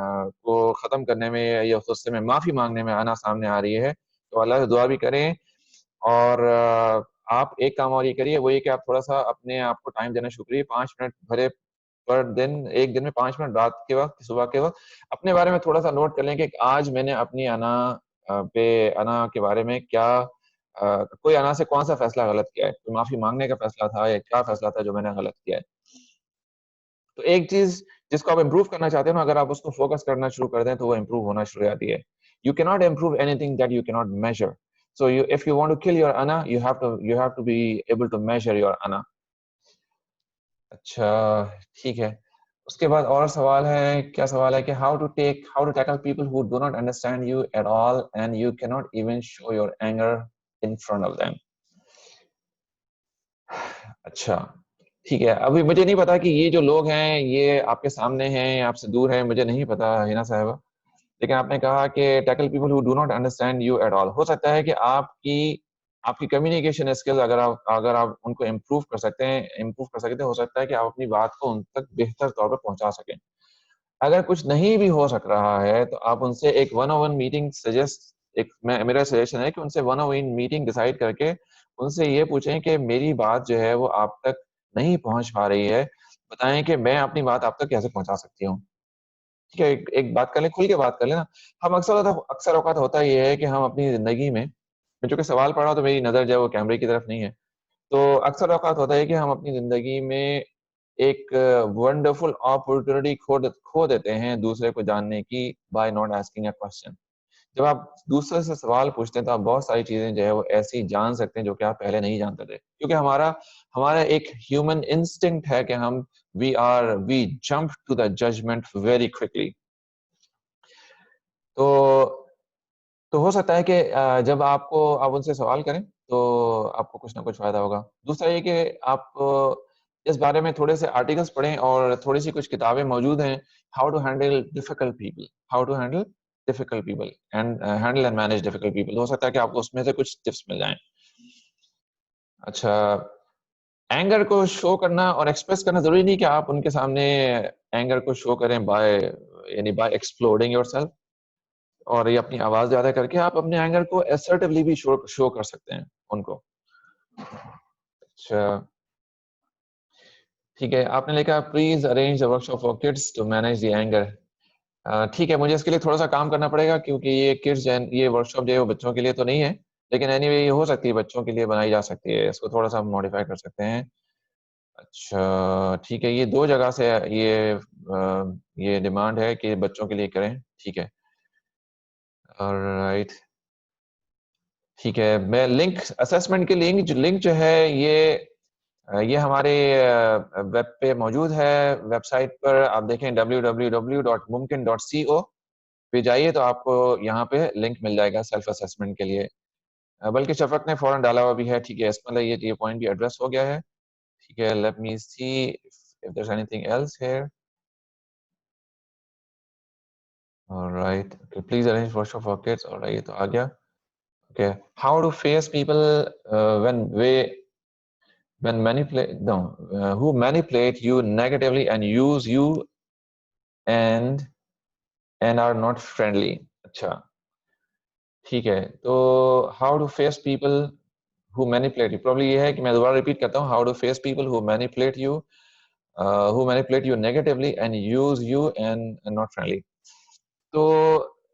کو ختم کرنے میں یا غصے میں معافی مانگنے میں انا سامنے آ رہی ہے, تو اللہ سے دعا بھی کریں. اور آپ ایک کام اور یہ کریے, وہ یہ کہ آپ تھوڑا سا اپنے آپ کو ٹائم دینا شروع کریے. 5 منٹ بھرے پر دن, ایک دن میں 5 منٹ رات کے وقت صبح کے وقت اپنے بارے میں تھوڑا سا نوٹ کر لیں کہ آج میں نے اپنی انا کے بارے میں کوئی انا سے کون سا فیصلہ غلط کیا ہے, کوئی معافی مانگنے کا فیصلہ تھا یا کیا فیصلہ تھا جو میں نے غلط کیا ہے. تو ایک چیز جس کو آپ امپروو کرنا چاہتے ہیں نا, اگر آپ اس کو فوکس کرنا شروع کر دیں تو وہ امپروو ہونا شروع ہو جاتی ہے. You cannot improve anything that you cannot measure. So if you want to kill your ana, you have to be able to measure your ana. اچھا ٹھیک ہے, اس کے بعد اور سوال ہے. کیا سوال ہے کہ how to tackle people who do not understand you at all and you cannot even show your anger in front of them. اچھا ٹھیک ہے, ابھی مجھے نہیں پتا کہ یہ جو لوگ ہیں یہ آپ کے سامنے ہیں یا آپ سے دور ہیں, مجھے نہیں پتا ہینا صاحبہ, لیکن آپ نے کہا کہ tackle people who do not understand you at all. ہو سکتا ہے کہ آپ کی کمیونیکیشن اسکل اگر آپ ان کو امپروو کر سکتے ہیں, ہو سکتا ہے کہ آپ اپنی بات کو ان تک بہتر طور پر پہنچا سکیں. اگر کچھ نہیں بھی ہو سک رہا ہے تو آپ ان سے ایک 1-on-1 میٹنگ میرا سجیشن ہے کہ ان سے 1-on-1 میٹنگ ڈیسائیڈ کر کے ان سے یہ پوچھیں کہ میری بات جو ہے وہ آپ تک نہیں پہنچ پا رہی ہے, بتائیں کہ میں اپنی بات آپ تک کیسے پہنچا سکتی ہوں. ٹھیک ہے, ایک بات کر لیں, کھل کے بات کر لیں نا. ہم اکثر اوقات ہوتا یہ ہے کہ ہم اپنی زندگی میں چونکہ سوال پڑھا تو میری نظر جو ہے وہ کیمرے کی طرف نہیں ہے, تو اکثر اوقات ہوتا ہے کہ ہم اپنی زندگی میں ایک ونڈرفل اپرچونٹی کھو دیتے ہیں دوسرے کو جاننے کی by not asking a question. جب آپ دوسرے سے سوال پوچھتے ہیں تو آپ بہت ساری چیزیں جو ہے وہ ایسی جان سکتے ہیں جو کہ آپ پہلے نہیں جانتے تھے, کیونکہ ہمارا ایک ہیومن انسٹنکٹ ہے کہ ہم we jump to the judgement very quickly. تو ہو سکتا ہے کہ جب آپ ان سے سوال کریں تو آپ کو کچھ نہ کچھ فائدہ ہوگا. دوسرا یہ کہ آپ اس بارے میں تھوڑے سے آرٹیکلس پڑھیں اور تھوڑی سی کچھ کتابیں موجود ہیں, how to handle difficult people and handle and manage difficult people. ہو سکتا ہے کہ آپ کو اس میں سے کچھ ٹپس مل جائیں. اچھا, اینگر کو شو کرنا اور ایکسپریس کرنا ضروری نہیں کہ آپ ان کے سامنے اینگر کو شو کریں بائی ایکسپلوڈنگ یور سیلف, اور یہ اپنی آواز زیادہ کر کے آپ اپنے اینگر کو assertively بھی شو کر سکتے ہیں ان کو. اچھا ٹھیک ہے, آپ نے لکھا please arrange workshop for kids to manage the anger. ٹھیک ہے, مجھے اس کے لیے تھوڑا سا کام کرنا پڑے گا کیونکہ یہ کڈس یہ ورک شاپ جو ہے وہ بچوں کے لیے تو نہیں ہے, لیکن اینی وے یہ ہو سکتی ہے بچوں کے لیے بنائی جا سکتی ہے, اس کو تھوڑا سا ماڈیفائی کر سکتے ہیں. اچھا ٹھیک ہے, یہ 2 جگہ سے یہ ڈیمانڈ ہے کہ بچوں کے لیے کریں. ٹھیک ہے, رائٹ, ٹھیک ہے. میں لنک اسسمنٹ کے لنک جو ہے یہ ہمارے ویب پہ موجود ہے, ویب سائٹ پر آپ دیکھیں www.mumkin.co پہ جائیے تو آپ کو یہاں پہ لنک مل جائے گا سیلف اسسمنٹ کے لیے, بلکہ شفقت نے فوراً ڈالا ہوا بھی ہے. ٹھیک ہے, اس میں یہ پوائنٹ بھی ایڈریس ہو گیا ہے. ٹھیک ہے, let me see if there's anything else here. Alright, okay, please arrange workshop for kids. Alright, یہ تو آ گیا. Okay, how to face people who manipulate you negatively and use you and are not friendly. اچھا ٹھیک ہے, تو how to face people who manipulate you, probably یہ ہے کہ میں دوبارہ ریپیٹ کرتا ہوں, how to face people who manipulate you negatively and use you and are not friendly. تو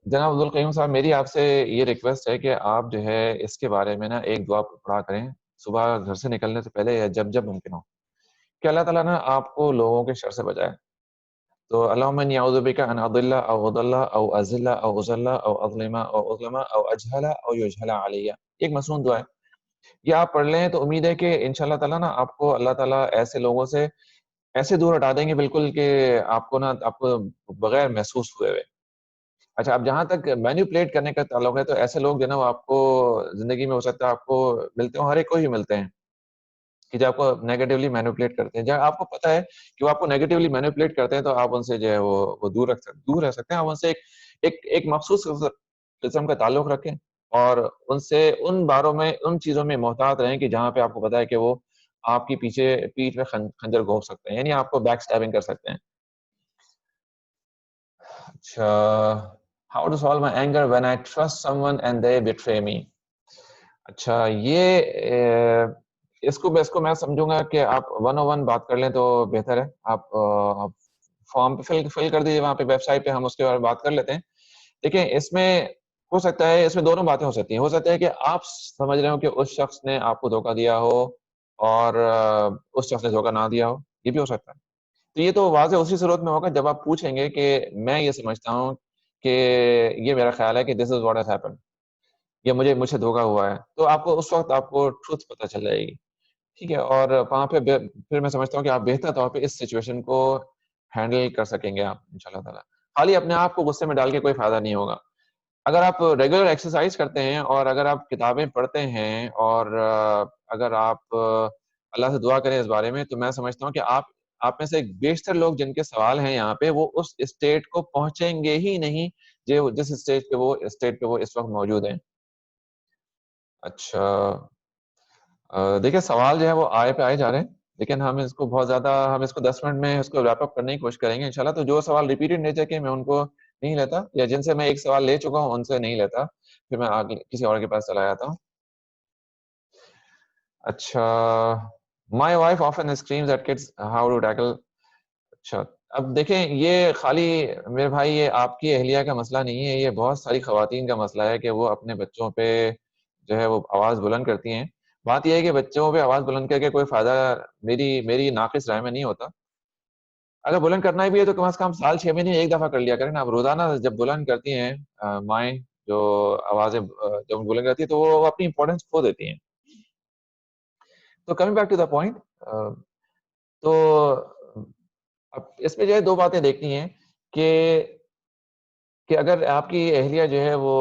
جناب عبدالقیوم صاحب, میری آپ سے یہ ریکویسٹ ہے کہ آپ جو ہے اس کے بارے میں نا ایک دعا پڑھا کریں صبح گھر سے نکلنے سے پہلے یا جب ممکن ہو, کہ اللہ تعالیٰ نا آپ کو لوگوں کے شر سے بچائے. تو اللہم انی اعوذ بک ان اضل او اضل او ازل او اضل او اظلم او اظلم او اجہل او یجہل علی. ایک مسنون دعا ہے, یہ آپ پڑھ لیں تو امید ہے کہ انشاءاللہ تعالیٰ نا آپ کو اللہ تعالیٰ ایسے لوگوں سے ایسے دور ہٹا دیں گے بالکل کہ آپ کو بغیر محسوس ہوئے ہوئے. اچھا, اب جہاں تک مینیپولیٹ کرنے کا تعلق ہے تو ایسے لوگ جو نا وہ آپ کو زندگی میں ہو سکتا ہے آپ کو ملتے ہوں, ہر ایک کو ہی ملتے ہیں کہ جو آپ کو نیگیٹیولی مینیپولیٹ کرتے ہیں. جب آپ کو پتا ہے کہ وہ آپ کو نیگیٹیولی مینیپولیٹ کرتے ہیں تو آپ ان سے جو ہے وہ دور رہ سکتے ہیں. آپ ان سے ایک مخصوص قسم کا تعلق رکھیں اور ان سے ان باروں میں ان چیزوں میں محتاط رہیں کہ جہاں پہ آپ کو پتا ہے کہ وہ آپ کی پیٹھ میں خنجر گھونپ سکتے ہیں, یعنی آپ کو بیک سٹیبنگ کر سکتے ہیں. اچھا, how to solve my anger when I trust someone and they betray me. اچھا, یہ اس کو میں سمجھوں گا کہ آپ 101 بات کر لیں تو بہتر ہے. آپ فارم پہ فل کر دیجیے وہاں پہ ویب سائٹ پہ, ہم اس کے بارے میں بات کر لیتے ہیں. دیکھیں, اس میں ہو سکتا ہے, اس میں دونوں باتیں ہو سکتی ہیں. ہو سکتا ہے کہ آپ سمجھ رہے ہو کہ اس شخص نے آپ کو دھوکہ دیا ہو اور اس شخص نے دھوکہ نہ دیا ہو, یہ بھی ہو سکتا ہے. تو یہ تو واضح اسی صورت میں ہوگا جب آپ پوچھیں گے کہ میں یہ سمجھتا ہوں کہ یہ میرا خیال ہے کہ this is what has happen, یا مجھے دھوکہ ہوا ہے, تو آپ کو اس وقت آپ کو ٹروتھ پتہ چل جائے گی. ٹھیک ہے, اور وہاں پہ پھر میں سمجھتا ہوں کہ آپ بہتر طور پہ اس سچویشن کو ہینڈل کر سکیں گے آپ انشاءاللہ تعالیٰ. خالی اپنے آپ کو غصے میں ڈال کے کوئی فائدہ نہیں ہوگا. اگر آپ ریگولر ایکسرسائز کرتے ہیں اور اگر آپ کتابیں پڑھتے ہیں اور اگر آپ اللہ سے دعا کریں اس بارے میں, تو میں سمجھتا ہوں کہ آپ میں سے بیشتر لوگ جن کے سوال ہیں یہاں پہ وہ اس اسٹیٹ کو پہنچیں گے ہی نہیں جس اسٹیٹ پہ وہ اس وقت موجود ہیں. اچھا, دیکھیں سوال جو ہے وہ آئے پہ آئے جا رہے ہیں, لیکن ہم اس کو بہت زیادہ ہم اس کو 10 منٹ میں اس کو ریپ اپ کرنے کی کوشش کریں گے انشاءاللہ. تو جو سوال ریپیٹڈ نیچر کے میں ان کو نہیں لیتا, یا جن سے میں ایک سوال لے چکا ہوں ان سے نہیں لیتا, پھر میں آگے کسی اور کے پاس چلا جاتا ہوں. اچھا, my wife often screams at kids, how to tackle. اچھا, اب دیکھیں یہ خالی میرے بھائی یہ آپ کی اہلیہ کا مسئلہ نہیں ہے, یہ بہت ساری خواتین کا مسئلہ ہے کہ وہ اپنے بچوں پہ جو ہے وہ آواز بلند کرتی ہیں. بات یہ ہے کہ بچوں پہ آواز بلند کر کے کوئی فائدہ میری ناقص رائے میں نہیں ہوتا. اگر بلند کرنا بھی ہے تو کم از کم سال 6 مہینے ایک دفعہ کر لیا کریں نا. آپ روزانہ جب بلند کرتی ہیں مائیں جو آوازیں جب بولیں رہتی ہے تو وہ اپنی امپورٹینس کھو دیتی ہیں. تو coming back to the point, تو اب اس میں جو ہے دو باتیں دیکھنی ہیں کہ اگر آپ کی اہلیہ جو ہے وہ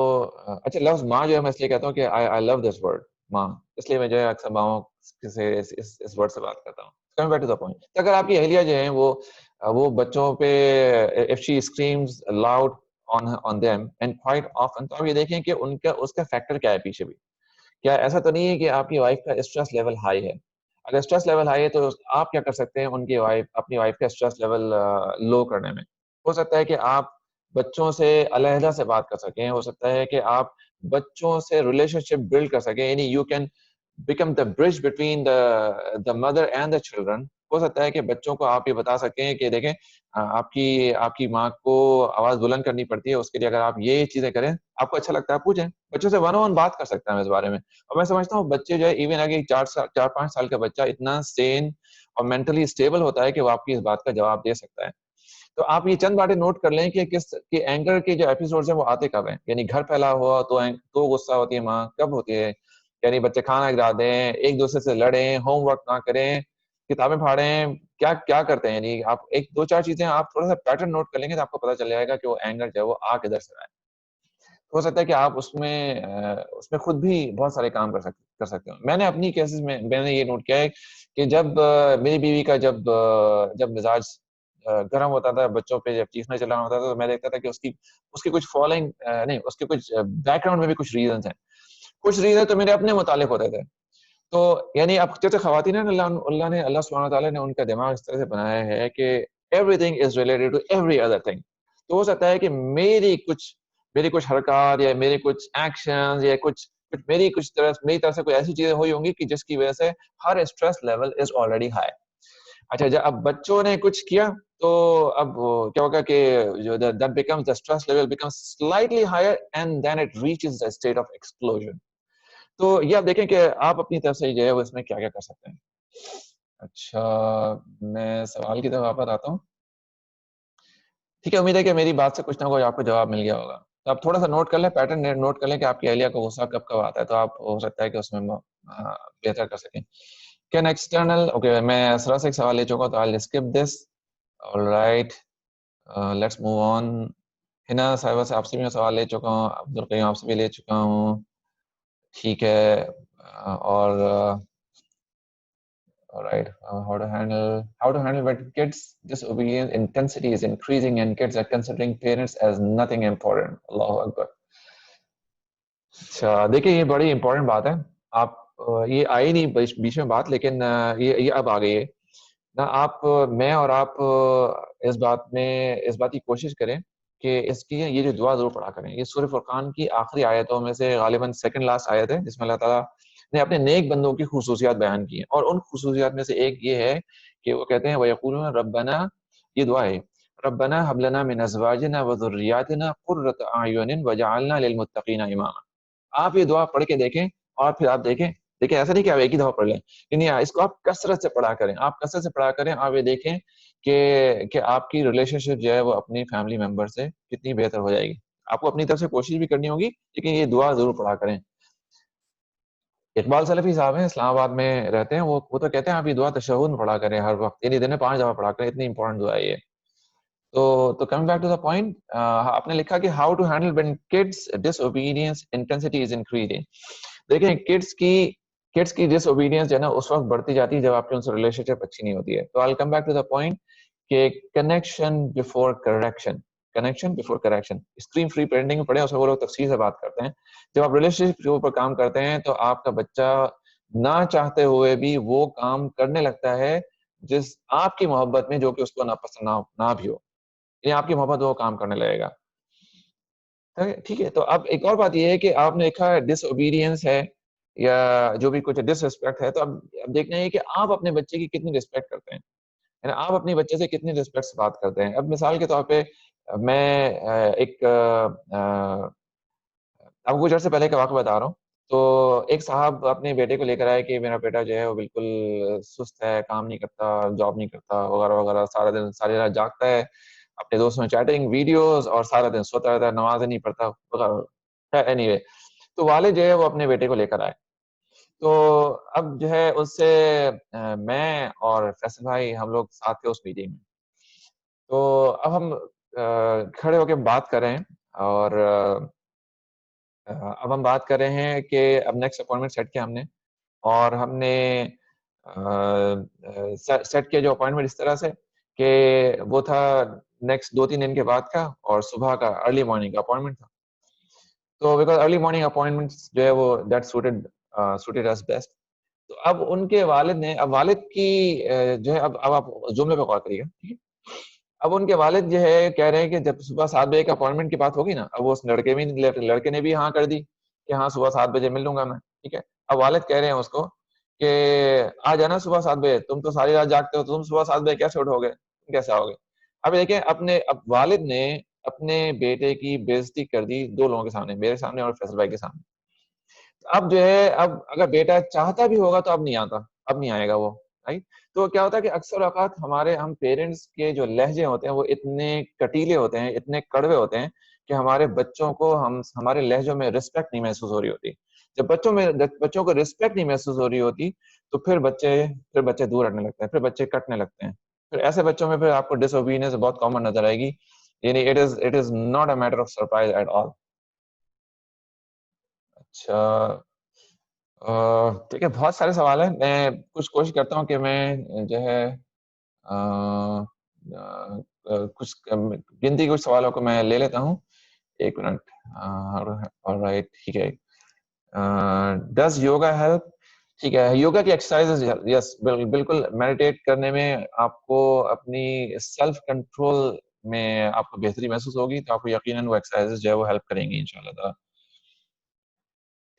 اچھا لفظ ماں جو ہے میں اس لیے کہتا ہوں کہ آئی لو دس ورڈ ماں, اس لیے میں جو ہے اکثر ماؤں سے اس ورڈ سے بات کرتا ہوں. Coming back to the point, تو اگر آپ کی اہلیہ جو ہیں وہ بچوں پہ if she screams loud on them and quite often, تو آپ یہ دیکھیں کہ اس کا فیکٹر کیا ہے پیچھے بھی. کیا ایسا تو نہیں ہے کہ آپ کی وائف کا اسٹریس لیول ہائی ہے؟ اگر اسٹریس لیول ہائی ہے تو آپ کیا کر سکتے ہیں اپنی وائف کا اسٹریس لیول لو کرنے میں؟ ہو سکتا ہے کہ آپ بچوں سے علیحدہ سے بات کر سکیں, ہو سکتا ہے کہ آپ بچوں سے ریلیشن شپ بلڈ کر سکیں, یعنی you can become the bridge between the mother and the children. ہو سکتا ہے کہ بچوں کو آپ یہ بتا سکیں کہ دیکھیں آپ کی ماں کو آواز بلند کرنی پڑتی ہے, اس کے لیے اگر آپ یہ چیزیں کریں آپ کو اچھا لگتا ہے, پوچھیں بچوں سے 1-on-1 بات کر سکتے ہیں اس بارے میں. اور میں سمجھتا ہوں بچے جو ہے ایون اگر 4-5 سال کا بچہ اتنا سین اور مینٹلی اسٹیبل ہوتا ہے کہ وہ آپ کی اس بات کا جواب دے سکتا ہے. تو آپ یہ چند باتیں نوٹ کر لیں کہ کس کے اینگر کے جو ایپیسوڈز ہیں وہ آتے کب ہیں. یعنی گھر پھیلا ہوا تو غصہ ہوتی ہے ماں کب ہوتی ہے, یعنی بچے کھانا گرا دیں, ایک دوسرے سے لڑیں, ہوم ورک نہ کریں, کتابیں پھاڑیں, کیا کرتے ہیں. یعنی آپ 1-2-4 چیزیں آپ تھوڑا سا پیٹرن نوٹ کر لیں گے تو آپ کو پتا چل جائے گا کہ وہ اینگر جو ہے وہ آ کدھر سے آئے. ہو سکتا ہے کہ آپ اس میں خود بھی بہت سارے کام کر سکتے ہو. میں نے اپنی کیسز میں نے یہ نوٹ کیا ہے کہ جب میری بیوی کا جب مزاج گرم ہوتا تھا, بچوں پہ جب چیخنا چلانا ہوتا تھا, تو میں دیکھتا تھا کہ اس کی کچھ فالوئنگ نہیں, اس کے کچھ بیک گراؤنڈ میں بھی کچھ ریزنس ہیں. کچھ ریزن تو میرے اپنے متعلق ہوتے تھے. تو یعنی اب جیسے خواتین ہیں, اللہ سبحانہ تعالیٰ نے ان کا دماغ اس طرح سے بنایا ہے کہ everything is related to every other thing. تو ہو سکتا ہے کہ میری کچھ حرکات یا میری کچھ ایکشنز یا میری طرف سے کوئی ایسی چیزیں ہوئی ہوں گی کہ جس کی وجہ سے her stress level is already high. اچھا جب اب بچوں نے کچھ کیا تو اب کیا ہوگا کہ that becomes the stress level becomes slightly higher and then it reaches the state of explosion. تو یہ آپ دیکھیں کہ آپ اپنی طرف سے جو ہے وہ اس میں کیا کیا کر سکتے ہیں. اچھا میں سوال کی طرف واپس آتا ہوں. ٹھیک ہے, امید ہے کہ میری بات سے کچھ نہ کچھ آپ کو جواب مل گیا ہوگا. تو آپ تھوڑا سا نوٹ کر لیں, پیٹرن نوٹ کر لیں کہ آپ کی اہلیہ کو غصہ کب آتا ہے, تو آپ ہو سکتا ہے کہ اس میں بہتر کر سکیں. کین ایکسٹرنل اوکے میں سرا سے ایک سوال لے چکا ہوں تو I'll skip this. All right, let's move on. ہنا صاحبہ سے آپ سے بھی میں سوال لے چکا ہوں, عبدالقیوم آپ سے بھی لے چکا ہوں. ٹھیک ہے, اور alright, how to handle when kids disobedience intensity is increasing and kids are considering parents as nothing important. Allahu Akbar. اچھا دیکھیں یہ بڑی امپورٹنٹ بات ہے. آپ یہ آئی نہیں بیچ میں بات, لیکن یہ اب آ گئی ہے نا. میں اور آپ اس بات کی کوشش کریں کہ اس کی یہ جو دعا ضرور پڑھا کریں. یہ سورہ فرقان کی آخری آیتوں میں سے غالباً سیکنڈ لاسٹ آیت ہے جس میں اللہ تعالیٰ نے اپنے نیک بندوں کی خصوصیات بیان کی ہیں, اور ان خصوصیات میں سے ایک یہ ہے کہ وہ کہتے ہیں وَيَقُولُونَ رَبَّنَا, یہ دعا ہے, رَبَّنَا هَبْ لَنَا مِنْ أَزْوَاجِنَا وَذُرِّيَّاتِنَا قُرَّةَ أَعْيُنٍ وَاجْعَلْنَا لِلْمُتَّقِينَ إِمَامًا. آپ یہ دعا پڑھ کے دیکھیں اور پھر آپ دیکھیں ایسا نہیں کہ آپ ایک ہی دفعہ پڑھ لیں, نہیں, اس کو آپ کثرت سے پڑھا کریں. آپ یہ دیکھیں کہ آپ کی ریلیشن شپ جو ہے وہ اپنی فیملی ممبر سے کتنی بہتر ہو جائے گی. آپ کو اپنی طرف سے کوشش بھی کرنی ہوگی, لیکن یہ دعا ضرور پڑھا کریں. اقبال سلفی صاحب ہیں, اسلام آباد میں رہتے ہیں, وہ تو کہتے ہیں آپ یہ دعا تشہد میں پڑھا کریں ہر وقت, یعنی دن میں 5 دفعہ پڑھا کریں, اتنی امپورٹنٹ دعا ہے یہ. تو coming back to the point, آپ نے لکھا کہ how to handle when kids disobedience intensity is increasing. دیکھیں کڈس کی ڈس اوبیڈینس جو ہے نا اس وقت بڑھتی جاتی ہے جب آپ کی ان سے ریلیشن شپ اچھی نہیں ہوتی ہے. تو I'll come back to the point کہ connection before correction. Screen free parenting میں پڑھیں, اس میں وہ لوگ تفصیل سے بات کرتے ہیں. جب آپ ریلیشن شپ کے اوپر کام کرتے ہیں تو آپ کا بچہ نہ چاہتے ہوئے بھی وہ کام کرنے لگتا ہے جس آپ کی محبت میں, جو کہ اس کو ناپسند نہ بھی ہو, یعنی آپ کی محبت وہ کام کرنے لگے گا. ٹھیک ہے, تو اب ایک اور بات یہ ہے کہ آپ نے لکھا ڈس اوبیڈینس ہے یا جو بھی کچھ ڈس ریسپیکٹ ہے, تو اب دیکھنا ہے کہ آپ اپنے بچے کی کتنی ریسپیکٹ کرتے ہیں, یعنی آپ اپنے بچے سے کتنی ریسپیکٹ سے بات کرتے ہیں. اب مثال کے طور پہ میں ایک آپ کو کچھ عرصے پہلے کا واقعہ بتا رہا ہوں. تو ایک صاحب اپنے بیٹے کو لے کر آئے کہ میرا بیٹا جو ہے وہ بالکل سست ہے, کام نہیں کرتا, جاب نہیں کرتا وغیرہ وغیرہ, ساری رات جاگتا ہے, اپنے دوستوں میں چیٹنگ ویڈیوز, اور سارا دن سوتا رہتا ہے, نماز نہیں پڑھتا وغیرہ. اینی وے تو والد جو ہے وہ اپنے بیٹے کو لے کر آئے. تو اب جو ہے اس سے میں اور فیصل بھائی ہم لوگ ساتھ تھے اس میٹنگ میں. تو اب ہم کھڑے ہو کے بات کر رہے ہیں اور اب ہم بات کر رہے ہیں کہ اب نیکسٹ اپوائنٹمنٹ سیٹ کیا ہم نے, اور ہم نے سیٹ کیا جو اپوائنٹمنٹ اس طرح سے کہ وہ تھا نیکسٹ 2-3 دن کے بعد کا, اور صبح کا ارلی مارننگ کا اپوائنٹمنٹ تھا. تو بیکاز ارلی مارننگ اپوائنٹمنٹ جو ہے وہ دیٹ سوٹیڈ اس بیسٹ. تو اب ان کے والد نے, اب والد کی جو ہے اب آپ جملے پہ غور کریے گا, ٹھیک ہے. اب ان کے والد جو ہے کہہ رہے ہیں کہ جب صبح 7 بجے کا اپوائنٹمنٹ کی بات ہوگی نا, اب وہ اس لڑکے نے بھی ہاں کر دی کہ ہاں صبح 7 بجے مل لوں گا میں, ٹھیک ہے. اب والد کہہ رہے ہیں اس کو کہ آ جانا صبح 7 بجے, تم تو ساری رات جاگتے ہو, تم صبح 7 بجے کیسے اٹھو گے, کیسے آؤ گے. اب دیکھیں اب والد نے اپنے بیٹے کی بے عزتی کر دی 2 لوگوں کے سامنے, میرے سامنے اور فیصل بھائی کے سامنے. اب جو ہے اب اگر بیٹا چاہتا بھی ہوگا تو اب نہیں آتا, اب نہیں آئے گا وہ, رائٹ. تو کیا ہوتا ہے کہ اکثر اوقات ہم پیرنٹس کے جو لہجے ہوتے ہیں وہ اتنے کٹیلے ہوتے ہیں, اتنے کڑوے ہوتے ہیں کہ ہمارے بچوں کو ہمارے لہجوں میں رسپیکٹ نہیں محسوس ہو رہی ہوتی. جب بچوں کو رسپیکٹ نہیں محسوس ہو رہی ہوتی تو پھر بچے دور ہٹنے لگتے ہیں, پھر بچے کٹنے لگتے ہیں. پھر ایسے بچوں میں پھر آپ کو ڈس اوبیڈینس بہت کامن نظر آئے گی, یعنی it is not a matter of surprise at all. اچھا ٹھیک ہے, بہت سارے سوال ہیں, میں کچھ کوشش کرتا ہوں کہ میں جو ہے کچھ گنتی کچھ سوالوں کو میں لے لیتا ہوں. 1 منٹ. رائٹ, ٹھیک ہے. ڈز یوگا ہیلپ, ٹھیک ہے. یوگا کی ایکسرسائز, یس بالکل, میڈیٹیٹ کرنے میں آپ کو اپنی سیلف کنٹرول میں آپ کو بہتری محسوس ہوگی, تو آپ کو یقیناً وہ ایکسرسائز جو ہے وہ ہیلپ کریں گی انشاءاللہ تعالی.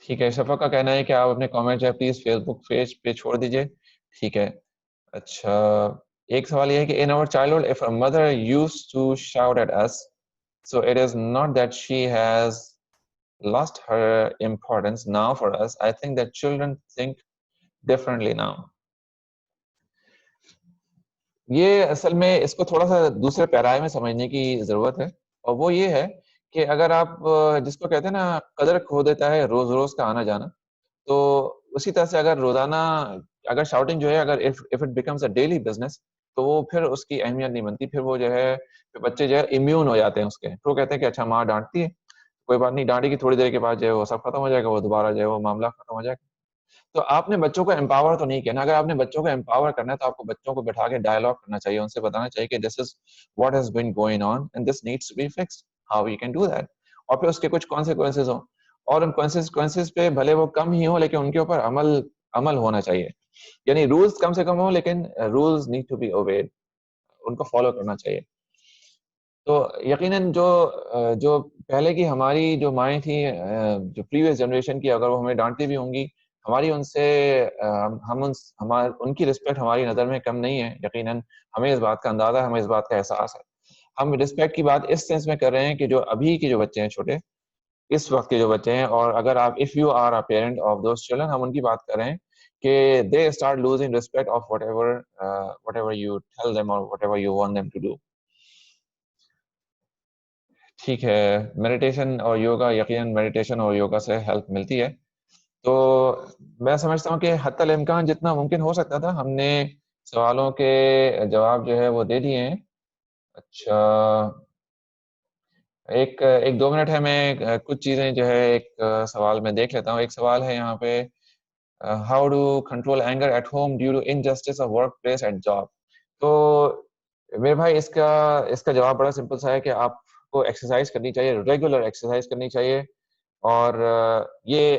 ٹھیک ہے. شفق کا کہنا ہے کہ آپ اپنے کامنٹ جو ہے پلیز فیس بک پیج پہ چھوڑ دیجیے, ٹھیک ہے. اچھا, ایک سوال یہ ہے کہ in our childhood if a mother used to shout at us, so it is not that she has lost her importance now for us. I think that children think differently now. یہ اصل میں اس کو تھوڑا سا دوسرے پیرائے میں سمجھنے کی ضرورت ہے, اور وہ یہ ہے کہ اگر آپ جس کو کہتے ہیں نا قدر کھو دیتا ہے روز روز کا آنا جانا, تو اسی طرح سے اگر روزانہ اگر شاؤٹنگ جو ہے اگر if it becomes a daily business تو وہ پھر اس کی اہمیت نہیں بنتی, پھر وہ جو ہے بچے جو ہے امیون ہو جاتے ہیں اس کے. تو وہ کہتے ہیں کہ اچھا ماں ڈانٹتی ہے, کوئی بات نہیں, ڈانٹی کی تھوڑی دیر کے بعد جو ہے وہ سب ختم ہو جائے گا, وہ دوبارہ جو ہے وہ معاملہ ختم ہو جائے گا. تو آپ نے بچوں کو امپاور تو نہیں کیا نا. اگر آپ نے بچوں کو امپاور کرنا ہے تو آپ کو بچوں کو بٹھا کے ڈائلاگ کرنا چاہیے, ان سے بتانا چاہیے کہ this is what has been going on and this needs to be fixed, how you can do that. اور پھر اس کے کچھ کانسیکوینسز ہوں, اور ان کانسیکوینسز پہ بھلے وہ کم ہی ہوں لیکن ان کے اوپر عمل ہونا چاہیے. یعنی رولز کم سے کم ہوں لیکن rules need to be obeyed, ان کو فالو کرنا چاہیے. تو یقیناً جو پہلے کی ہماری جو مائیں تھیں, جو پریویس جنریشن کی, اگر وہ ہمیں ڈانٹتی بھی ہوں گی, ہماری ان سے ان کی رسپیکٹ ہماری نظر میں کم نہیں ہے. یقیناً ہمیں اس بات کا اندازہ ہے, ہمیں اس بات کا احساس ہے. ہم رسپیکٹ کی بات اس سینس میں کر رہے ہیں کہ جو ابھی کے جو بچے ہیں چھوٹے, اس وقت کے جو بچے ہیں, اور اگر آپ if you are a parent of those children, ہم ان کی بات کر رہے ہیں کہ they start losing respect of whatever you tell them اور whatever you want them to do. ٹھیک ہے. میڈیٹیشن اور یوگا, یقیناً میڈیٹیشن اور یوگا سے ہیلپ ملتی ہے. تو میں سمجھتا ہوں کہ حتی الامکان جتنا ممکن ہو سکتا تھا ہم نے سوالوں کے جواب جو ہے وہ دے دیے ہیں. اچھا, ایک 2 منٹ ہے, میں کچھ چیزیں جو ہے ایک سوال میں دیکھ لیتا ہوں. ایک سوال ہے یہاں پہ, how do control anger at home due to injustice of workplace at job. تو میرے بھائی اس کا جواب بڑا سمپل سا ہے کہ آپ کو ایکسرسائز کرنی چاہیے, ریگولر ایکسرسائز کرنی چاہیے, اور یہ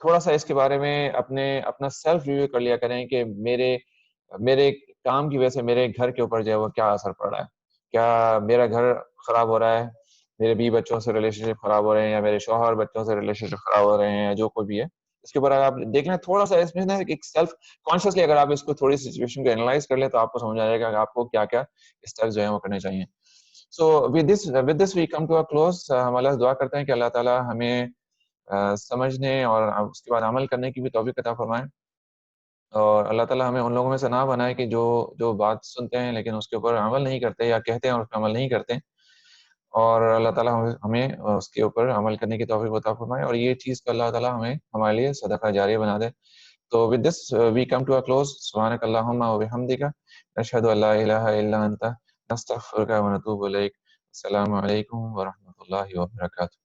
تھوڑا سا اس کے بارے میں اپنا سیلف ریویو کر لیا کریں کہ میرے کام کی وجہ سے میرے گھر کے اوپر جو ہے وہ کیا اثر پڑ رہا ہے. کیا میرا گھر خراب ہو رہا ہے, میرے بیوی بچوں سے ریلیشن شپ خراب ہو رہے ہیں, یا میرے شوہر بچوں سے ریلیشن شپ خراب ہو رہے ہیں, یا جو کوئی بھی ہے. اس کے اوپر آپ دیکھ لیں تھوڑا سا, اس میں ایک سیلف کانشیسلی اگر آپ اس کو تھوڑی سی سچویشن کو اینالائز کر لیں تو آپ کو سمجھ آ جائے گا کہ آپ کو کیا کیا اسٹیپس جو ہیں وہ کرنے چاہیے. So with this we come to a close. ہم اللہ سے دعا کرتے ہیں کہ اللہ تعالیٰ ہمیں سمجھنے اور اس کے بعد عمل کرنے کی بھی توفیق عطا فرمائیں, اور اللہ تعالیٰ ہمیں ان لوگوں میں سے نہ بنائے کہ جو بات سنتے ہیں لیکن اس کے اوپر عمل نہیں کرتے, یا کہتے ہیں اور اس پہ عمل نہیں کرتے. اور اللہ تعالیٰ ہمیں اس کے اوپر عمل کرنے کی توفیق عطا فرمائے، اور یہ چیز کو اللہ تعالیٰ ہمیں ہمارے لیے صدقہ جاریہ بنا دے. تو with this we come to a close. سبحانک اللہم و بحمدک، نشہد ان لا الہ الا انت، نستغفرک و نتوب الیک. السلام علیکم ورحمۃ اللہ وبرکاتہ.